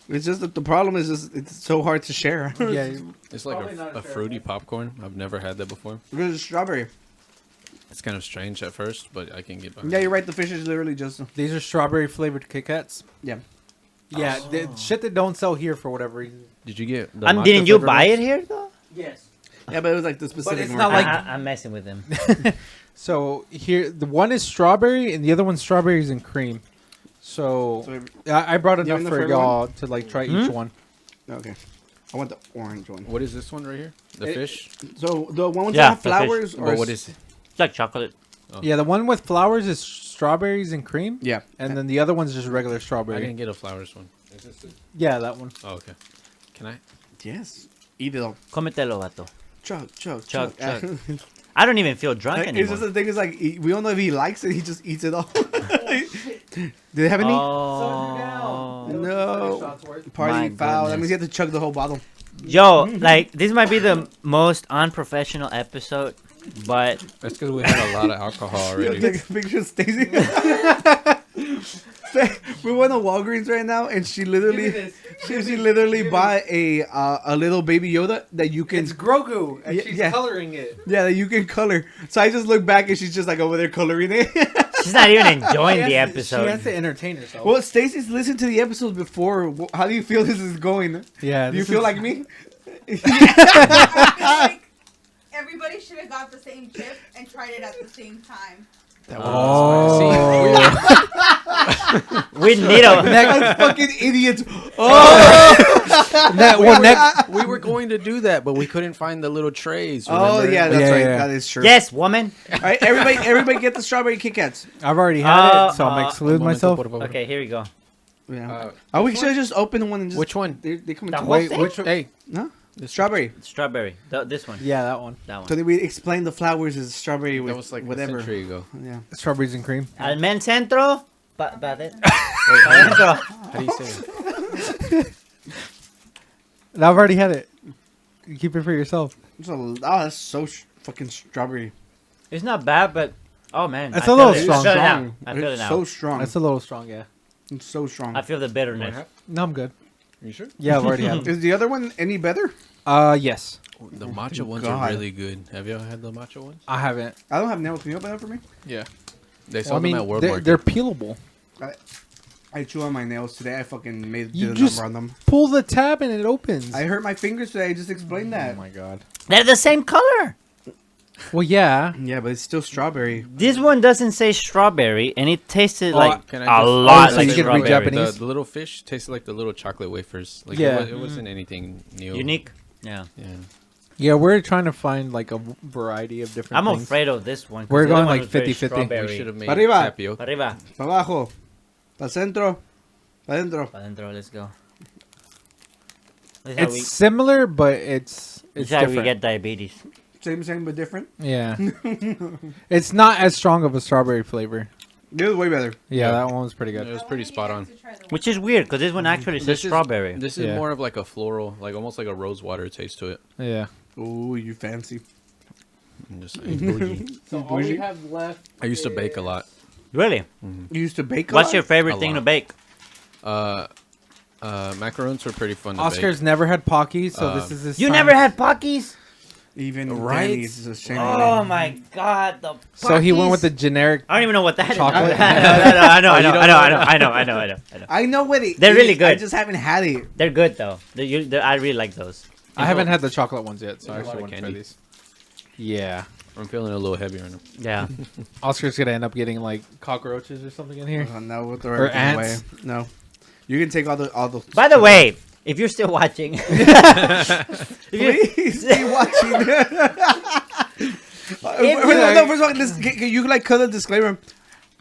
It's just that the problem is just it's so hard to share. Yeah. It's like Probably not a a fair fruity popcorn. I've never had that before. Because it's strawberry. It's kind of strange at first, but I can get behind Yeah, it. you're right. The fish is literally just These are strawberry flavored Kit Kats. yeah. Yeah, the shit that don't sell here for whatever reason. Did you get the matcha Didn't you flavored buy ones? it here though? Yes. Yeah, but it was like the specific. it's market. not like- I'm messing with him. So here, the one is strawberry and the other one's strawberries and cream. So I brought You enough want the for favorite y'all to like try each one. Okay, I want the orange one. What is this one right here? The It- fish? So the ones Yeah, that have the fish. flowers or But what is it? It's like chocolate. Yeah, the one with flowers is strawberries and cream. Yeah, And then the other one's just regular I strawberry. didn't get a flowers one. Is this it? Yeah, that one. Oh, okay. Can I? yes. Eat it all. Cometelo, vato. Chug, chug, Chug, chug. chug. I don't even feel drunk It's anymore. just the thing is like we don't know if he likes it. He just eats it all. Do they have any? Oh. No. Party My foul. That goodness. means you have to chug the whole bottle. Yo, like this might be the most unprofessional episode, but That's because we had a lot of alcohol already. Take a picture of Stacy. We went to Walgreens right now, and she literally, she literally bought a little baby Yoda that you can, Grogu, and Yeah, yeah. coloring it. yeah, that you can color. So I just look back, and she's just like over there coloring it. she's not even enjoying the She episode. has to entertain herself. Well, Stacy's listened to the episodes before. How do you feel this is going? Yeah. Do you this feel is- like me? Like, everybody should have got the same chip and tried it at the same time. Oh. We need a That's fucking idiots. Oh, We were going to do that, but we couldn't find the little trays. oh remember? yeah, that's Yeah, right. yeah. That is true. yes, woman. All right, everybody get the strawberry Kit Kats. I've already had it, so I'm Uh, excluding myself. Okay, here we go. Yeah. Oh, we should have just opened one and just. Which one? They come in The two. whole Wait, thing? which one? Hey, No, strawberry. Strawberry. This one. Yeah, that one. That one. So then we explained the flowers as strawberry with that was like whatever. a century ago. Yeah. Strawberries and cream. Almen centro. Pa it. Wait, Adentro. how do you say it? I've already had it. You keep it for yourself. That's so fucking strawberry. It's not bad, but oh man, It's I a feel little it. strong. I feel it now. I feel it It's now. so strong. That's a little strong, yeah. It's so strong. I feel the bitterness. No, I'm good. Are you sure? Yeah, I've already had it. Is the other one any better? Yes. The matcha ones God. are really good. Have y'all had the matcha ones? I haven't. I don't have nails. Can you open that for me? Yeah. They Well, sell I mean, them at World they're, Market. they're peelable. I chew on my nails today. I fucking did You a just- number on them. Pull the tab and it opens. I hurt my fingers today. I just explained that. Oh my god. They're the same color. Well, yeah. Yeah, but it's still strawberry. This one doesn't say strawberry, and it tasted like Can a I just- lot so like you can read strawberry. Japanese? The little fish tasted like the little chocolate wafers. Like Yeah. it wasn't anything new. Unique. Yeah. Yeah. Yeah, we're trying to find like a variety of different I'm things. afraid of this one. 'cause We're the other going one like was very 50-50. We strawberry. should have made Arriba. tapioca. Arriba. Pa abajo. Pa centro. Pa adentro. Pa adentro, let's go. This is It's similar, but it's how we different. get diabetes. Same but different. Yeah. It's not as strong of a strawberry flavor. It was way better. Yeah, Yeah. that one was pretty It good. was pretty spot on. Which is weird, because this one actually says strawberry. This is Yeah. more of like a floral, like almost like a rose water taste to it. Yeah. Ooh, you fancy. I'm just saying. So all we have left. I used to bake a lot. Really? You used to bake a What's lot? your favorite A thing to lot. bake? Macarons were pretty fun to Oscar's bake. never had Pocky, so this is his You time. never had Pockies? Even Right? Danny's is a shame. Oh my god, the So he went with the Pockies. generic. I don't even know what that is. Chocolate. I know. you don't know? I know what it They're is, really good. I just haven't had it. They're good though. I really like those. I haven't had the chocolate ones yet, so I There's a lot actually of want to try candy. these. Yeah. I'm feeling a little heavy right now. Yeah. Oscar's gonna end up getting like cockroaches or something in here. No, we'll throw Or everything away. ants. No. You can take all the. By the way, if you're still watching, Please be watching. No, first of all, you like cut a disclaimer.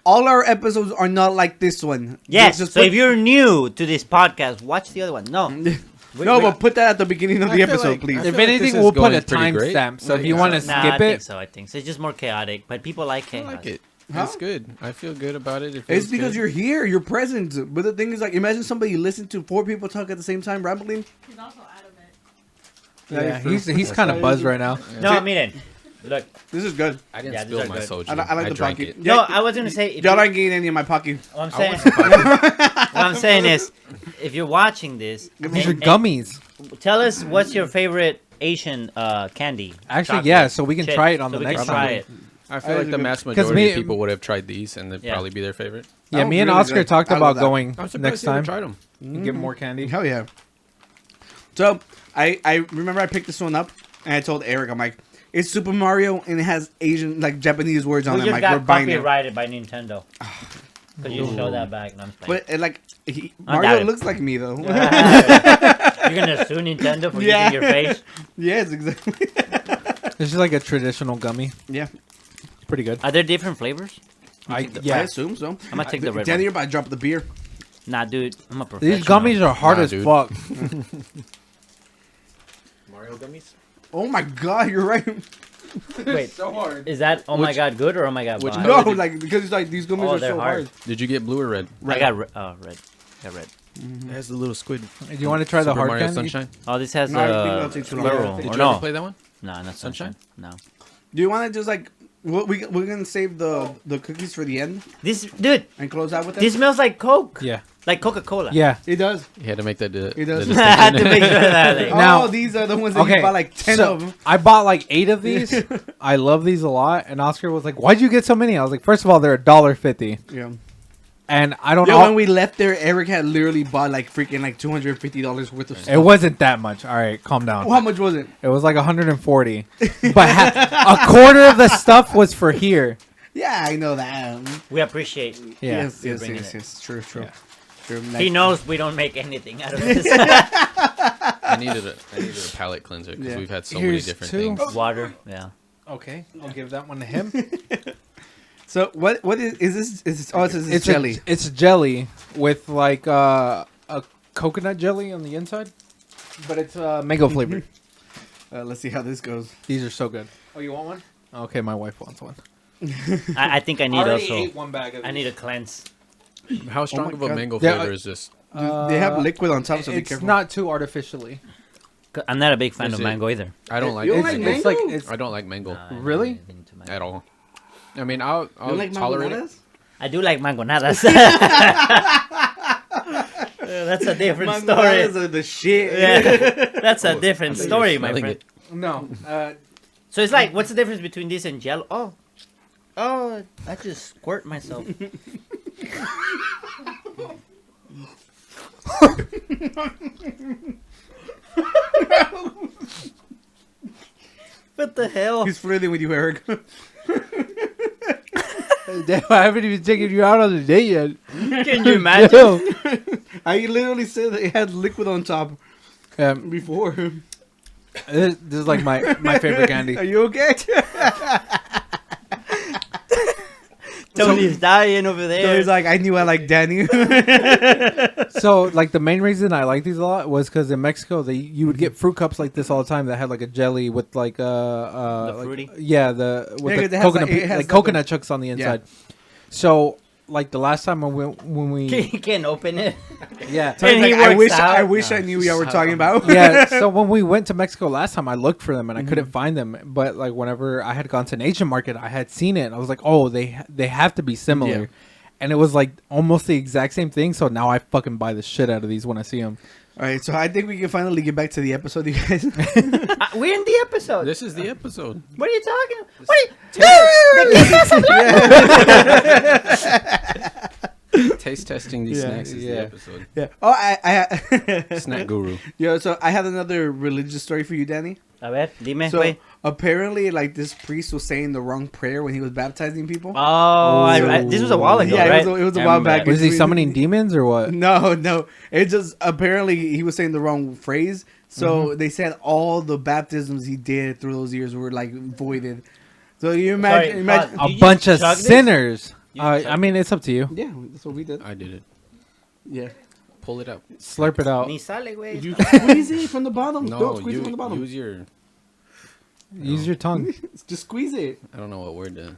all our episodes are not like this one. Yes. Just So put- if you're new to this podcast, watch the other one. No. but put that at the beginning of I the feel episode, like- please. I If feel like anything, this is we'll put going a pretty great. timestamp. So if Like, you want to Nah, skip I think it, so. I think so. It's just more chaotic, but people like I chaos. like it. Huh? It's good. I feel good about it. It It's feels because good. you're here, you're present. But the thing is, like, imagine somebody listen to 4 people talk at the same time, rambling. He's also out of it. yeah, he's kind of buzzed right now. No, I mean it. Look. This is good. I didn't Yeah, these spill are my good. soju. I like the drank pocket. it. Yeah, No, I was gonna say. If y'all you- aren't getting any in my pocket. what I'm I saying. want some pocket. What I'm saying is, if you're watching this, These are and- gummies. tell us what's your favorite Asian candy. Actually, chocolate yeah, so we can chip, try it on so the we can next try time. it. I feel like the mass 'Cause majority me- of people would have tried these, and they'd Yeah. probably be their favorite. Yeah, Oh, me and really Oscar good. talked I love about that. going I'm surprised next you haven't time. tried them. and Get more candy. Hell yeah. So, I remember I picked this one up, and I told Eric, I'm like, it's Super Mario, and it has Asian, like, Japanese words on We it. I'm just like, we're got buying it. copyrighted by Nintendo. Could you show that back? No, I'm just playing. But, like, I doubt Mario it. looks like me, though. You're gonna sue Nintendo for Yeah. using your face? Yes, exactly. It's just like a traditional gummy. Yeah. Pretty good. Are there different flavors? I Yeah. assume so. I'm gonna take the red Danny, one. you're about to drop the beer. Nah, dude, I'm a professional. These gummies are hard Nah, as dude. fuck. Mario gummies? Oh my god, you're right. Wait, So hard. is that oh my Which- god good or oh my god which bad? No, did you- like, because it's like, these gummies Oh, are they're so hard. hard. Did you get blue or red? I got red. Got red. It has the little squid. Do you want to try the Super hard Mario candy? Sunshine. Oh, this has No, I think that'll take too long. Literal. Did Or you no? ever play that one? No, not Sunshine? sunshine. No. Do you want to just, like, we're going to save the cookies for the end This dude, and close out with this it? smells like Coke. Yeah. Like Coca-Cola. Yeah. It does. You had to make that. It does. I had to make sure that. Like, Now- Oh, these are the ones that Okay. you buy like 10 so of them. I bought like 8 of these. I love these a lot. And Oscar was like, "Why'd you get so many?" I was like, first of all, they're $1.50, Yeah. and I don't Yo, know. when we left there, Eric had literally bought like freaking like $250 worth of stuff. It wasn't that much. All right, calm down. How much was it? It was like 140, but a quarter of the stuff was for here. Yeah, I know that. we appreciate. Yeah. Yes, you're yes, bringing yes, it. yes. True, true. Yeah. True. He knows we don't make anything out of this. I needed a palate cleanser because Yeah. we've had so many Here's different 2. things. Water. Yeah. Okay, I'll give that one to him. So what is this? Is this? Oh, it's It's jelly. It's jelly with like a coconut jelly on the inside, but it's mango flavored. Let's see how this goes. These are so good. Oh, you want one? Okay, my wife wants one. I think I need already also. ate one bag of I need a cleanse. How strong my of a God. mango Yeah, flavor is this? They have liquid on top, so be It's careful. not too artificially. I'm not a big fan Is of it- mango either. I don't like You don't mango. like It's mango? like it's I don't like mango Nah, I don't Really? like anything to mango. at all. I mean, I'll You like tolerate it. mangonadas? I do like mangonadas. That's a different story. Mangonadas are the shit. Yeah. That's a Oh, different I thought you story, were my smelling friend. it. no. So it's like, what's the difference between this and Jello? Oh, I just squirt myself. What the hell? He's flirting with you, Eric. Damn, I haven't even taken you out on a date yet. Can you imagine? I literally said that it had liquid on top before. This is like my favorite candy. Are you okay? Tony's dying over So there. he's like, I knew I liked Danny. So, like, the main reason I like these a lot was because in Mexico, you would get fruit cups like this all the time that had like a jelly with like The like- fruity? yeah, the with Yeah, 'cause the it has, coconut like- it pe- has, like like, coconut chunks on the inside. So, like the last time when we You can't open it. yeah So he's And he like, works out. I wish I knew y'all were talking about. yeah. So when we went to Mexico last time, I looked for them and I couldn't find them. But like whenever I had gone to an Asian market, I had seen it. And I was like, oh, they have to be similar. Yeah. And it was like almost the exact same thing. So now I fucking buy the shit out of these when I see them. All right, so I think we can finally get back to the episode, you guys. We're in the episode. This is the episode. What are you talking about? Taste testing these Yeah, snacks is yeah. the episode. Yeah. Oh, I Snack guru. yeah. So I have another religious story for you, Danny. A ver, dime, So güey. apparently, like this priest was saying the wrong prayer when he was baptizing people. Oh, this was a while ago, yeah, right? it was a I while remember back. that. Was he summoning demons or what? No. It just apparently he was saying the wrong phrase. So they said all the baptisms he did through those years were like voided. So you imagine, Sorry, imagine. pause. A You bunch just of chug this? sinners. I mean, it's up to you. Yeah, that's what we did. I did it. Yeah. Pull it out. Slurp it out. Ni sale, güey. You squeeze it from the bottom. No, Don't squeeze it from the you bottom. use your. Use your tongue. Just squeeze it. I don't know what word to.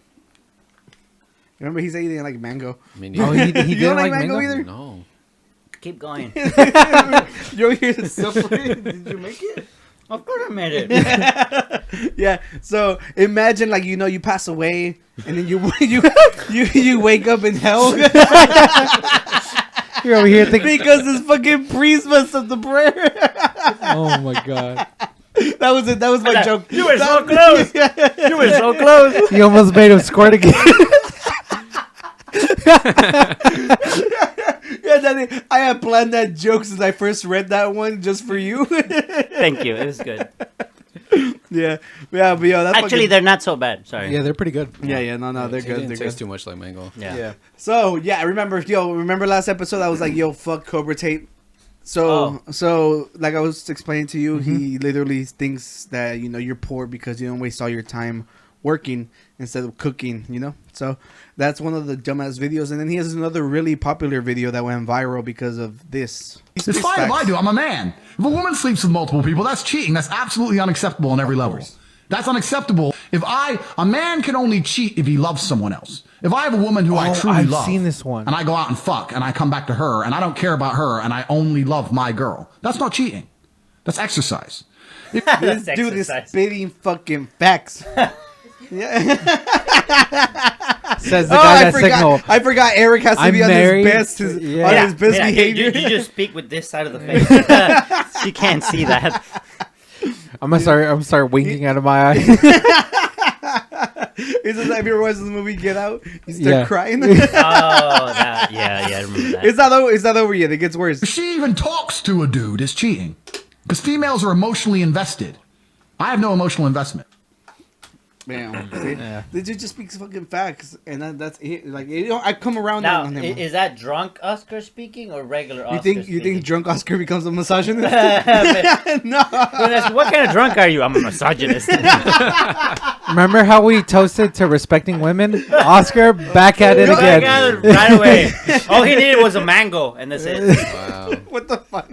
Remember, he said he didn't like mango. I mean, Oh, he You didn't don't like like mango mango? either? No. Keep going. You're over here suffering. Did you make it? Of course I made it. Yeah. So imagine, like, you know, you pass away, and then you wake up in hell You're over here thinking. because this fucking priest messed up the prayer. Oh my god. That was it. That was my joke. You were so close. You were so close. You almost made him squirt again. Yeah, Danny, I had planned that joke since I first read that one just for you. Thank you. It was good. Yeah, but yo, that's Actually, fucking- they're not so bad. Sorry. Yeah, they're pretty good. yeah, no, they're It good. didn't They're taste good. too much like mango. Yeah. So yeah, I remember last episode I was like, yo, fuck Cobra Tate. So like I was explaining to you, he literally thinks that, you know, you're poor because you don't waste all your time working instead of cooking, you know. So that's one of the dumbass videos, and then he has another really popular video that went viral because of this. It's fine if I do. I'm a man. If a woman sleeps with multiple people, that's cheating. That's absolutely unacceptable on every level. That's unacceptable. A man can only cheat if he loves someone else. If I have a woman who I truly I've love, seen this one. and I go out and fuck, and I come back to her, and I don't care about her, and I only love my girl, that's not cheating. That's exercise. This That's dude is exercise. spitting fucking facts. Yeah. Says the guy that signal. I forgot Eric has to I'm be on married. his best, Yeah. on his best Yeah, behavior. You just speak with this side of the face. You can't see that. I'm gonna start winking out of my eye. Is it, have you ever watched the movie Get Out? You start Yeah. crying. Oh, that, yeah, I remember that. It's not over yet. It gets worse. If she even talks to a dude, it's cheating. Because females are emotionally invested. I have no emotional investment. Man, see? The dude just speaks fucking facts, and that's it. Like, you know, I come around Now, on him. is that drunk Oscar speaking or regular Oscar You think speaking? drunk Oscar becomes a misogynist? No. What kind of drunk are you? I'm a misogynist. Remember how we toasted to respecting women? Oscar, back at it I again. got it right away. All he needed was a mango, and that's it. Wow. What the fuck?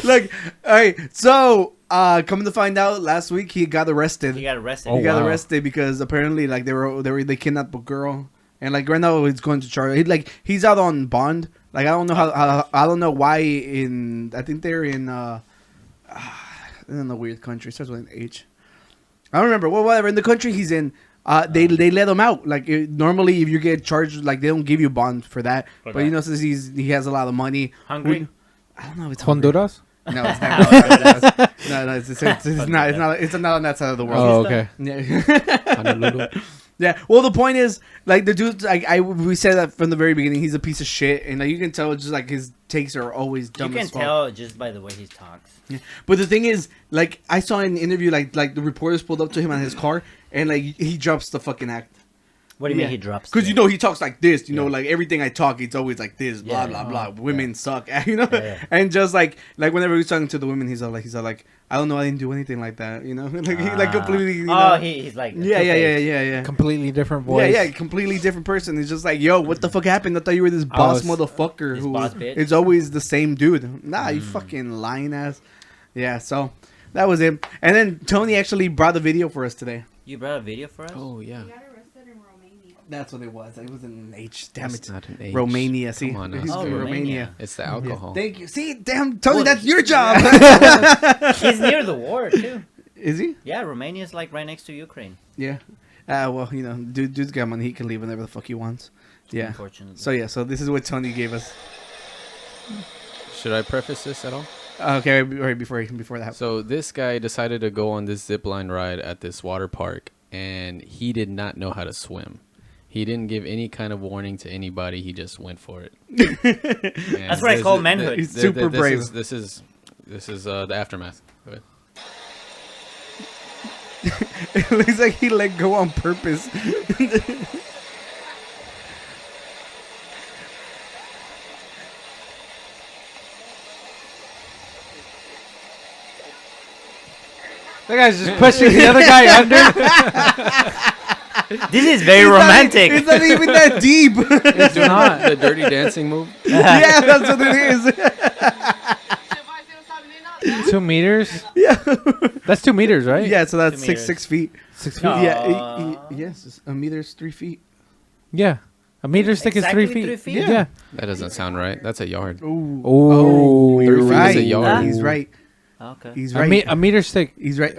Look, all right. So, coming to find out, last week he got arrested. He got arrested. Oh, He got wow. arrested because apparently, like, they kidnapped a girl, and like right now he's going to charge. He's out on bond. Like, I don't know how I don't know why. I think they're in a weird country. It starts with an H. I don't remember. Well, whatever. In the country he's in, they let him out. Like, normally if you get charged, like, they don't give you bond for that. But you know, since he has a lot of money. Hungry? I don't know if it's hungry. Honduras? No, it's not. No, it's not on that side of the world. Oh, okay. Yeah. Honolulu. Yeah. Well, the point is, like, the dude, like, we said that from the very beginning. He's a piece of shit, and like, you can tell, just like his takes are always dumb. You can as fuck. tell just by the way he talks. Yeah. But the thing is, like, I saw in an interview, like the reporters pulled up to him on his car, and like he drops the fucking act. What do you mean he drops? Because, it? you know, he talks like this. You know, like, everything I talk, it's always like this, blah, Yeah. blah, blah. Women suck. You know? Yeah. And just, like, whenever he's talking to the women, he's all like, I don't know, I didn't do anything like that, you know? Like, he, like, completely, you know? Oh, he's like... Yeah. Completely different voice. Yeah, completely different person. It's just like, yo, what the fuck happened? I thought you were this boss motherfucker This who boss bitch? it's always the same dude. Nah, you fucking lying ass. Yeah, so that was it. And then Tony actually brought the video for us today. You brought a video for us? Oh yeah. He got arrested in Romania. That's what it was. It was an H. Damn That's it. not an H. Romania. See, Come on, He's Oscar. from Oh, Romania. Romania. It's the alcohol. Thank you. See, damn, Tony, Well, that's your job. He's near the war, too. Is he? Yeah, Romania's like right next to Ukraine. Yeah. Well, you know, dude's got money. He can leave whenever the fuck he wants. Yeah. Unfortunately. So this is what Tony gave us. Should I preface this at all? Okay, right before that happened. So this guy decided to go on this zip line ride at this water park, and he did not know how to swim. He didn't give any kind of warning to anybody. He just went for it. And That's what I call manhood. He's super brave. This is the aftermath. Go ahead. It looks like he let go on purpose. That guy's just pushing the other guy under. This is very romantic. It's not even that deep. It's not. The Dirty Dancing move. Yeah, that's what it is. 2 meters. Yeah. That's 2 meters, right? Yeah, so that's 2 6 meters. 6 feet. 6 feet. No. Yeah, yes, a meter's 3 feet. Yeah. A meter stick Exactly is 3 feet. 3 feet? Yeah. That doesn't sound right. That's a yard. Ooh. Oh, You're 3 feet is right. a yard. He's right. Okay. He's A, right. a meter stick. He's right.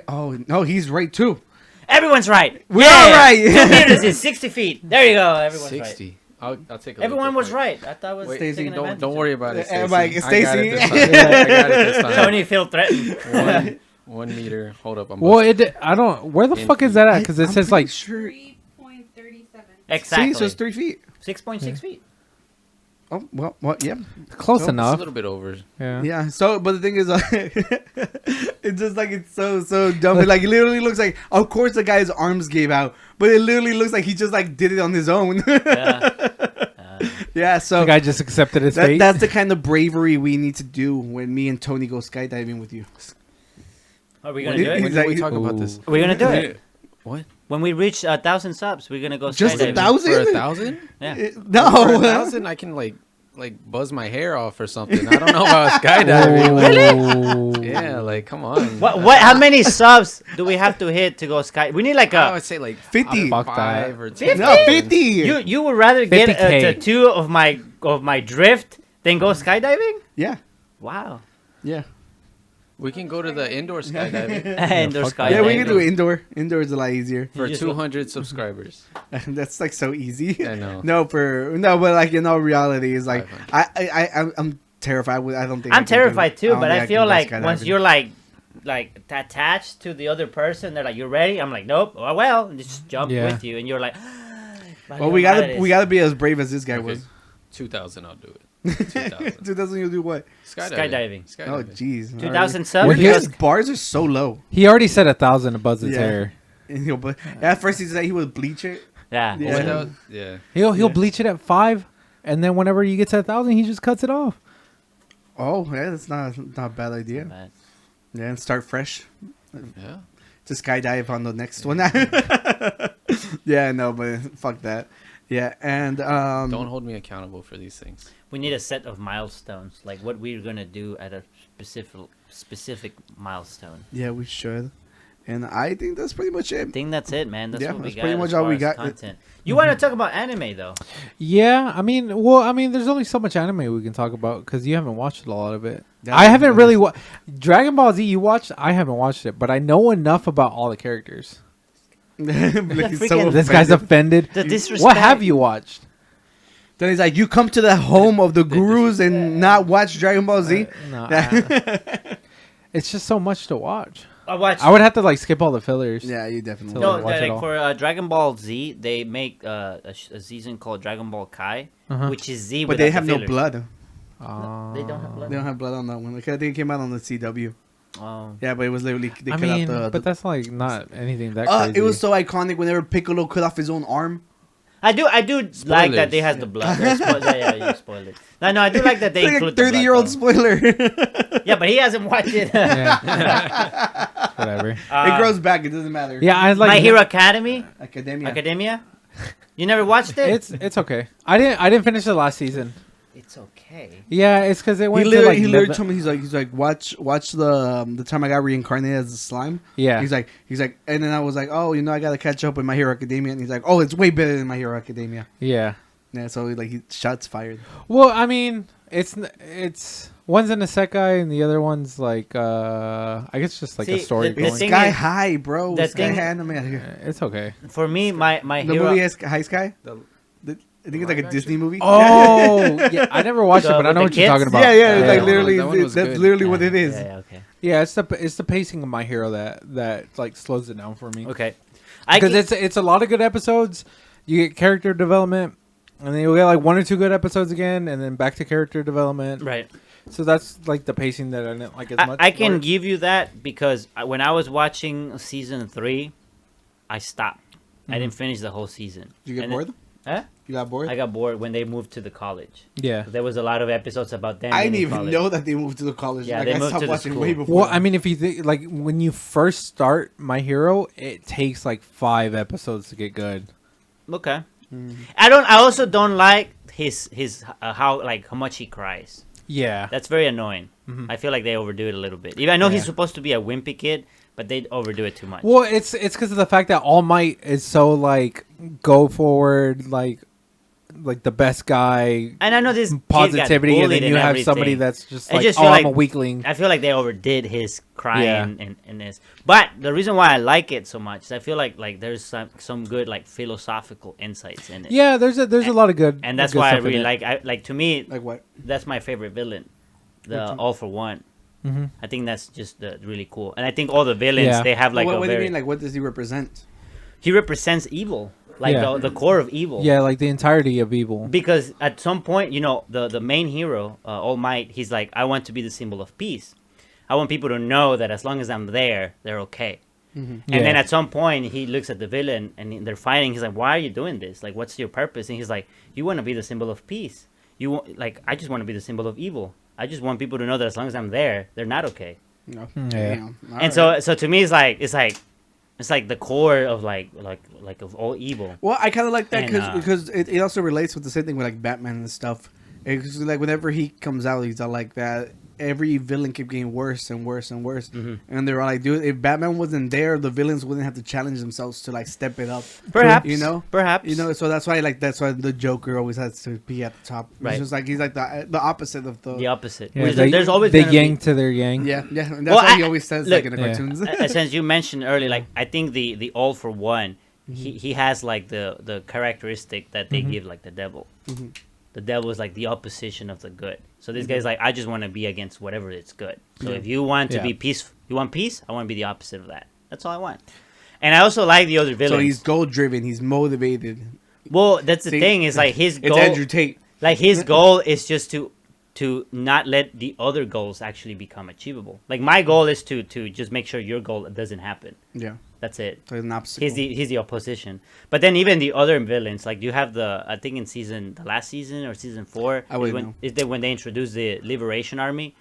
Oh no, he's right too. Everyone's right. We're all right. 2 meters is 60 feet. There you go. Everyone's 60. right. I'll take a look Everyone real was quick. right. I thought it was Wait, taking Stacey, advantage don't of worry about it, Yeah, Stacey. Mike, I got Stacey. it this time. I got it this time. Tony feel threatened. 1 meter. Hold up. I'm Well, busting. I don't. Where the In fuck is that at? Because it I'm says pretty like. sure. 3.37. Exactly. See, so it's 3 feet. 6.6 feet. Oh well, yeah, Close So, It's a enough. little bit over. Yeah. yeah. So, but the thing is, it's just like it's so dumb. Like it literally looks like, of course, the guy's arms gave out, but it literally looks like he just like did it on his own. Yeah. Yeah. So The guy just accepted his fate. that's the kind of bravery we need to do when me and Tony go skydiving with you. Are we gonna What do is When it? that did we you- talk about this? We're gonna do it. What? When we reach 1,000 subs, we're gonna go Just skydiving. 1,000? For 1,000? Yeah. For No. 1,000, I can like buzz my hair off or something. I don't know about skydiving. Really? Yeah, like come on. What? How many subs do we have to hit to go sky? We need like I a. would say like 50. Fuck 5 that. or 10. No, 50. You would rather get 50K. a tattoo of my drift than go skydiving? Yeah. Wow. Yeah. We can go to the indoor skydiving Indoor fuck that. skydiving. Yeah, we can do it indoor. Indoor is a lot easier. for You just- 200 subscribers. That's like so easy. I know. But like in all reality, is like 500. I'm terrified with. I don't think I'm I can terrified do, too, don't but think I feel can go like once skydiving. you're like attached to the other person, they're like, "You ready?" I'm like, "Nope." Oh, well, and just jump Yeah. with you, and you're like, Well, we gotta be as brave as this guy Okay. was. 2,000, I'll do it. 2,000. 2000, you'll do what? Skydiving. Oh, jeez. 2,000 subs. When His you- bars are so low. He already said 1,000 to buzz his Yeah. hair. And at first he said he would bleach it. Yeah. Yeah. Yeah. He'll bleach it at 5, and then whenever you get to 1,000, he just cuts it off. Oh, yeah, that's not a bad idea. But- Yeah, and start fresh. Yeah. To skydive on the next one. Yeah, no, but fuck that. Yeah, and Don't hold me accountable for these things. We need a set of milestones, like what we're gonna do at a specific milestone. yeah, we should. And I think that's pretty much I it. think that's it, man. That's Yeah, what we that's got. pretty much as all far we as got. Content. You want to talk about anime though? Yeah, I mean, there's only so much anime we can talk about because you haven't watched a lot of it. That I is haven't what really it watched Dragon Ball Z. You watched? I haven't watched it, but I know enough about all the characters. Like, he's Freaking- This guy's offended. The disrespect. What have you watched? Then he's like, you come to the home of the gurus and not watch Dragon Ball Z? No, it's just so much to watch. I watched. I would have to like skip all the fillers. Yeah, you definitely. No, No, watch it like all. for Dragon Ball Z, they make a season called Dragon Ball Kai, Uh-huh. which is Z. But without they the have no fillers. blood. They don't have blood. They don't have blood on that one. Like, I think it came out on the CW. Oh. Yeah, but it was literally they I cut mean, out but that's like not anything that crazy. it was so iconic whenever Piccolo cut off his own arm. I do like that they has the blood. Yeah, you spoiled it. No, I do like that they It's like a include the blood, 30-year-old though. spoiler. Yeah, but he hasn't watched it. Yeah. Whatever. It grows back. It doesn't matter. Yeah, I like My Hero Academy. Academia. Academia. You never watched it? It's okay. I didn't finish the last season. It's okay. Yeah, it's because it He went to literally, like he literally level- told me he's like watch the time I got reincarnated as a slime. Yeah. He's like and then I was like, oh, I gotta catch up with My Hero Academia, and he's like, oh, it's way better than My Hero Academia. Yeah. Yeah, so like he shots fired. Well, I mean, it's one's an isekai and the other one's like I guess just like a See, story. the going. It's thing Sky is- High, bro. the Sky thing- High anime out here. It's okay. For me, my The Hero. movie is High Sky. The- I think it's like a Disney movie. Oh, yeah. I never watched it, The- but I with know the what you're kids? talking about. yeah, it's Yeah, like that literally one was that's good. literally what it is. Yeah, okay. Yeah, it's the pacing of My Hero that like slows it down for me. Okay. Because it's a lot of good episodes. You get character development, and then you get like 1 or 2 good episodes again, and then back to character development. right. So that's like the pacing that I didn't like as much. I can or- give you that because when I was watching season 3, I stopped. I didn't finish the whole season. Did you get And bored? Huh? You got bored? I got bored when they moved to the college. Yeah. There was a lot of episodes about them. I in didn't even college. know that they moved to the college. Yeah, like, they I moved stopped to the watching school. way before. Well, that. I mean, if you think like when you first start My Hero, it takes like 5 episodes to get good. Okay. I also don't like his how much he cries. Yeah. That's very annoying. I feel like they overdo it a little bit. Even I know he's supposed to be a wimpy kid, but they overdo it too much. Well, it's because of the fact that All Might is so like go forward, like the best guy, and I know this positivity, kid got and then bullied you have everything. somebody that's just I like, just oh, feel I'm a like- weakling. I feel like they overdid his crying in this. But the reason why I like it so much is I feel like there's some good like philosophical insights in it. Yeah, there's a lot of good, And that's good why I stuff in really it. like to me Like what? that's my favorite villain, the All for One. I think that's just really cool, and I think all the villains Yeah. they have like what a do you very. mean? Like, what does he represent? He represents evil, like Yeah. the core of evil. Yeah, like the entirety of evil. Because at some point, the main hero, All Might, he's like, I want to be the symbol of peace. I want people to know that as long as I'm there, they're okay. And then at some point, he looks at the villain and they're fighting. He's like, why are you doing this? Like, what's your purpose? And he's like, you want to be the symbol of peace. I just want to be the symbol of evil. I just want people to know that as long as I'm there, they're not okay. No. Yeah. Damn. All And right. so to me, it's like the core of like of all evil. Well, I kind of like that And, because it also relates with the same thing with like Batman and stuff. It's like whenever he comes out, he's all like that. Every villain kept getting worse and worse and worse, and they're all like, "Dude, if Batman wasn't there, the villains wouldn't have to challenge themselves to like step it up." Perhaps, perhaps. That's why that's why the Joker always has to be at the top. Right. It's just like he's like the opposite of the opposite. Yeah, There's always the gonna yang be, to their yang. yeah. And that's Well, what he always says look, like in the Yeah. cartoons. Since you mentioned earlier, like I think the All for One, he has like the characteristic that they give like the devil. The devil is like the opposition of the good. So this guy's like, I just want to be against whatever is good. So if you want to Yeah. be peaceful, you want peace, I want to be the opposite of that. That's all I want. And I also like the other villains. So he's goal driven. He's motivated. Well, that's the See, thing. Is like his It's goal. Andrew Tate. Like his goal is just to not let the other goals actually become achievable. Like my goal is to just make sure your goal doesn't happen. Yeah. That's it. So he's an obstacle. He's the opposition. But then even the other villains, like you have I think in the last season or season 4, I wouldn't know. is when they introduce the Liberation Army.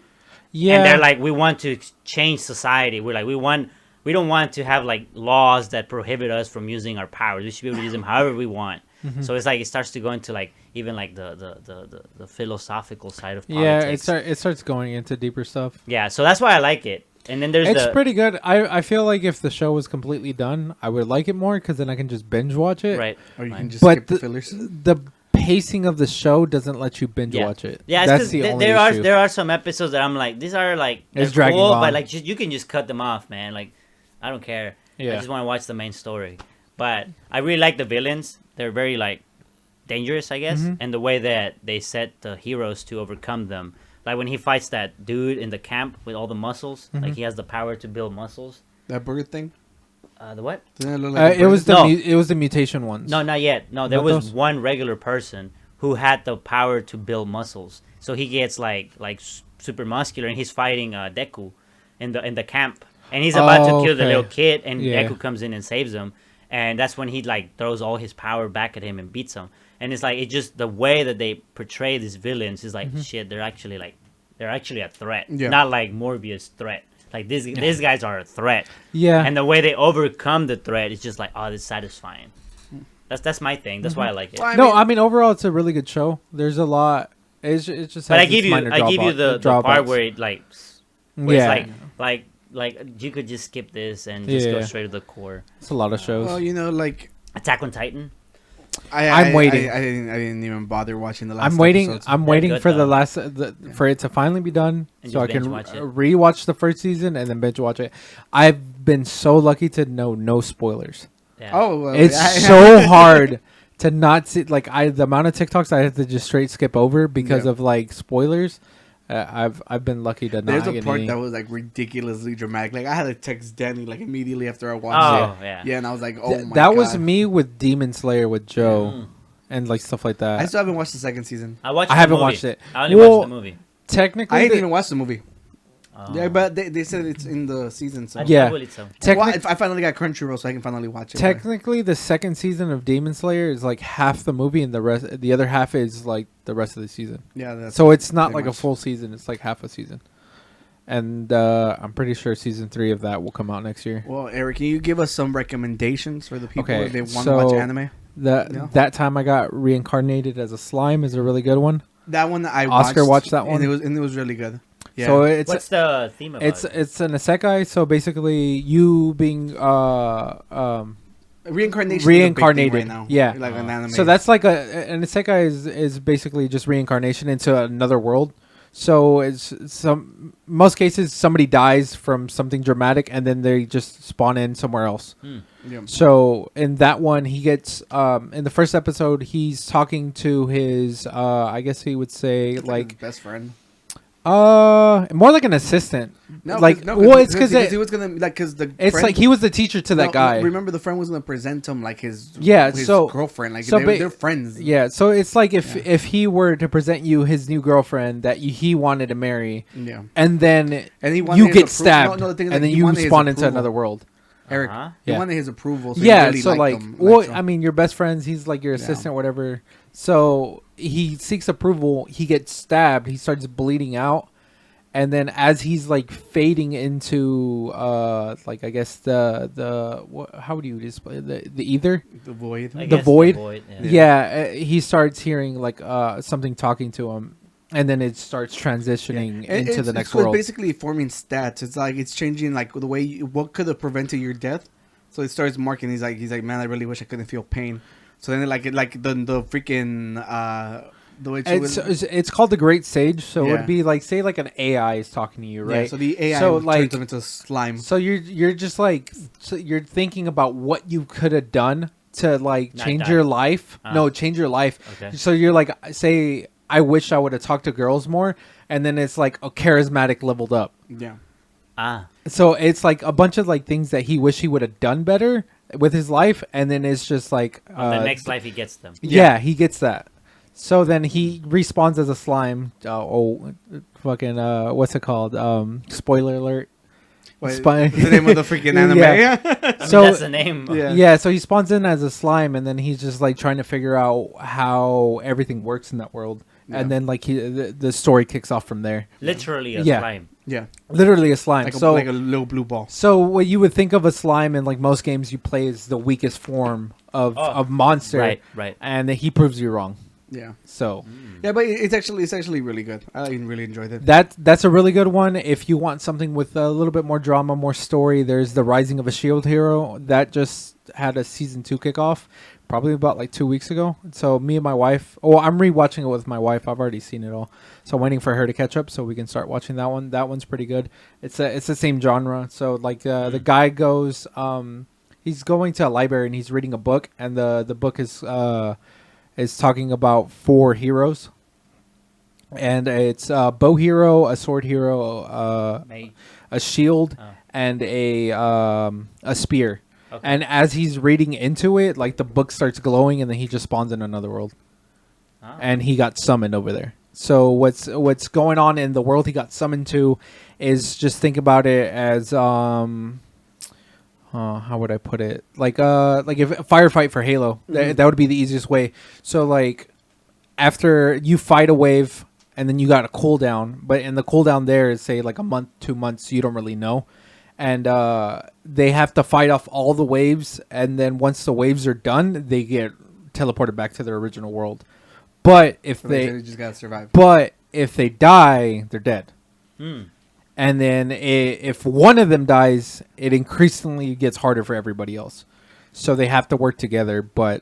Yeah. And they're like, we want to change society. We're like, we don't want to have like laws that prohibit us from using our powers. We should be able to use them however we want. So it's like it starts to go into like even like the philosophical side of politics. Yeah, it starts going into deeper stuff. Yeah, so that's why I like it. And then there's It's pretty good. I feel like if the show was completely done, I would like it more because then I can just binge watch it. right. Or you can just But skip the fillers. The pacing of the show doesn't let you binge watch it. Yeah, it's That's 'cause the only there issue. are some episodes that I'm like, these are like It's they're dragging cool, on. but like you can just cut them off, man. Like I don't care. I Yeah. just want to watch the main story. But I really like the villains. They're very like dangerous, I guess, and the way that they set the heroes to overcome them. Like when he fights that dude in the camp with all the muscles, like he has the power to build muscles. That bird thing. The what? Doesn't it look like a It bird? was the No. it was the mutation ones. No, not yet. No, there Not was those? one regular person who had the power to build muscles. So he gets like super muscular, and he's fighting Deku in the camp, and he's about to kill the okay. little kid, and Yeah. Deku comes in and saves him, and that's when he like throws all his power back at him and beats him. And it's like it just the way that they portray these villains is like shit. They're actually a threat, Yeah. not like Morbius threat. Like these guys are a threat. Yeah. And the way they overcome the threat is just like, oh, it's satisfying. That's my thing. That's why I like it. Well, I mean overall it's a really good show. There's a lot. It's just. But has I give its you minor the part drawbacks. where it where Yeah. it's like you could just skip this and just go Yeah. straight to the core. It's a lot of shows. Well, like Attack on Titan. I'm waiting. I didn't even bother watching the last. I'm waiting. episodes. I'm They're waiting good, for the though. last for it to finally be done, And so I just can binge watch it. rewatch the first season and then binge watch it. I've been so lucky to know no spoilers. Yeah. Oh, well, It's I- so hard to not see the amount of TikToks I have to just straight skip over because Yeah. of like spoilers. I've been lucky to not There's a get part any. that was like ridiculously dramatic. Like I had to text Danny like immediately after I watched Oh it. yeah. Yeah, and I was like, oh my god. That was me with Demon Slayer with Joe and like stuff like that. I still haven't watched the second season. I watched. I the haven't movie. watched it. I only Well, watched the movie. Technically, I didn't even watch the movie. Yeah, but they said it's in the season. So Yeah. I believe so. Technic- I finally got Crunchyroll, so I can finally watch it. Technically, the second season of Demon Slayer is like half the movie, and the other half is like the rest of the season. Yeah, that's So it's not pretty like much. a full season; it's like half a season. And I'm pretty sure season 3 of that will come out next year. Well, Eric, can you give us some recommendations for the people Okay, if they want to so- watch anime? Yeah. That time I got reincarnated as a slime is a really good one. That one I Oscar watched that one? and it was really good. Yeah. So it's What's the theme about it? it's an isekai. So basically, you being reincarnation. reincarnated, Right now. yeah. Like an anime. So that's like an isekai is basically just reincarnation into another world. So it's most cases somebody dies from something dramatic and then they just spawn in somewhere else. Yeah. So in that one, he gets in the first episode, he's talking to his I guess he would say like his best friend. more like an assistant. Like well, it's because he was gonna because the it's friend, like he was the teacher to that guy. Remember, the friend was gonna present him like his so girlfriend. Like so they're friends. Yeah, so it's like if he were to present you his new girlfriend that he wanted to marry, Yeah. and then And he wanted you his get appro- stabbed, no, the thing is and that then he you wanted his spawn into approval. another world. Eric, Uh-huh. he Yeah. wanted his approval. So Yeah, he really so liked like, him, well, so- I mean, your best friends. He's like your assistant, whatever. So he seeks approval. He gets stabbed. He starts bleeding out, and then as he's like fading into, like I guess how would you display the ether? the void. I the guess void. yeah. Yeah, he starts hearing like something talking to him, and then it starts transitioning into the next world. It's basically forming stats. It's like it's changing like the way what could have prevented your death. So it starts marking. He's like, man, I really wish I couldn't feel pain. So then like the freaking the way It's called the Great Sage, so it Yeah. would be like say like an AI is talking to you, right? Yeah, so the AI so turns like him into slime. so you're just like you're thinking about what you could have done to like Not change die. your life. No, change your life. Okay. So you're like say I wish I would have talked to girls more, and then it's like a charismatic leveled up. Yeah. So it's like a bunch of like things that he wish he would have done better with his life, and then it's just like The next life he gets them. yeah, he gets that. So then he respawns as a slime. Fucking what's it called? Spoiler alert. What's the name of the freaking anime? Yeah. So that's the name. Yeah, so he spawns in as a slime, and then he's just like trying to figure out how everything works in that world, and then like the story kicks off from there. Literally a Yeah. slime. Yeah. Literally a slime. Like a little blue ball. So what you would think of a slime in like most games you play is the weakest form of monster, Right. and he proves you wrong. Yeah. So Yeah, but it's actually really good. I really enjoyed it. that's a really good one. If you want something with a little bit more drama, more story, there's the Rising of a Shield Hero that just had a season 2 kickoff, probably about like 2 weeks ago. So me and my wife, I'm rewatching it with my wife. I've already seen it all, so I'm waiting for her to catch up so we can start watching that one. That one's pretty good. It's the same genre. So like the guy goes, he's going to a library and he's reading a book, and the book is talking about 4 heroes. And it's a bow hero, a sword hero, a shield, and a spear. Okay. And as he's reading into it, like the book starts glowing, and then he just spawns in another world. And he got summoned over there. So what's going on in the world he got summoned to is, just think about it as how would I put it? Like if a firefight for Halo, that would be the easiest way. So like after you fight a wave, and then you got a cooldown, but in the cooldown there is say like a month, 2 months, you don't really know. And they have to fight off all the waves, and then once the waves are done, they get teleported back to their original world. But if they just gotta survive. But if they die, they're dead. And then if one of them dies, it increasingly gets harder for everybody else. So they have to work together, but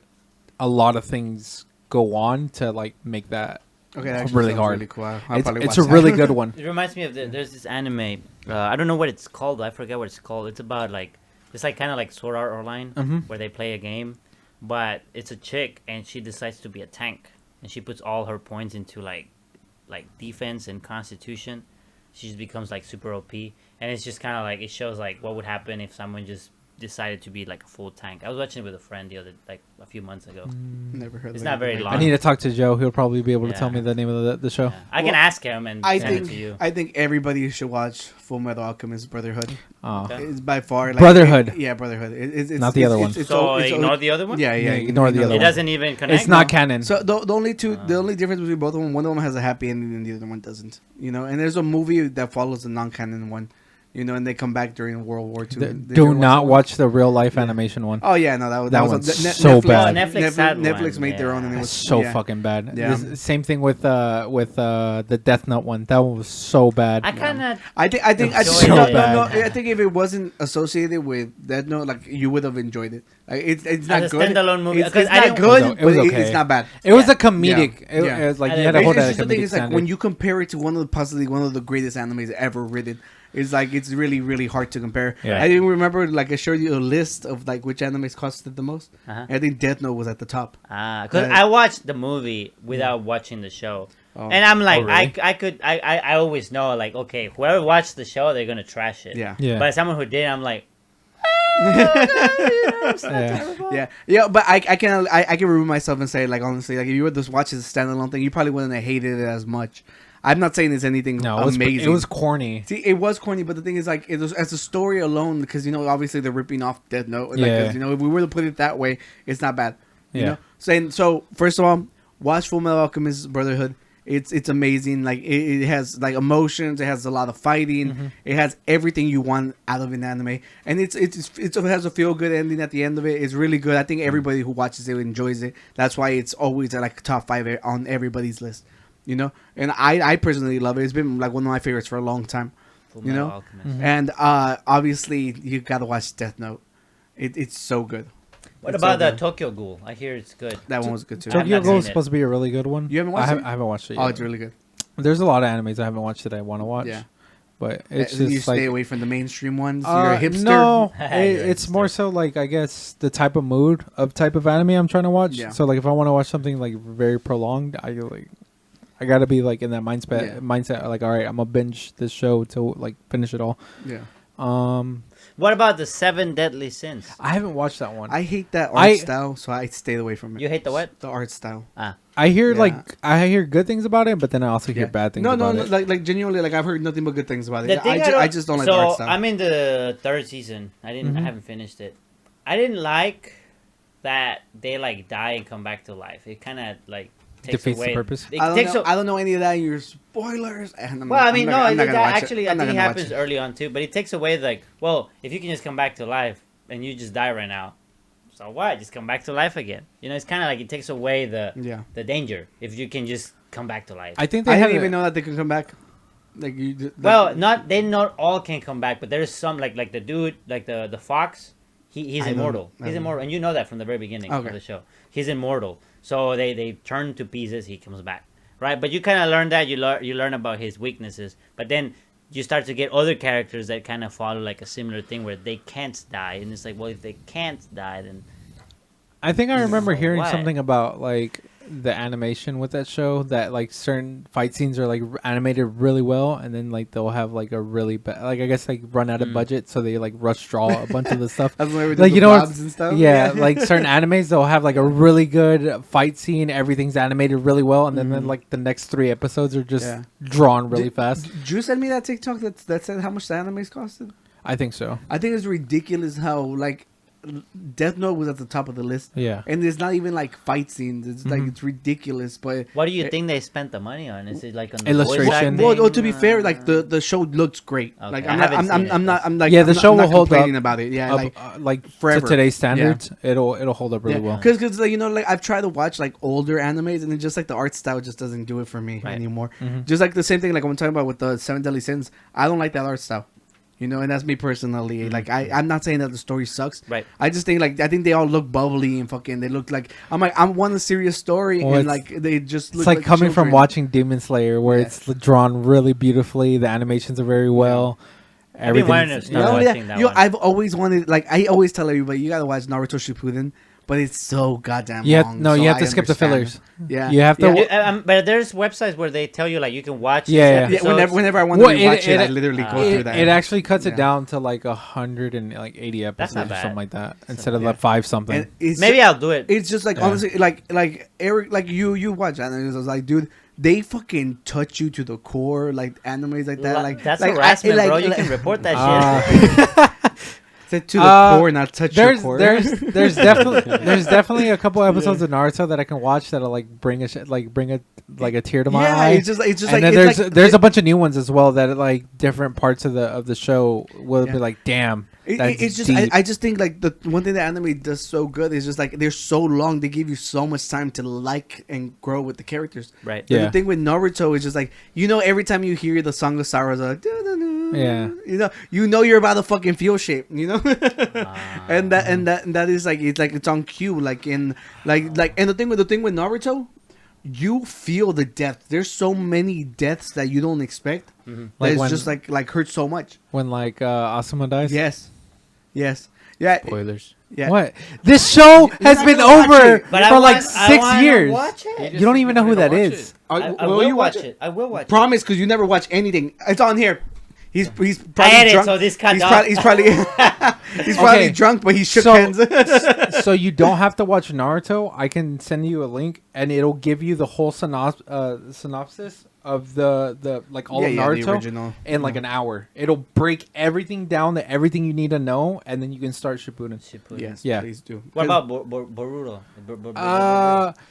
a lot of things go on to like make that really hard. Really cool. It's a really good one. It reminds me of there's this anime. I don't know what it's called. I forget what it's called. It's about it's like kind of like Sword Art Online, where they play a game, but it's a chick and she decides to be a tank, and she puts all her points into like defense and constitution. She just becomes like super OP, and it's just kind of like it shows like what would happen if someone just decided to be like a full tank. I was watching it with a friend a few months ago. Never heard. It's of not it. very long. I need to talk to Joe. He'll probably be able to tell Yeah. me the name of the show. Yeah. I can ask him and I send it to you. think everybody should watch Full Metal Alchemist Brotherhood. Oh. Okay. It's by far like, Brotherhood. Brotherhood. It's Not the other one. So ignore the other one? Yeah, Ignore the other It one. doesn't even connect. It's not canon. So the only difference between both of them, one of them has a happy ending and the other one doesn't. You know, and there's a movie that follows the non-canon one. You know, and they come back during World War II. Do not watch the real life animation one. Oh yeah, no, That was one's Netflix, so bad. Netflix had Netflix one, made their own, and it yeah. was So yeah. fucking bad. Yeah. Same thing with the Death Note one. That one was so bad. I kind of. I think So no, bad. I think if it wasn't associated with that note, like you would have enjoyed it. Like, it's not As a good. standalone movie, It's, 'cause it's I not didn't- good, It was but okay. it's not bad. It was Yeah. a comedic. Yeah. It was like I you had to didn't- hold It's that just the comedic thing is like standard. when you compare it to possibly one of the greatest animes ever written, it's like it's really really hard to compare. Yeah. I didn't remember like I showed you a list of like which animes costed the most. Uh-huh. I think Death Note was at the top. Because I watched the movie without watching the show. Oh. And I'm like, really? I always know, like, okay, whoever watched the show, they're going to trash it. Yeah. Yeah. But someone who did, I'm like, Yeah, but I can remove myself and say like honestly, like if you were to watch it as a standalone thing, you probably wouldn't have hated it as much. I'm not saying it's anything No, amazing. it was corny. See, it was corny, but the thing is, like, it was as a story alone, because you know, obviously they're ripping off Death Note. Like, Yeah. 'cause, you know, if we were to put it that way, it's not bad. You Yeah. know, so first of all, watch Full Metal Alchemist Brotherhood. It's amazing. Like it has like emotions. It has a lot of fighting. Mm-hmm. It has everything you want out of an anime, and it has a feel good ending at the end of it. It's really good. I think everybody who watches it enjoys it. That's why it's always at like top 5 on everybody's list. You know, and I personally love it. It's been like one of my favorites for a long time. You know, Alchemist. and obviously you gotta watch Death Note. It's so good. What It's about so the good. Tokyo Ghoul? I hear it's good. That one was good too. I've Tokyo not Ghoul is seen it. supposed to be a really good one. You haven't watched it? I haven't watched it yet. Oh, it's really good. There's a lot of animes I haven't watched that I want to watch. Yeah. But it's you just stay like away from the mainstream ones. You're a hipster. No, You're a it's hipster. more so like I guess the type of mood of type of anime I'm trying to watch. Yeah. So like if I want to watch something like very prolonged, I gotta be like in that Yeah. mindset. Like all right, I'm gonna binge this show to like finish it all. Yeah. What about the 7 Deadly Sins? I haven't watched that one. I hate that art I- style, so I stayed away from it. You hate the what? The art style. I hear Yeah. I hear good things about it, but then I also hear Yeah. bad things No, about no, it. like genuinely, like I've heard nothing but good things about it. The thing I just don't like the art So style. I'm in the 3rd season. I haven't finished it. I didn't like that they like die and come back to life. It kind of like takes Defeats the away purpose. It I takes don't know any of that. Your spoilers. And well, I mean, no, I'm not that gonna watch actually, it. I I'm not think it gonna watch happens it. early on too. But it takes away like, well, if you can just come back to life and you just die right now, so what? Just come back to life again. You know, it's kind of like it takes away Yeah. the danger if you can just come back to life. I think I they didn't have even know that they can come back. Like you. Well, not all can come back, but there's some like the dude, like the fox. He's I don't- immortal. I He's don't- immortal, and you know that from the very beginning Okay. of the show. He's immortal. So they turn to pieces. He comes back, right? But you kind of learn that you learn about his weaknesses, but then you start to get other characters that kind of follow like a similar thing where they can't die, and it's like, well, if they can't die, then I think I remember So hearing what? something about like the animation with that show that like certain fight scenes are like animated really well, and then like they'll have like a really bad like I guess like run out of budget, so they like rush draw a bunch of the stuff. That's why we Like did you the know, blobs and stuff. yeah, like certain animes they'll have like a really good fight scene, everything's animated really well, and then like the next 3 episodes are just Yeah. drawn really fast. Did you send me that TikTok that said how much the animes costed? I think so. I think it's ridiculous how like Death Note was at the top of the list. Yeah. And it's not even like fight scenes. It's like it's ridiculous. But what do you think they spent the money on? Is it like on the Illustration. voice acting? well, to be fair, like the show looks great. Okay, Like I I'm not, haven't seen it, I'm not, but- I'm like Yeah, I'm the not- show I'm will not hold complaining up, about it. Yeah, like forever. to today's standards, it'll hold up really well. Because like, you know, like I've tried to watch like older animes, and it just like the art style just doesn't do it for me Right. anymore. Mm-hmm. Just like the same thing like I'm talking about with the 7 Deadly Sins. I don't like that art style. You know, and that's me personally. Like I'm not saying that the story sucks. Right. I just think I think they all look bubbly and fucking. They look like I want a serious story, Well, and it's- like they just look It's like coming from children. watching Demon Slayer, where Yeah. it's drawn really beautifully. The animations are very well. been wanting to Everything's start No, watching yeah. that You know, one. I've always wanted, like, I always tell everybody, you gotta watch Naruto Shippuden, but it's so goddamn You have, long. no, so you have I to skip the understand. fillers. Yeah, You have to. But there's websites where they tell you like you can watch. Yeah, these yeah. Yeah, episodes. whenever I want to Well, rewatch it, I it- literally go It, through that. it actually cuts it Yeah. down to like 180 episodes not or bad. something like that That's instead not of bad. the 5 something. And it's Maybe I'll do it. It's just like Yeah. honestly, like Eric, like you watch anime. I was like, dude, they fucking touch you to the core, like animes like that. Like that's like, harassment, like, bro. You like- can report that shit. Said to the core, not touch your There's core. there's definitely a couple episodes of Naruto that I can watch that'll like bring a tear to my yeah, eye. it's just like And then it's like there's a bunch of new ones as well that like different parts of the show will Yeah. be like, damn. It's just deep. I just think like the one thing that anime does so good is just like they're so long, they give you so much time to like and grow with the characters. Right. But Yeah. the thing with Naruto is just like, you know, every time you hear the song of Sakura, like Yeah. you know you're about to fucking feel shape, you know. and that is like it's on cue, like in and the thing with Naruto, you feel the depth. There's so many deaths that you don't expect. Mm-hmm. That it's when- just like hurts so much. when like Asuma dies. Yes, yeah. Spoilers. Yeah. What? This show has not been gonna watch over it. But I for like want- I 6 wanna years. watch it. You don't even know who that Watch is. it. I will watch it. I will watch it. Promise, because you never watch anything. It's on here. He's probably edit, drunk. so this cut he's, off. he's probably he's probably Okay. drunk, but he shook So- hands. So you don't have to watch Naruto. I can send you a link, and it'll give you the whole synopsis of the like all of the Naruto original. in like an hour. It'll break everything down to everything you need to know, and then you can start Shippuden. Yes, Yeah. please do. What about Boruto?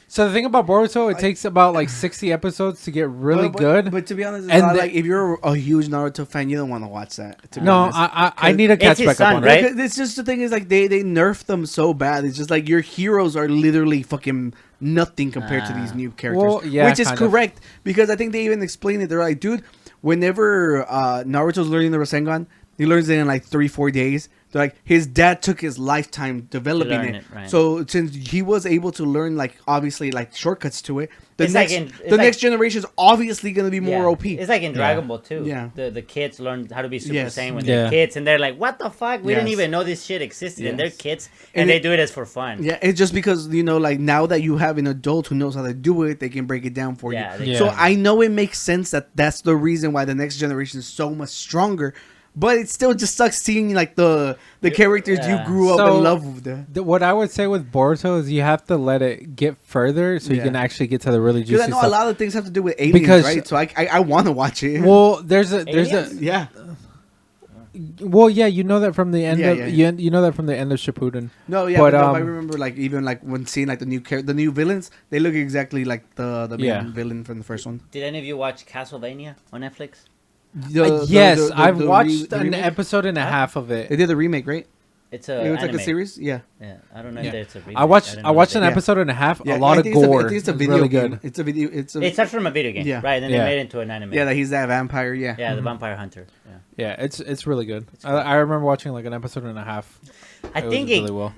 So the thing about Boruto, it takes about like 60 episodes to get really good. But to be honest, And and the- like if you're a huge Naruto fan, you don't want to watch that. To be no, honest. I need to catch his back son, up on right? it. Because it's just the thing is like they nerf them so bad. It's just like your heroes are literally fucking nothing compared to these new characters. Well, yeah, which is kind of. correct because I think they even explain it. They're like, dude, whenever Naruto's learning the Rasengan, he learns it in like 3-4 days. They're like his dad took his lifetime developing learn it. it, right. So since he was able to learn like obviously like shortcuts to it, the It's next like in- it's the like- next generation is obviously gonna be more OP. It's like in Dragon Ball too. Yeah. The kids learn how to be Super Yes. Saiyan when Yeah. they're kids, and they're like, "What the fuck? We didn't Yes. even know this shit existed." And they're Yes. kids, And and they it- do it as for fun. Yeah, it's just because you know, like now that you have an adult who knows how to do it, they can break it down for Yeah, you. they Yeah. So I know it makes sense that that's the reason why the next generation is so much stronger. But it still just sucks seeing like the characters you Yeah. grew up So- in love with. What I would say with Boruto is you have to let it get further so you Yeah. can actually get to the really juicy Because I know stuff. a lot of things have to do with aliens, Because- right? So I want to watch it. Well, there's a Aliens? yeah. well, yeah, you know that from the end Yeah, of yeah. You know that from the end of Shippuden. No, yeah, But, but, no, I um, remember like even like when seeing like the new villains, they look exactly like the main Yeah. villain from the first one. Did any of you watch Castlevania on Netflix? Yes, I've the watched the an remake? episode and a Huh? half of They it. did the remake, right? It's It was like anime. a series. Yeah. Yeah, I don't know Yeah. if it's a remake. I watched didn't I know watched that an they- episode and a half. Yeah, A lot I of think it's a- gore. I think it's a It was video really game. good. It's a video. It's a It starts from a video game, Yeah. right? And then Yeah. they made it into an anime. yeah. That he's that vampire. Yeah. Yeah, the Vampire Hunter. Yeah. Yeah, it's really good. I remember watching like an episode and a half. I It think was really well.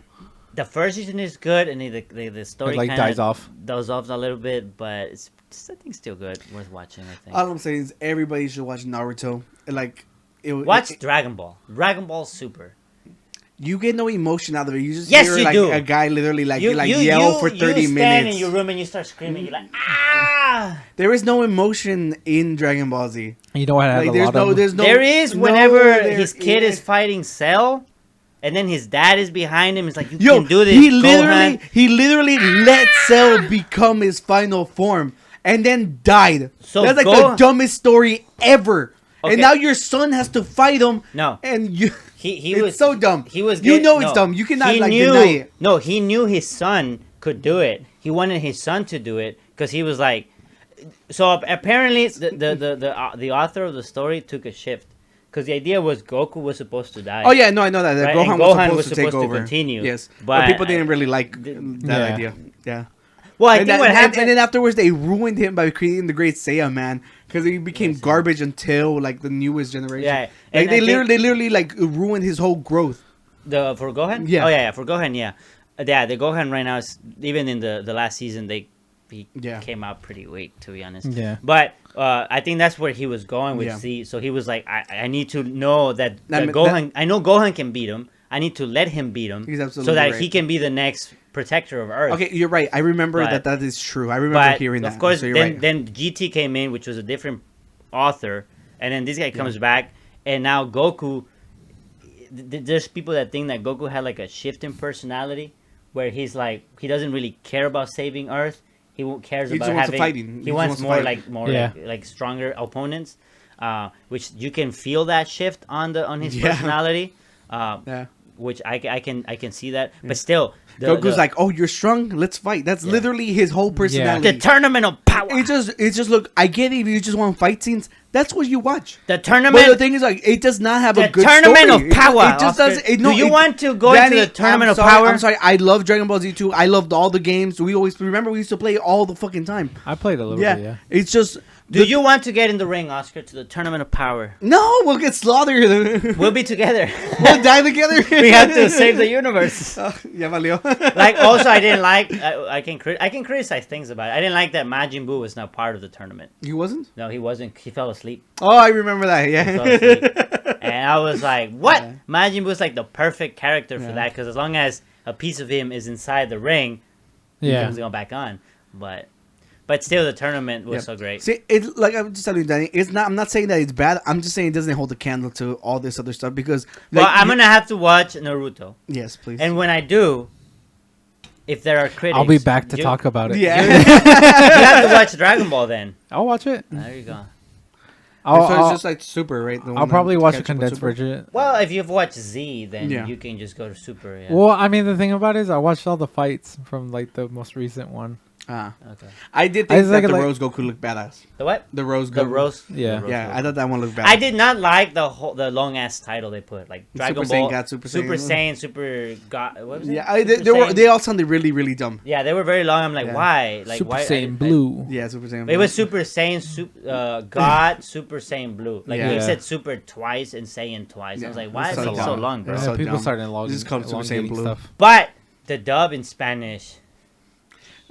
the first season is good, and the story It like kinda dies off. Dies off a little bit, but it's I think still good, worth watching. I think. All I'm saying is everybody should watch Naruto. Like, Watch Dragon Ball. Dragon Ball Super. You get no emotion out of it. You just Yes, hear you like do. a guy literally like yell for 30 you stand minutes. in your room and you start screaming. You're like, ah! There is no emotion in Dragon Ball Z. You know what? I had Like, a there's lot no, of. there's no. There is no, whenever there his kid is is. fighting Cell, and then his dad is behind him. It's like, you Yo, can do this, he literally let Cell become his final form and then died. So That's like Gohan- the dumbest story ever. Okay. And now your son has to fight him. No. And you. He It's was so dumb. He was. You get- know it's no. dumb. You cannot He like knew, deny it. No, he knew his son could do it. He wanted his son to do it because he was like. So apparently, the author of the story took a shift because the idea was Goku was supposed to die. Oh yeah, no, I know that. Right? Gohan, And was Gohan supposed was to take supposed to over. continue, Yes, but but people didn't really like d- that Yeah. idea. Yeah. Well, I And, think what happened. and then afterwards they ruined him by creating the Great Saiyan Man because he became garbage until like the newest generation. Yeah, like and they I think- literally like ruined his whole growth. For Gohan? Yeah. Oh yeah, for Gohan, yeah. Yeah, the Gohan right now is even in the last season he Yeah. came out pretty weak, to be honest. Yeah. But I think that's where he was going with Yeah. Z. So he was like, I need to know that That- Gohan. I know Gohan can beat him. I need to let him beat him, He's so absolutely that right. he can be the next protector of Earth. Okay, you're right. I remember But- that is true. I remember But hearing that. of course, so you're then right. then GT came in, which was a different author, and then this guy comes back, and now Goku. There's people that think that Goku had like a shift in personality, where he's like he doesn't really care about saving Earth. He cares He about just wants to having. fighting. He wants more Yeah. like stronger opponents, which you can feel that shift on his Yeah. personality. Yeah. Which I can see that, but still, Goku's like, "Oh, you're strong. Let's fight." That's literally his whole personality. the tournament of power. It just look. I get it if you just want fight scenes. That's what you watch. The tournament. But the thing is, like, it does not have The a good tournament story. of power. It just Oscar. does. It, Do you want to go into the tournament I'm of sorry, power? I'm sorry. I love Dragon Ball Z 2. I loved all the games. We always remember we used to play all the fucking time. I played a little Yeah. bit. Yeah. It's just. Do you want to get in the ring, Oscar, to the tournament of power? No, we'll get slaughtered. We'll be together. We'll die together. We have to save the universe. Ya valió. Like, also, I didn't like. I can criticize things about it. I didn't like that Majin Buu was not part of the tournament. He wasn't? No, he wasn't. He fell asleep. Oh, I remember that. He Yeah. fell asleep. And I was like, what? Yeah. Majin Buu is like the perfect character for Yeah. that, because as long as a piece of him is inside the ring, he Yeah. comes going back on. But still, the tournament was Yeah. so great. See, it like I'm just telling you, Danny. It's not. I'm not saying that it's bad. I'm just saying it doesn't hold the candle to all this other stuff because. Well, like, I'm gonna have to watch Naruto, Yes, please. and when I do, if there are critics, I'll be back to you- talk about it. yeah. You have to watch Dragon Ball then. I'll watch it. There you go. I'll, so I'll, it's just like Super, right? The I'll one probably that watch a catch up with condensed Super? version. Well, if you've watched Z, then Yeah. you can just go to Super. Yeah. Well, I mean, the thing about it is I watched all the fights from like the most recent one. Ah. Okay. I did I think was that like- the like- Rose Goku looked badass. The what? The Rose Goku. The roast. Yeah. the roast Yeah, Goku. I thought that one looked badass. I did not like the long ass title they put, like Dragon Super Saiyan Ball, God, Super Super Saiyan. Saiyan, Super God. What was it? Yeah, they Super were. Saiyan? They all sounded really, really dumb. Yeah, they were very long. I'm like, Yeah. why? Like, Super why? Saiyan Blue. Yeah, Super Saiyan. It was Super Saiyan, God, Super Saiyan Blue. Like Yeah. they said Super twice and Saiyan twice. I was Yeah. like, why is So it so dumb. long, bro? Yeah, So people dumb. started This is called Super Saiyan elongating Blue. stuff. But the dub in Spanish,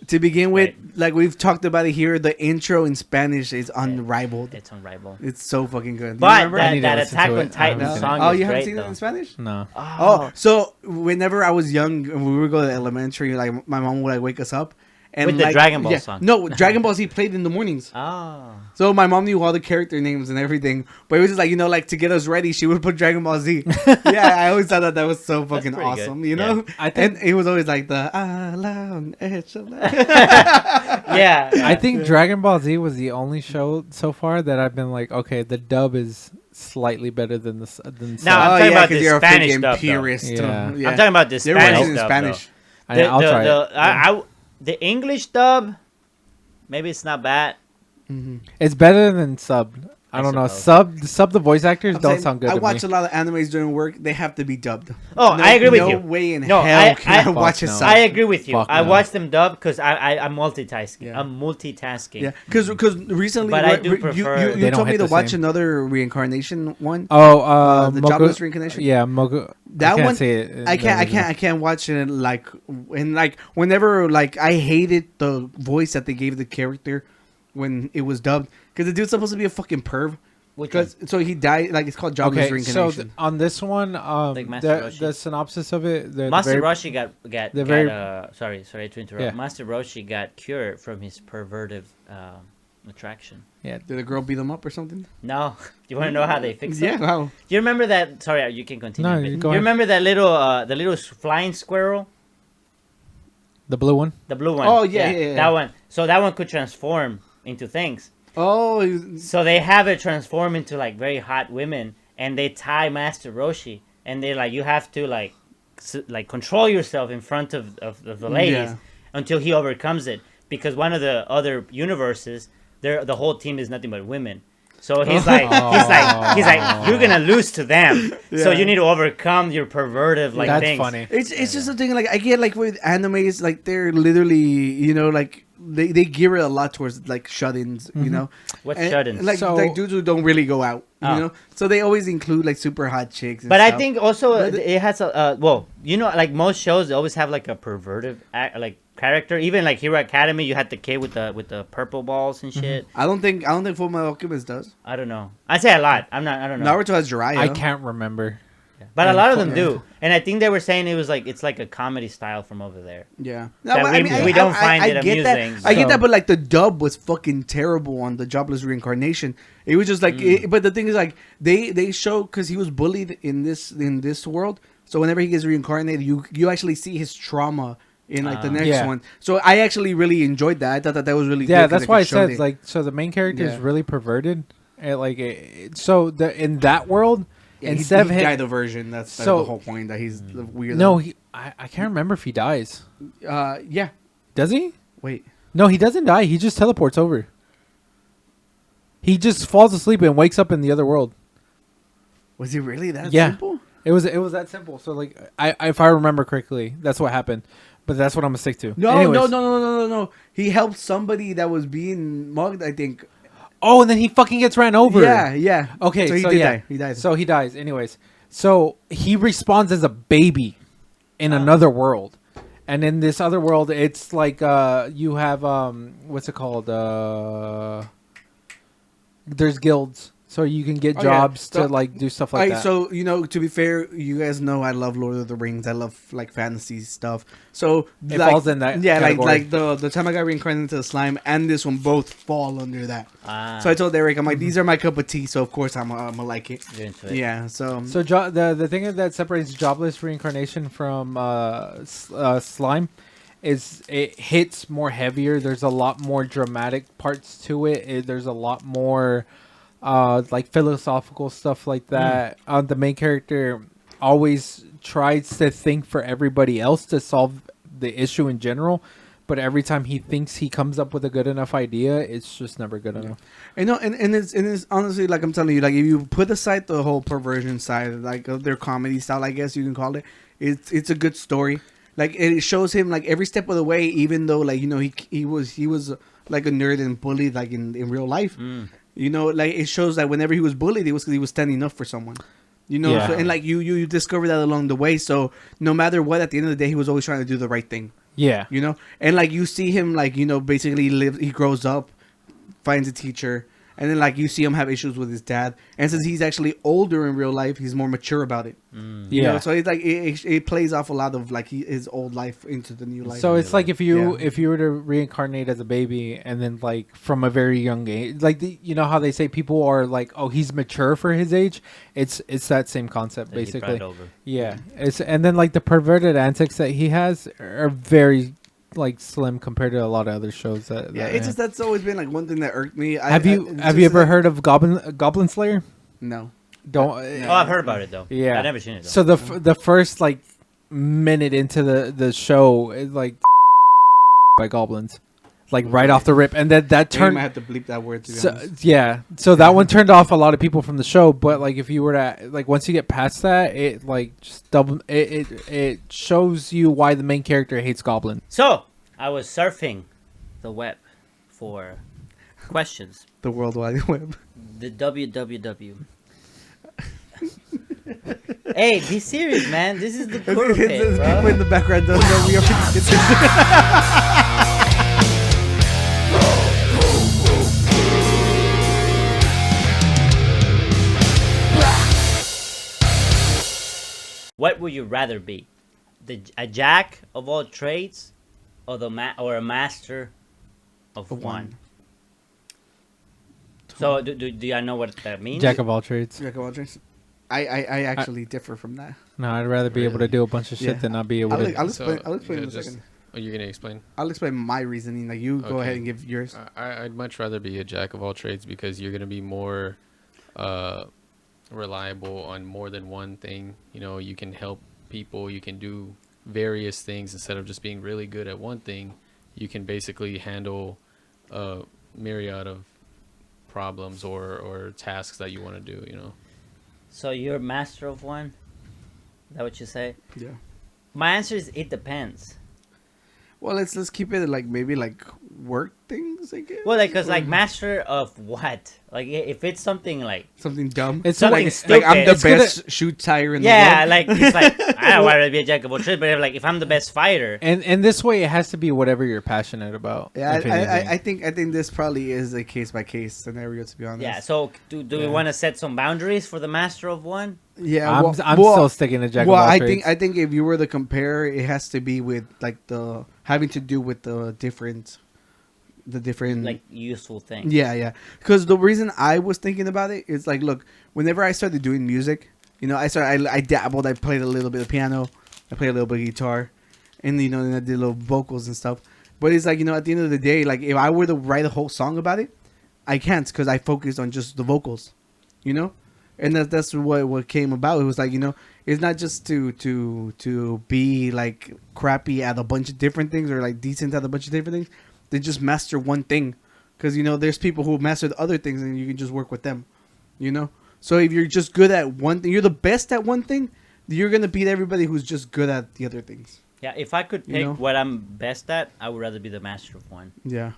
To begin with, Right. like we've talked about it here, the intro in Spanish is unrivaled. it's unrivaled. It's so fucking good. You But remember? I need to that listen Attack to on it. I Titan haven't seen song it. Oh, is you haven't great, seen it though. in Spanish? No. Oh, so whenever I was young and we would go to elementary, like my mom would like wake us up and With the like, Dragon Ball song. No, Dragon Ball Z played in the mornings. Oh. So my mom knew all the character names and everything, but it was just like, like to get us ready, she would put Dragon Ball Z. Yeah, I always thought that was so fucking pretty good. awesome, you know. I think- And it was always like the Alan Echelon. Yeah. I think Dragon Ball Z was the only show so far that I've been like, okay, the dub is slightly better than the than Now, I'm sub. talking about 'cause the you're a Spanish freaking dub, though. purist. Yeah. Yeah. I'm talking about the They were watching Spanish in dub. Spanish. I'll try it. The English dub, maybe it's not bad. It's better than sub. I I don't know. suppose. Sub the voice actors I'm don't saying, sound good I to watch me. a lot of animes during work. They have to be dubbed. Oh, I agree with no you. way in No, hell can I I- watch a Fuck no. sub. I agree with you. Fuck I no. watch them dub because I'm multitasking. Yeah. I'm multitasking. Yeah, because recently, But I do prefer- They you don't told me hit to the watch same. another reincarnation one. Oh, the Mogu- jobless reincarnation. Yeah, Mogu. That I can't one, say it in I the can't, original. I can't watch it like whenever I hated the voice that they gave the character when it was dubbed because the dude's supposed to be a fucking perv. Which one? Because so he died it's called jobless Okay, so reincarnation. on this one, Like Master the Roshi. synopsis of it, Master very, Roshi got the very- sorry to interrupt. Yeah. Master Roshi got cured from his pervertive attraction. yeah, Did the girl beat him up or something? No, do you want to know how they fixed it? Yeah, wow. Do you remember that? Sorry, you can continue. No, a bit. you Do go you ahead. remember that the little flying squirrel, the blue one. the blue one? Oh, yeah. that one. So that one could transform into things. Oh, he's- So they have it transform into like very hot women, and they tie Master Roshi, and they're like, you have to like control yourself in front of the ladies Yeah. until he overcomes it. Because one of the other universes, the whole team is nothing but women. So he's like, he's like, you're gonna lose to them. So Yeah. you need to overcome your pervertive That's things. funny. it's just a thing I get with animes they're literally they gear it a lot towards shut-ins What's And, shut-ins? like dudes who don't really go out Oh. so they always include super hot chicks and But I stuff. think also But it has a like most shows, they always have like a pervertive character. Even like Hero Academy, you had the kid with the purple balls and shit. I don't think Fullmetal Alchemist does. I don't know. I say a lot. I don't know. Naruto has Jiraiya. I can't remember. But a And lot of fun, them do, and I think they were saying it's like a comedy style from over there. Yeah. That we don't find it get amusing, that. I get so- that, but like the dub was fucking terrible on the Jobless Reincarnation. It was just like, but the thing is like they show because he was bullied in this world. So whenever he gets reincarnated, you actually see his trauma in like the next Yeah. one. So I actually really enjoyed that. I thought that was really Yeah, good 'cause that's why I it showed said it. like so the main character is Yeah. really perverted. So in that world, Yeah, instead of he him, died the version. That's So- the whole point. That he's the weird. no, I can't remember if he dies. Yeah. Does he? Wait. No, he doesn't die. He just teleports over. He just falls asleep and wakes up in the other world. Was he really that Yeah. simple? It was that simple. So like if I remember correctly, that's what happened. But that's what I'm gonna stick to. No, Anyways. no. He helped somebody that was being mugged, I think. Oh, and then he fucking gets ran over. Yeah. Okay, So he so did yeah. die. He died. So he dies. Anyways, so he respawns as a baby in another world, and in this other world, it's like you have what's it called? There's guilds, so you can get Oh, yeah. jobs So- to like do stuff like Alright, that. so to be fair, you guys know I love Lord of the Rings. I love like fantasy stuff. So It like, falls in that Yeah, category. like the time I got reincarnated into the slime and this one both fall under that. So I told Eric, I'm like, these are my cup of tea. So of course I'm gonna like it. You're into it. Yeah. So the thing that separates jobless reincarnation from slime is it hits more heavier. There's a lot more dramatic parts to it. There's a lot more like philosophical stuff like that. The main character always tries to think for everybody else to solve the issue in general, but every time he thinks he comes up with a good enough idea, it's just never good enough. and no, and it's honestly like I'm telling you, like if you put aside the whole perversion side, like of their comedy style, I guess you can call it, it's a good story. Like it shows him like every step of the way, even though like he was like a nerd and bullied like in real life. Like it shows that whenever he was bullied, it was because he was standing up for someone. Yeah. So, and like you discover that along the way. So no matter what, at the end of the day, he was always trying to do the right thing. Yeah. And like you see him like basically he grows up, finds a teacher, and then like you see him have issues with his dad. And since he's actually older in real life, he's more mature about it. Yeah. So it's like it plays off a lot of like his old life into the new life. So it's like if you Yeah. were to reincarnate as a baby and then like from a very young age, like you know how they say people are like, oh, he's mature for his age. It's that same concept That he basically. cried over. Yeah. And then like the perverted antics that he has are very like slim compared to a lot of other shows that. Yeah, that it's just that's always been like one thing that irked me. have you ever heard of Goblin Slayer? No. Don't. Oh, I've heard about it though. Yeah. I've never seen it though. So the first like minute into the show is like by goblins, like right off the rip, and then that I turned. might have to bleep that word to be So honest. yeah, so that one turned off a lot of people from the show. But like if you were to like once you get past that, it like just double it shows you why the main character hates goblins. So I was surfing the web for questions. The World Wide Web. The www. Hey, be serious, man. This is the Kuro pit, People bro. in the background don't know we already did this. What would you rather be? A jack of all trades, or or a master of one? So do I know what that means? Jack of all trades. Jack of all trades. I actually differ from that. No, I'd rather be able to do a bunch of shit Yeah. than not be able I'll, to. I'll explain in a just- second. Oh, you're gonna explain? I'll explain my reasoning. Like you go Okay. ahead and give yours. I'd much rather be a jack of all trades because you're gonna be more reliable on more than one thing. You can help people. You can do various things instead of just being really good at one thing. You can basically handle a myriad of problems or tasks that you want to do. So you're master of one? Is that what you say? Yeah. My answer is it depends. Well, let's keep it like maybe like work things, I guess. Well, like, cause like master of what? Like, if it's something like Something dumb. It's something like, stupid. Like I'm the It's gonna- best shoe tire in the yeah, world. like it's like I don't want to be a jack of all trades, but if, like if I'm the best fighter, and this way it has to be whatever you're passionate about. Yeah, if anything. I think this probably is a case by case scenario, to be honest. yeah. So do we want to set some boundaries for the master of one? Yeah, I'm well, still sticking to jack well, of all I trades. think if you were to compare, it has to be with like the having to do with the different Like useful thing. Yeah. Because the reason I was thinking about it is like, look, whenever I started doing music, you know, I dabbled. I played a little bit of piano, I played a little bit of guitar, and you know, and I did little vocals and stuff. But it's like, you know, at the end of the day, like if I were to write a whole song about it, I can't because I focused on just the vocals, you know. And that's what came about. It was like, you know, it's not just to be like crappy at a bunch of different things or like decent at a bunch of different things. They just master one thing, because you know there's people who mastered other things and you can just work with them, you know. So if you're just good at one thing, you're the best at one thing, you're gonna beat everybody who's just good at the other things. Yeah, if I could pick You know? what I'm best at, I would rather be the master of one. Yeah,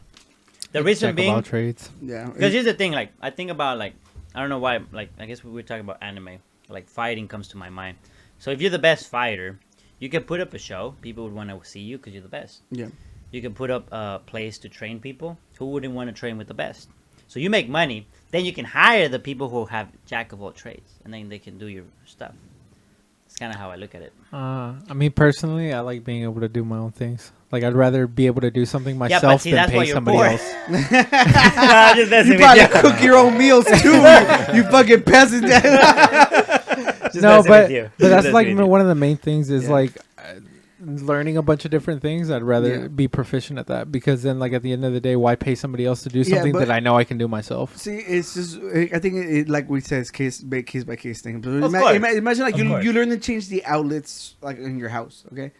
The reason jack of being, all trades. yeah. because here's the thing, like I think about like I don't know why, like I guess we were talking about anime, like fighting comes to my mind. So if you're the best fighter, you can put up a show. People would want to see you because you're the best. Yeah. You can put up a place to train people. Who wouldn't want to train with the best? So you make money, then you can hire the people who have jack of all trades, and then they can do your stuff. That's kind of how I look at it. I mean, personally, I like being able to do my own things. Like, I'd rather be able to do something but myself see, than that's why pay you're somebody poor. else. No, I'm just messing You with probably you. cook your own meals too. You fucking peasant. Just No, messing but with you. but that's Just like messing with you. one of the main things is Yeah. like learning a bunch of different things. I'd rather Yeah. be proficient at that, because then, like, at the end of the day, why pay somebody else to do Yeah, something but- that I know I can do myself? See, it's just I think it like we said, it's case by case thing. But Of course. imagine like Of course. you learn to change the outlets like in your house. Okay,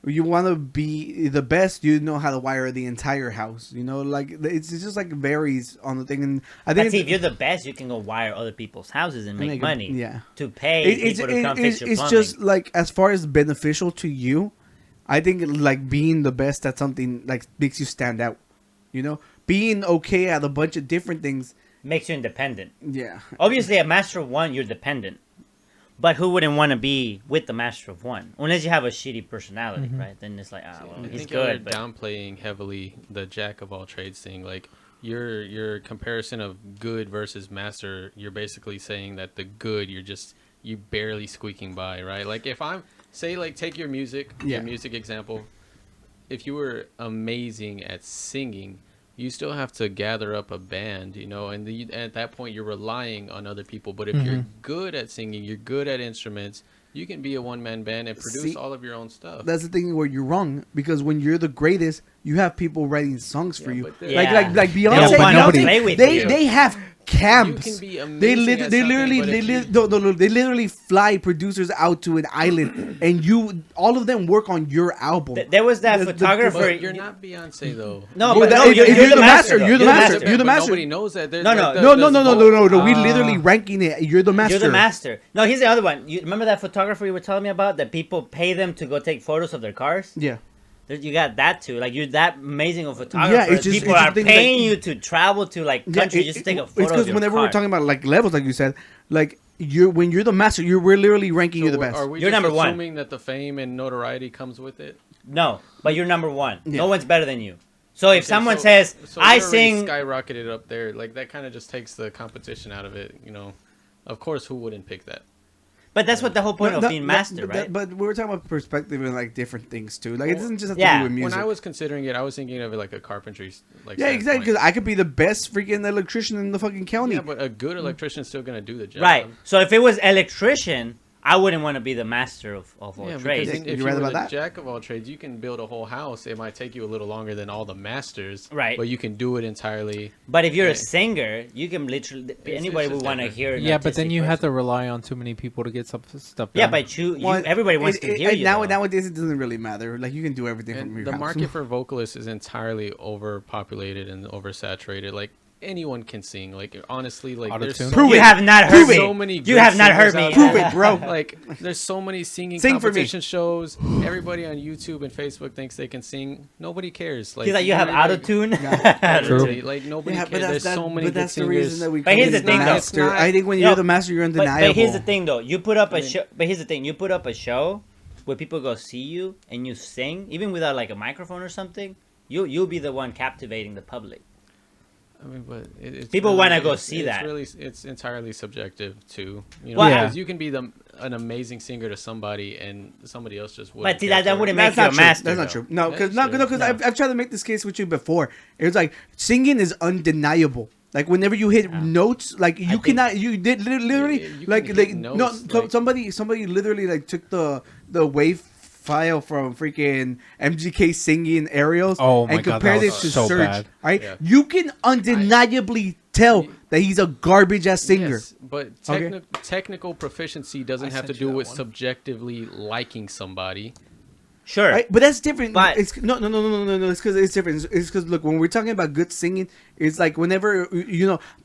you want to be the best. You know how to wire the entire house. You know, like it's just like varies on the thing. And I think But see, if you're the best, you can go wire other people's houses and make Make it- money. yeah. To pay it's people to come fix your it's plumbing. just like as far as beneficial to you, I think like being the best at something like makes you stand out. You know, being okay at a bunch of different things. Makes you independent. Yeah. Obviously, a master of one, you're dependent. But who wouldn't want to be with the master of one? Unless you have a shitty personality, right? Then it's like, well, I he's think you're good. But downplaying heavily the jack of all trades thing. Like your comparison of good versus master, you're basically saying that the good, you barely squeaking by, right? Like if I'm say like take your music example. If you were amazing at singing, you still have to gather up a band, you know, and at that point you're relying on other people. But if you're good at singing, you're good at instruments, you can be a one-man band and produce all of your own stuff. That's the thing where you're wrong, because when you're the greatest, you have people writing songs for you. but Like Yeah. like They Beyonce. don't want to nobody- play with They you. they have camps. You can be They amazing at they something, literally but they if you- no, they literally fly producers out to an island, and all of them work on your album. there was that The- photographer. But you're not Beyonce though. No, Well, but that- no, if you're the master. you're You're the master. master. You're the But master. Nobody knows that. There's No, like no. No. We Ah. literally ranking it. You're the master. You're the master. No, here's the other one. You remember that photographer you were telling me about? That people pay them to go take photos of their cars? Yeah. You got that too. Like, you're that amazing of a photographer. Yeah, it's just- people it's are the thing, paying like- you to travel to like countries just to take a It's photo of because your whenever car. we're talking about like levels, like you said, like when you're the master, we're literally ranking you the best. Are we You're just number one. assuming that the fame and notoriety comes with it? No, but you're number one. Yeah. No one's better than you. So if Okay, someone so- says, so I you're already sing... skyrocketed up there, like that kind of just takes the competition out of it, you know. Of course, who wouldn't pick that? But that's what the whole point of being master, but right? But we were talking about perspective and like different things too. Like it doesn't just have Yeah. to do with music. When I was considering it, I was thinking of it like a carpentry, like yeah, exactly. standpoint. Because I could be the best freaking electrician in the fucking county. Yeah, but a good electrician is still gonna do the job. Right. So if it was electrician, I wouldn't want to be the master of all Yeah, trades. because You if you right were about the that? jack of all trades, you can build a whole house. It might take you a little longer than all the masters, Right. But you can do it entirely. But if you're Yeah. a singer, you can literally... Anybody it's would just want to different. hear an Yeah, but then artistic you have to person. rely on too many people to get some stuff Yeah, done. but Well, everybody wants to hear you. though. Nowadays, it doesn't really matter. Like you can do everything from And your the house. market for vocalists is entirely overpopulated and oversaturated. Like anyone can sing. Like honestly, like there's Auto-tune? so, Prove You it. have not Prove heard it. me. so many. You good have not heard singers me. out Prove there. it, bro. Like there's so many singing Sing for me. competition shows. Everybody on YouTube and Facebook thinks they can sing. Nobody cares. Like He's like, you have everybody- auto tune. Literally, like nobody Yeah, cares. but There's so many but good that's the singers. reason that we. But here's call the it thing, though. master. It's not- I think when No, you're the master, you're undeniable. But here's the thing, though. You put up a show. But here's the thing. You put up a show where people go see you and you sing, even without like a microphone or something. You'll be the one captivating the public. I mean, but it's People really- wanna go it's- see it's that. Really, it's entirely subjective too. You know, Well, because yeah. you can be an amazing singer to somebody, and somebody else just wouldn't. But see, care that for it. wouldn't That's make you not a true. master. That's not though. true. No, because That's true. no, I've tried to make this case with you before. It was like singing is undeniable. Like whenever you hit notes, like you think- cannot. You did literally You can like hit no. notes, like- Somebody literally like took the wave file from freaking MGK singing aerials Oh my and God, compared that it was to so Surge. bad. Right, Yeah. you can undeniably tell that he's a garbage ass singer. Yes, but Okay. technical proficiency doesn't I have to sent you do that with one. subjectively liking somebody. Sure. Right? But that's different. But- It's no. It's because it's different. It's because look, when we're talking about good singing, it's like whenever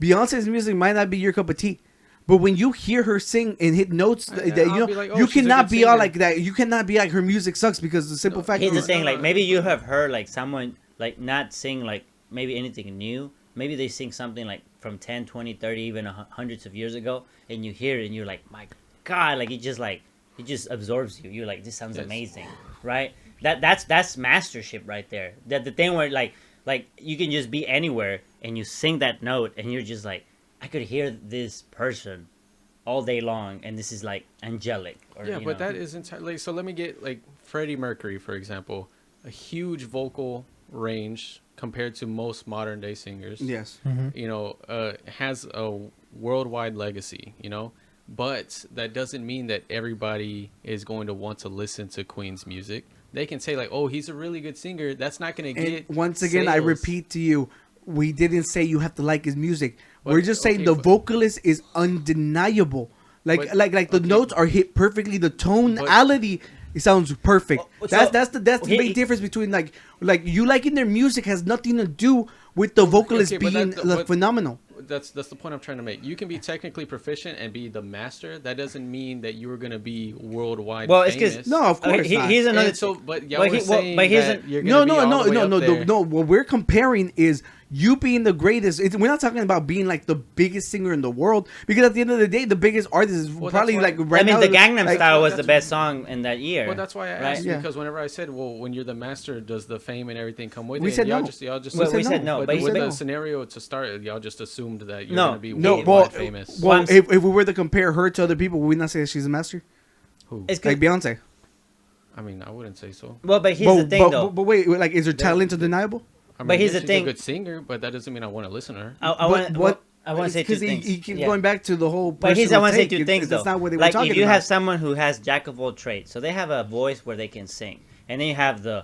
Beyonce's music might not be your cup of tea, but when you hear her sing and hit notes, that, I'll be like, oh, you she's a cannot good be all singer. like that. You cannot be like her music sucks because the simple fact Here's the is thing, like maybe you have heard like someone like not sing like maybe anything new. Maybe they sing something like from 10, 20, 30, even hundreds of years ago, and you hear it and you're like, my God, like it just absorbs you. You're like, this sounds Yes. amazing, right? That's mastership right there. That the thing where like you can just be anywhere and you sing that note and you're just like, I could hear this person all day long, and this is like angelic. Or, Yeah, you but know. that is entirely. So let me get like Freddie Mercury, for example, a huge vocal range compared to most modern day singers. yes. You know, has a worldwide legacy. You know, but that doesn't mean that everybody is going to want to listen to Queen's music. They can say like, "Oh, he's a really good singer." That's not going to And get. once again, I sales. repeat to you, we didn't say you have to like his music. But- We're just saying okay, the but- vocalist is undeniable. Like But- like the okay. notes are hit perfectly. The tonality it sounds perfect. Well, That's the big difference between like you liking their music has nothing to do with the vocalist okay, but being but- phenomenal. That's the point I'm trying to make. You can be technically proficient and be the master. That doesn't mean that you are going to be worldwide Well, it's famous. because No, of course not. here's another. And so, but y'all but were he- well, saying but here's that an- you're No, going to be all the way up there. no. What we're comparing is you being the greatest. We're not talking about being like the biggest singer in the world because at the end of the day, the biggest artist is Well, probably that's like why- right I mean, now. the Gangnam like, Style was the that's- best song in that year. Well, that's why I right? asked Yeah. because whenever I said, "Well, when you're the master, does the fame and everything come with We it?" said y'all no. just y'all just Well, we said no. no, But but with said the no. scenario to start, y'all just assumed that you're No, going to be No, worldwide well, famous. well, Once- if we were to compare her to other people, would we not say that she's a master? Who? It's Like 'cause- Beyonce. I mean, I wouldn't say so. well, but here's the thing, though. But wait, like, is her talent undeniable? I mean, But here's yeah, the she's thing- a good singer, but that doesn't mean I want to listen to her. I want to say two Because things. he keeps Yeah. going back to the whole. But here's I want to say two take. things though. That's not what they were like talking if you about. have someone who has jack of all trades, so they have a voice where they can sing, and then you have the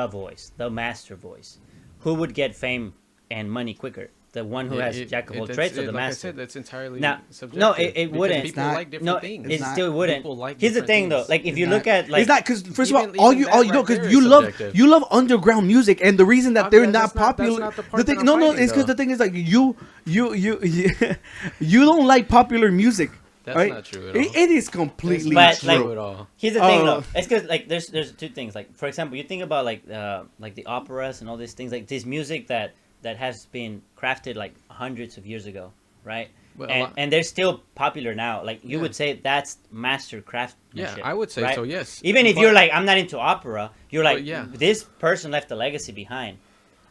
voice, the master voice, who would get fame and money quicker? The one who has jack of all trades, or the like I master? said, that's entirely Now, subjective. no, it because wouldn't. People It's not- like different No, things. it It's not. still wouldn't. People like Here's the different thing, though. things. Like if It's you not- look at like it's not because first of all, Even all you that know right because there you is love subjective. you love underground music, and the reason that Oh, they're yeah, not that's not popular. the part the that thing, I'm no, fighting, it's because though. the thing is like you you don't like popular music. That's right? not true at It- all. it is completely But, true. like- True at all. here's the thing, Oh. though. It's because like there's two things. Like for example, you think about like the operas and all these things, like this music that has been crafted like hundreds of years ago, right? But a And, lot- and they're still popular now. Like you Yeah. would say that's master Yeah, craftsmanship. I would say right? so. Yes. Even if But- you're like, I'm not into opera, you're like, But yeah. this person left a legacy behind.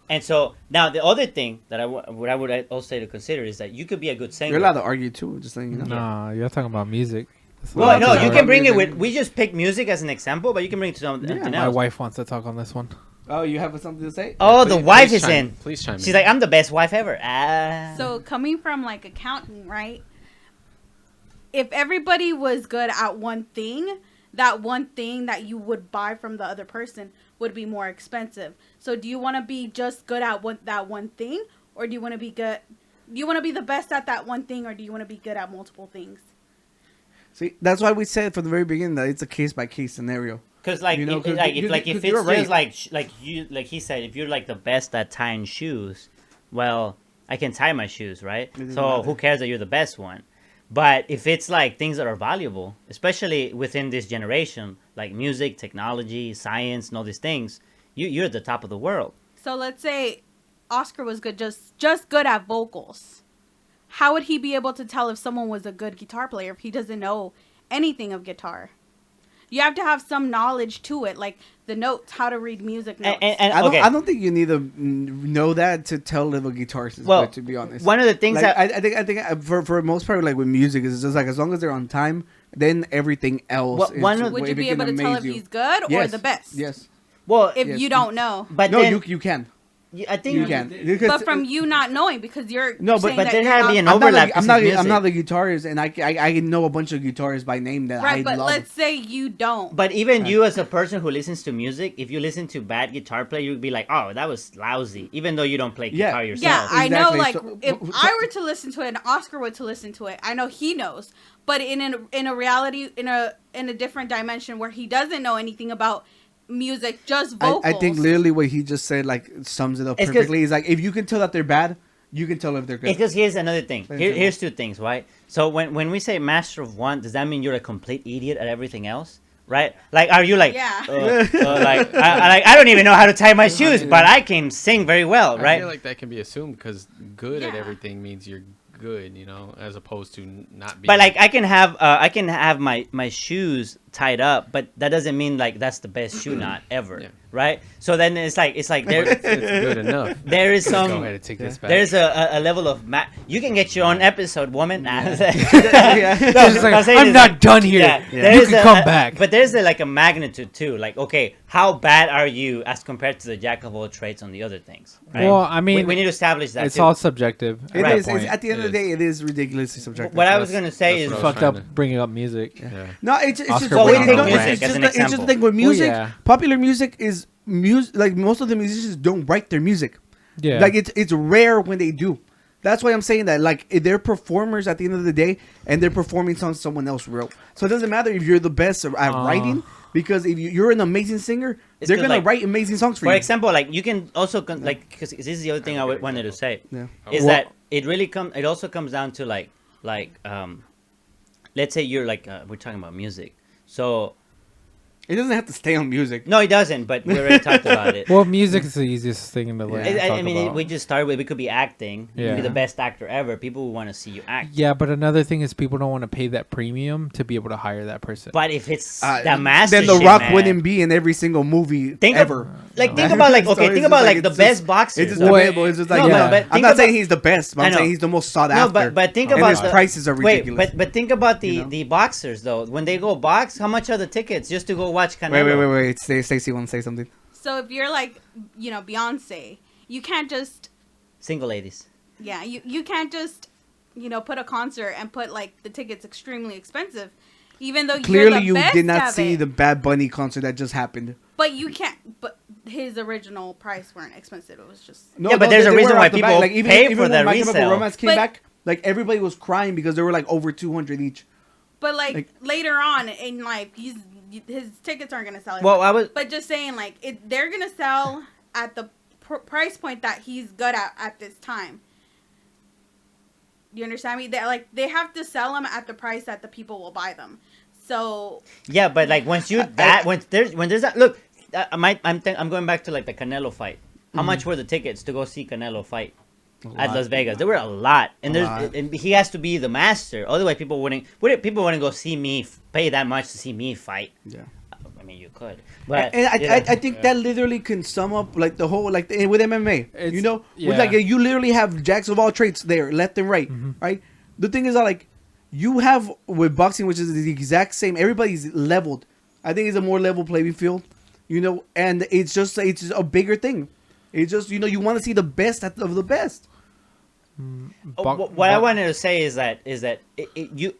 And so now the other thing that I would also say to consider is that you could be a good singer. You're allowed to argue too. Just saying, you know. Nah, you're talking about music. That's Well, not no, what you I'm can talking bring it music. with. We just pick music as an example, but you can bring it to something about. My else. wife wants to talk on this one. Oh, you have something to say? Oh, the Please- wife please is chime- in. Please chime in. She's like, I'm the best wife ever. Ah. So coming from like accounting, right? If everybody was good at one thing, that one thing that you would buy from the other person would be more expensive. So do you want to be just good at that one thing, or do you want to be good? Do you want to be the best at that one thing, or do you want to be good at multiple things? See, that's why we said from the very beginning that it's a case by case scenario. Because like, You know, if, 'cause like you- if like 'cause if you're it's right. just like he said, if you're like the best at tying shoes, well, I can tie my shoes, right? doesn't So matter. who cares that you're the best one? But if it's like things that are valuable, especially within this generation, like music, technology, science, and all these things, you're at the top of the world. So let's say Oscar was good, just good at vocals. How would he be able to tell if someone was a good guitar player if he doesn't know anything of guitar? You have to have some knowledge to it, like the notes, how to read music notes. And I okay. don't think you need to know that to tell if a guitarist is Well, good, to be honest. one of the things like, that I think for most part, like with music, is just like as long as they're on time, then everything else. Well, one of- Would you it be can able to tell amaze if you. he's good or Yes. the best? Yes. well, If Yes. you don't know. but No, then you can. I think You can. Because- But from you not knowing, because you're No, but- saying but that there you're had to not- be an I'm not, overlap. like, 'cause I'm not. it's I'm not music. the guitarist, and I know a bunch of guitarists by name that right. I But love. let's say you don't. But even you as a person who listens to music, if you listen to bad guitar play, you'd be like, "Oh, that was lousy," even though you don't play Yeah. guitar yourself. Yeah, I know. Exactly. Like, So- if so- I were to listen to it and Oscar were to listen to it, I know he knows. But in a reality, in a different dimension where he doesn't know anything about music, just vocals. I think literally what he just said like sums it up It's 'cause- perfectly. Is like if you can tell that they're bad, you can tell if they're good. Because here's another thing. Plain and simple. Here's two things, right? So when we say master of one, does that mean you're a complete idiot at everything else? Right? Like, are you like, Yeah. like, I don't even know how to tie my shoes, but I can sing very well, I right? feel like that can be assumed because good at Yeah. everything means you're good, you know, as opposed to not being. But like, I can have my shoes tied up, but that doesn't mean like that's the best shoe knot ever, Yeah. right? So then it's like there it's good enough. there is Go some. ahead and take this back. There's a level of you can get your own episode, woman. Nah. It's like, I'm saying I'm is, not like, done here. yeah, You there is can come back. But there's like a magnitude too. Like, okay, how bad are you as compared to the jack of all trades on the other things? Right? Well, I mean, we need to establish that. it's too. all subjective. It at is. that It's, point. at the end of the day, it is ridiculously subjective. What I was gonna say that's is what I was Fucked trying up to- bringing up music. Yeah. No, it's just Oscar So we take Brown. music it's as just an the- it's just the example. thing with music. yeah. Popular music is music. Like most of the musicians don't write their music. Yeah. Like it's rare when they do. That's why I'm saying that. Like they're performers at the end of the day, and they're performing songs someone else wrote. So it doesn't matter if you're the best at writing, because if you're an amazing singer, It's they're 'cause, gonna like, write amazing songs for For you. example, like you can also like because this is the other thing I wanted to say Yeah. is Well- that it also comes down to like let's say you're like we're talking about music, so It doesn't have to stay on music. no, it doesn't. But we already talked about it. Well, music's the easiest thing to like, Yeah. talk I mean, about. we just started with we could be acting. You could be Yeah. the best actor ever. People would want to see you act. Yeah, but another thing is people don't want to pay that premium to be able to hire that person. But if it's the master, Then The shit, Rock man. wouldn't be in every single movie Think ever. Think about like So okay, it's think just about like like the it's best just- boxers. It's just Well, available. It's just like no, yeah. no, but I'm think not about- saying he's the best, but I I'm know. saying he's the most sought No, after. but think and about his prices are ridiculous. Wait, but think about the You know? the boxers though. When they go box, how much are the tickets just to go watch Canelo? wait. Stacey wants to say something. So if you're like, Beyonce, you can't just, Single ladies. you can't just, put a concert and put like the tickets extremely expensive, even though you're Clearly, the you best did not at see it. the Bad Bunny concert that just happened. But you can't. But his original price weren't expensive. It was just. No, Yeah, but no, there's a they reason were why off the people bat. pay for when that My Chemical resale. Romance came But- back, like everybody was crying because they were like over 200 each. But like, Like- later on in life, his tickets aren't gonna sell. Well, I was But just saying, like, they're gonna sell at the price point that he's good at this time. You understand me? They have to sell them at the price that the people will buy them. So yeah, but like once you when there's that look, I'm going back to like the Canelo fight. How much were the tickets to go see Canelo fight at Las Vegas? There were a lot, and and he has to be the master. Otherwise, people wouldn't go see me pay that much to see me fight. Yeah. I mean, you could, but And yeah. I think that literally can sum up like the whole with MMA. It's- With yeah. like you literally have jacks of all trades there, left and right, right? The thing is that like you have with boxing, which is the exact same. Everybody's leveled. I think it's a more level playing field, and it's just a bigger thing. It's just you want to see the best of the best. What I wanted to say is that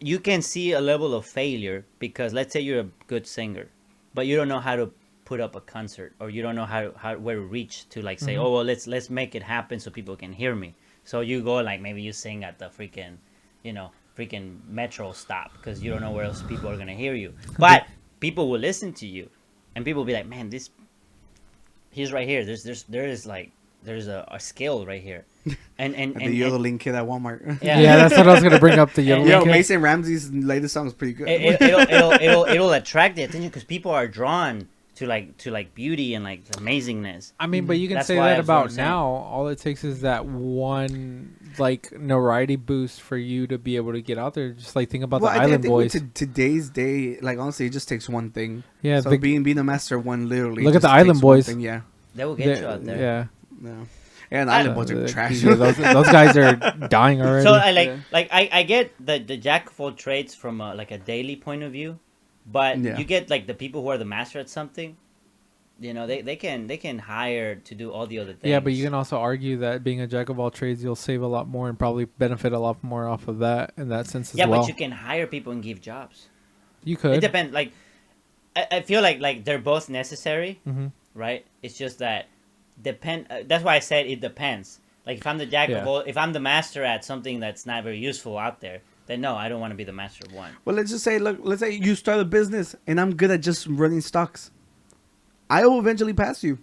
you can see a level of failure because let's say you're a good singer, but you don't know how to put up a concert or you don't know how where to reach to like say, oh well, let's make it happen so people can hear me. So you go like maybe you sing at the freaking metro stop because you don't know where else people are gonna hear you. But people will listen to you, and people will be like, man, he's right here. There is like there's a skill right here, and the yodeling kid at Walmart. Yeah, that's what I was gonna bring up. The yodeling. Yo, kid. Mason Ramsey's latest song is pretty good. It'll attract the attention because people are drawn to like beauty and like amazingness. I mean, but you can That's say why that that's what I'm about saying. now. All it takes is that one like notoriety boost for you to be able to get out there. Just like think about the I Island think Boys. with today's day, like honestly, it just takes one thing. Yeah, So being a master of one literally. Look at just the Island takes one Boys. thing, yeah. They will get you out there. Yeah. No. Yeah, the Island Boys are trash. Yeah, those guys are dying already. So I get the jack of all trades from like a daily point of view, but Yeah. you get like the people who are the master at something. You know, they can hire to do all the other things. Yeah, but you can also argue that being a jack of all trades, you'll save a lot more and probably benefit a lot more off of that in that sense as well. Yeah, but you can hire people and give jobs. You could. It depends. Like, I feel like they're both necessary, Mhm. right? It's just that that's why I said it depends. Like, if I'm the jack of all, if I'm the master at something that's not very useful out there, then no, I don't want to be the master of one. Well, let's just say, look, let's say you start a business and I'm good at just running stocks. I will eventually pass you.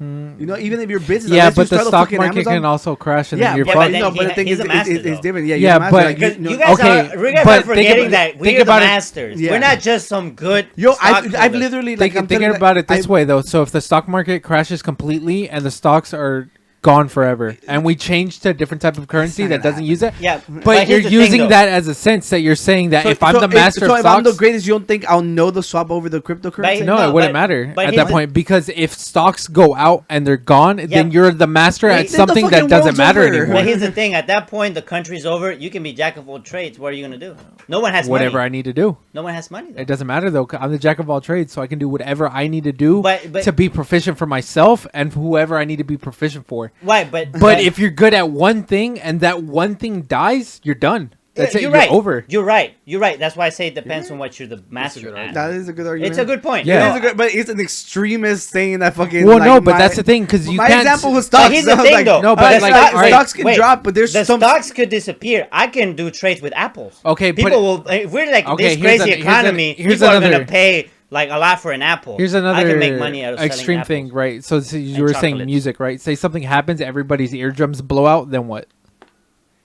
You know, even if your business, Yeah, unless you but the start a stock fucking market Amazon, can also crash and yeah, then you're but, fucked. no, but the thing he's is, a master, it's though. different. Yeah, Yeah, you're a master. but- Like, Because you know, you guys okay, are but forgetting think that think we're the about it. masters. Yeah. We're not just some good. yo, I've stockholders. literally like I'm Thinking telling you, about it like, this way though, so if the stock market crashes completely and the stocks are gone forever, and we change to a different type of currency not that gonna doesn't use it, Yeah, but you're here's the thing, using though. that as a sense that you're saying that if I'm the master so of if I'm the stocks, greatest, you don't think I'll know the swap over the cryptocurrency? But- no, No, it wouldn't but- matter but at here's that the- point, because if stocks go out and they're gone, then you're the master Wait, at then the something that fucking doesn't world's matter over. anymore. But here's the thing: at that point, the country's over. You can be jack of all trades. What are you gonna do? No one has Whatever money. I need to do. No one has money. Though. It doesn't matter though. 'Cause I'm the jack of all trades, so I can do whatever I need to do But- to be proficient for myself and whoever I need to be proficient for. Why? But If you're good at one thing and that one thing dies, you're done. That's it. You're You're right. over. You're right. You're right. That's why I say it depends on what you're the master good at. That is a good argument. It's a good point. Yeah. It is a good, but it's an extremist saying that fucking. Well, like, no, but my- that's the thing because you my can't. example was But stocks. here's I the was thing, like, though. No, but like, stocks, alright, stocks can wait, drop, but there's the some stocks could disappear. I can do trades with apples. Okay, but- people will. If we're like Okay, this here's crazy economy, here's people are another- gonna pay like a lot for an apple. Here's I another can make money out of extreme selling thing, apples. right? So you were saying chocolates. music, right? Say something happens, everybody's eardrums blow out, then what?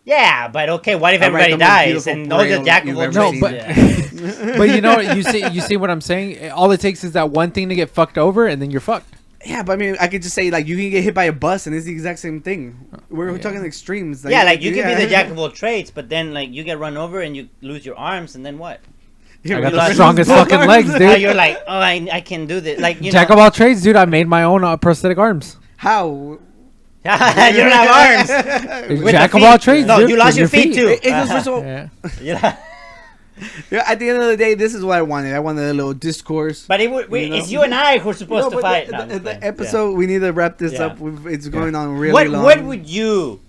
Yeah, but okay, what if I write everybody the most dies beautiful and all the braille jack of you've all ever No, trades? seen. Yeah. But you know, you see what I'm saying? All it takes is that one thing to get fucked over, and then you're fucked. Yeah, but I mean, I could just say like you can get hit by a bus, and it's the exact same thing. We're Yeah. talking extremes. Yeah, like you can be the jack of all trades, but then like you get run over and you lose your arms, and then what? I got you the lost strongest both fucking arms. legs, Now dude. you're like, oh, I can do this. Like you Jack know, of all trades, dude. I made my own prosthetic arms. How? you don't have arms. With Jack the of all feet. trades. No, dude, you with lost your feet too. It was first of all, Yeah. Yeah. yeah, at the end of the day, this is what I wanted. I wanted a little discourse. But it it's you and I who are supposed No, to but fight. the, No, I'm the just playing. episode, we need to wrap this Yeah. up. It's going on really What long. what would you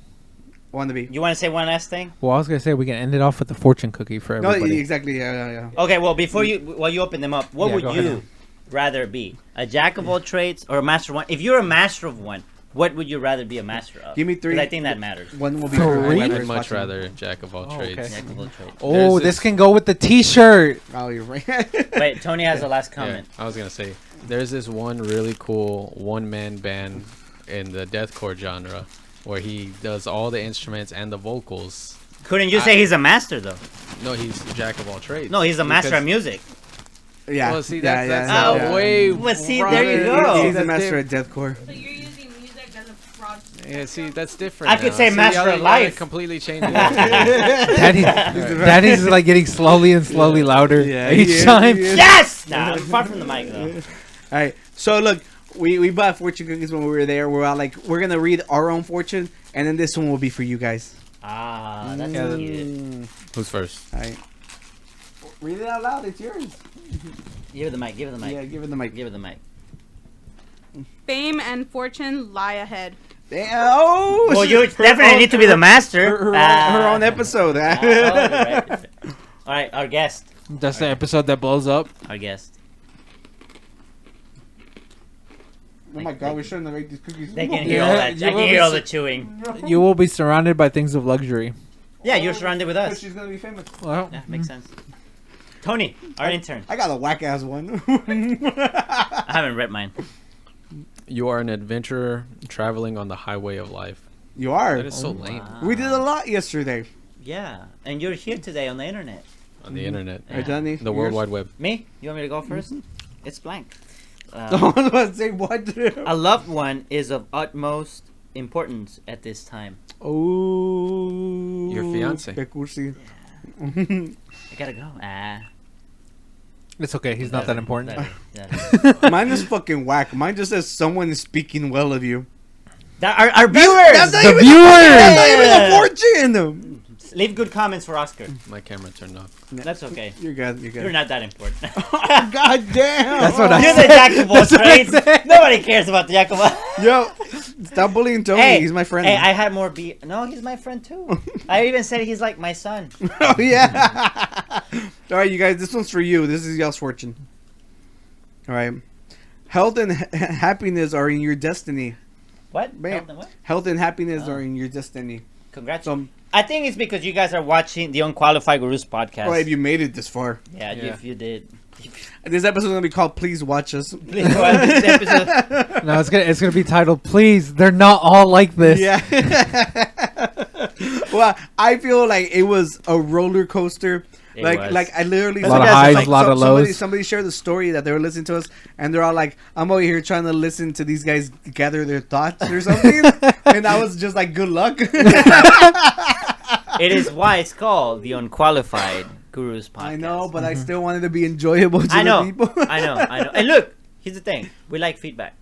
want to be? want to say one last thing? Well, I was gonna say we can end it off with the fortune cookie for No, everybody. exactly. Yeah. Okay, well before you open them up, what Yeah, would go you ahead. rather be? A jack of all trades or a master of one? If you're a master of one, what would you rather be a master of? Give me three. 'Cause I think that matters. One will be For for real? whoever's I'd much watching. rather jack of all Oh, trades. okay. Jack of all trades. Oh, There's this this- can go with the T-shirt. Oh, you're right. Wait, Tony has the last Yeah, comment. I was gonna say there's this one really cool one-man band in the deathcore genre where he does all the instruments and the vocals. Couldn't you say he's a master though? No, he's a jack of all trades. No, he's a master Because- of music. Yeah. Well, see, yeah, that's yeah, Oh, yeah. way. But see, broader. there you go. He's a That's master diff- at deathcore. So you're using music as a fraud. Yeah, see, that's different. I could now. say See, master y'all- of y'all gotta life. completely change it. Daddy's like getting slowly and slowly louder Yeah, each he is, time. he is. Yes! Nah, far from the mic though. All right. So look, we bought fortune cookies when we were there. We're all like, we're gonna read our own fortune, and then this one will be for you guys. Ah, that's Yeah, cute. Who's first? All right. Read it out loud. It's yours. Give it the mic. Give it the mic. Yeah, give it the mic. Give it the mic. Fame and fortune lie ahead. Oh. Well, she- you her definitely own- need to be the master. Her own episode. All right, our guest. That's the episode that blows up. Our guest. Oh my god, we shouldn't have made these cookies. They can Yeah, hear all that. you I can will hear be all the chewing. You will be surrounded by things of luxury. Yeah, you're surrounded with us. She's gonna be famous. Well, Yeah, makes sense. Tony, our intern. I got a whack ass one. I haven't read mine. You are an adventurer traveling on the highway of life. You are. That is so lame. We did a lot yesterday. Yeah, and you're here today on the internet. On the internet. Right, Johnny? The World Wide Web. Me? You want me to go 1st? It's blank. I was about to say what? A loved one is of utmost importance at this time. Oh. Your fiance. Que cursi. I gotta go. It's okay. He's not that important. Mine is fucking whack. Mine just says someone is speaking well of you. Our viewers! That's not The even viewers! That's not even a fortune! Leave good comments for Oscar. My camera turned off. That's okay. You're good. You're good. You're not that important. Oh, God damn. That's what I You're said. the jack of all trades. Nobody cares about the jack of all. Yo, stop bullying Tony. He's my friend. Hey, I had more beef. No, he's my friend too. I even said he's like my son. Oh, yeah. All right, you guys. This one's for you. This is y'all's fortune. All right. Health and happiness are in your destiny. What? Bam. Health and what? Health and happiness are in your destiny. Congrats. So, I think it's because you guys are watching the Unqualified Gurus podcast. oh, if you made it this far. Yeah, Yeah. if you did. This episode is going to be called Please Watch Us. Please watch this episode. No, it's gonna be titled "Please." They're not all like this. Yeah. Well, I feel like it was a roller coaster. It Like was. I literally A lot of highs, a lot of lows. Somebody shared the story that they were listening to us, and they're all like, "I'm over here trying to listen to these guys gather their thoughts or something," and I was just like, "Good luck." It is why it's called the Unqualified Gurus podcast. I know, but I still wanted to be enjoyable to I know. the people. I know. And look, here's the thing. We like feedback.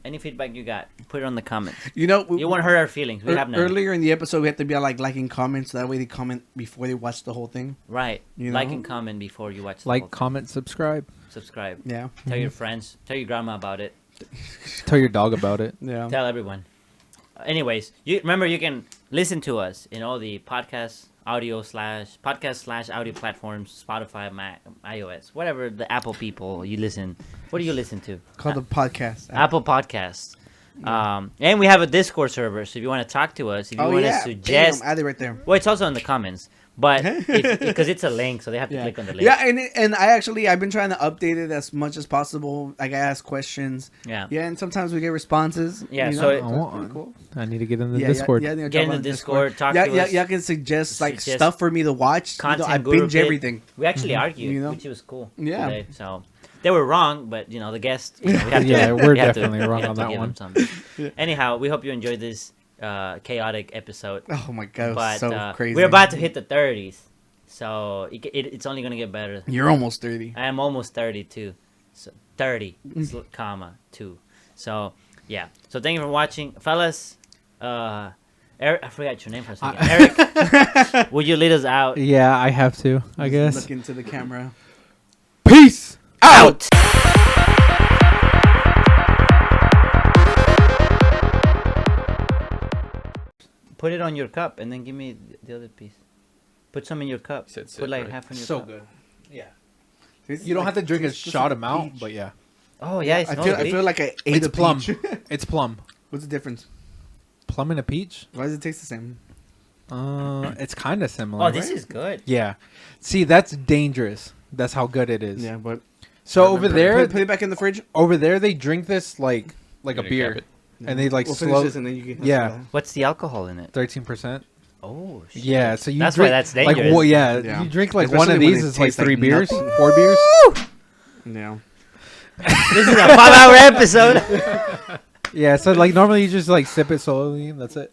Any feedback you got, put it on the comments. You know, You won't hurt our feelings. We have none. earlier in the episode, we had to be like liking comments. That way, they comment before they watch the whole thing. Right. You Like know? and comment before you watch the whole Like, thing. comment, subscribe. Subscribe. Yeah. Tell your friends. Tell your grandma about it. Tell your dog about it. Yeah. Tell everyone. Anyways, you remember you can listen to us in all the podcast audio platforms, Spotify, Mac, iOS, whatever the Apple people you listen. What do you listen to? Called the podcast. Apple Podcasts. And we have a Discord server, so if you want to talk to us, if you want to suggest, Bam, add it right there. well, it's also in the comments, but because it's a link, so they have to click on the link. Yeah, and I've been trying to update it as much as possible. Like I ask questions. Yeah. Yeah, and sometimes we get responses. Yeah, you so know, it- that's pretty cool. I need to get in the Yeah, Discord. Yeah, Get in the Discord, talk to us. Y'all can suggest like Suggest stuff for me to watch. Content I guru binge pit. everything. We actually argued, You know? which was cool. Yeah. Today, so they were wrong, but the guests. We have to, Yeah, we're we have to- definitely wrong we have on to that give one. them something. Anyhow, we hope you enjoyed this chaotic episode. Oh my god, But so crazy. we're about to hit the 30s, so it's only gonna get better. You're almost 30. I am almost 32, so 30, comma 2. So yeah. So thank you for watching, fellas. Eric, I forgot your name for a second. Eric, would you lead us out? Yeah, I have to, I guess. Look into the camera. Peace! Out. Put it on your cup and then give me the other piece. Put some in your cup. Said sip, Put like right? half in your So cup. good. Yeah. This is You don't like- have to drink a this is shot like amount, peach. but yeah. Oh yeah, it I smells feel peach. like I ate It's a plum. peach. It's plum. What's the difference? Plum and a peach? Why does it taste the same? It's kind of similar. Oh, this right? is good. Yeah. See, that's dangerous. That's how good it is. Yeah, but So over there, put it back in the fridge. over there, they drink this like a Gonna beer, cap it. and they like We'll finish slow. this and then you can. Yeah. What's the alcohol in it? 13%. Oh, shit. Yeah, so you That's drink, why that's like dangerous. well, yeah, Yeah. you drink like one Especially of when these it is like tastes 3 like beers, nothing. 4 beers. Yeah. This is a 5-hour episode. Yeah, so like normally you just like sip it slowly and that's it.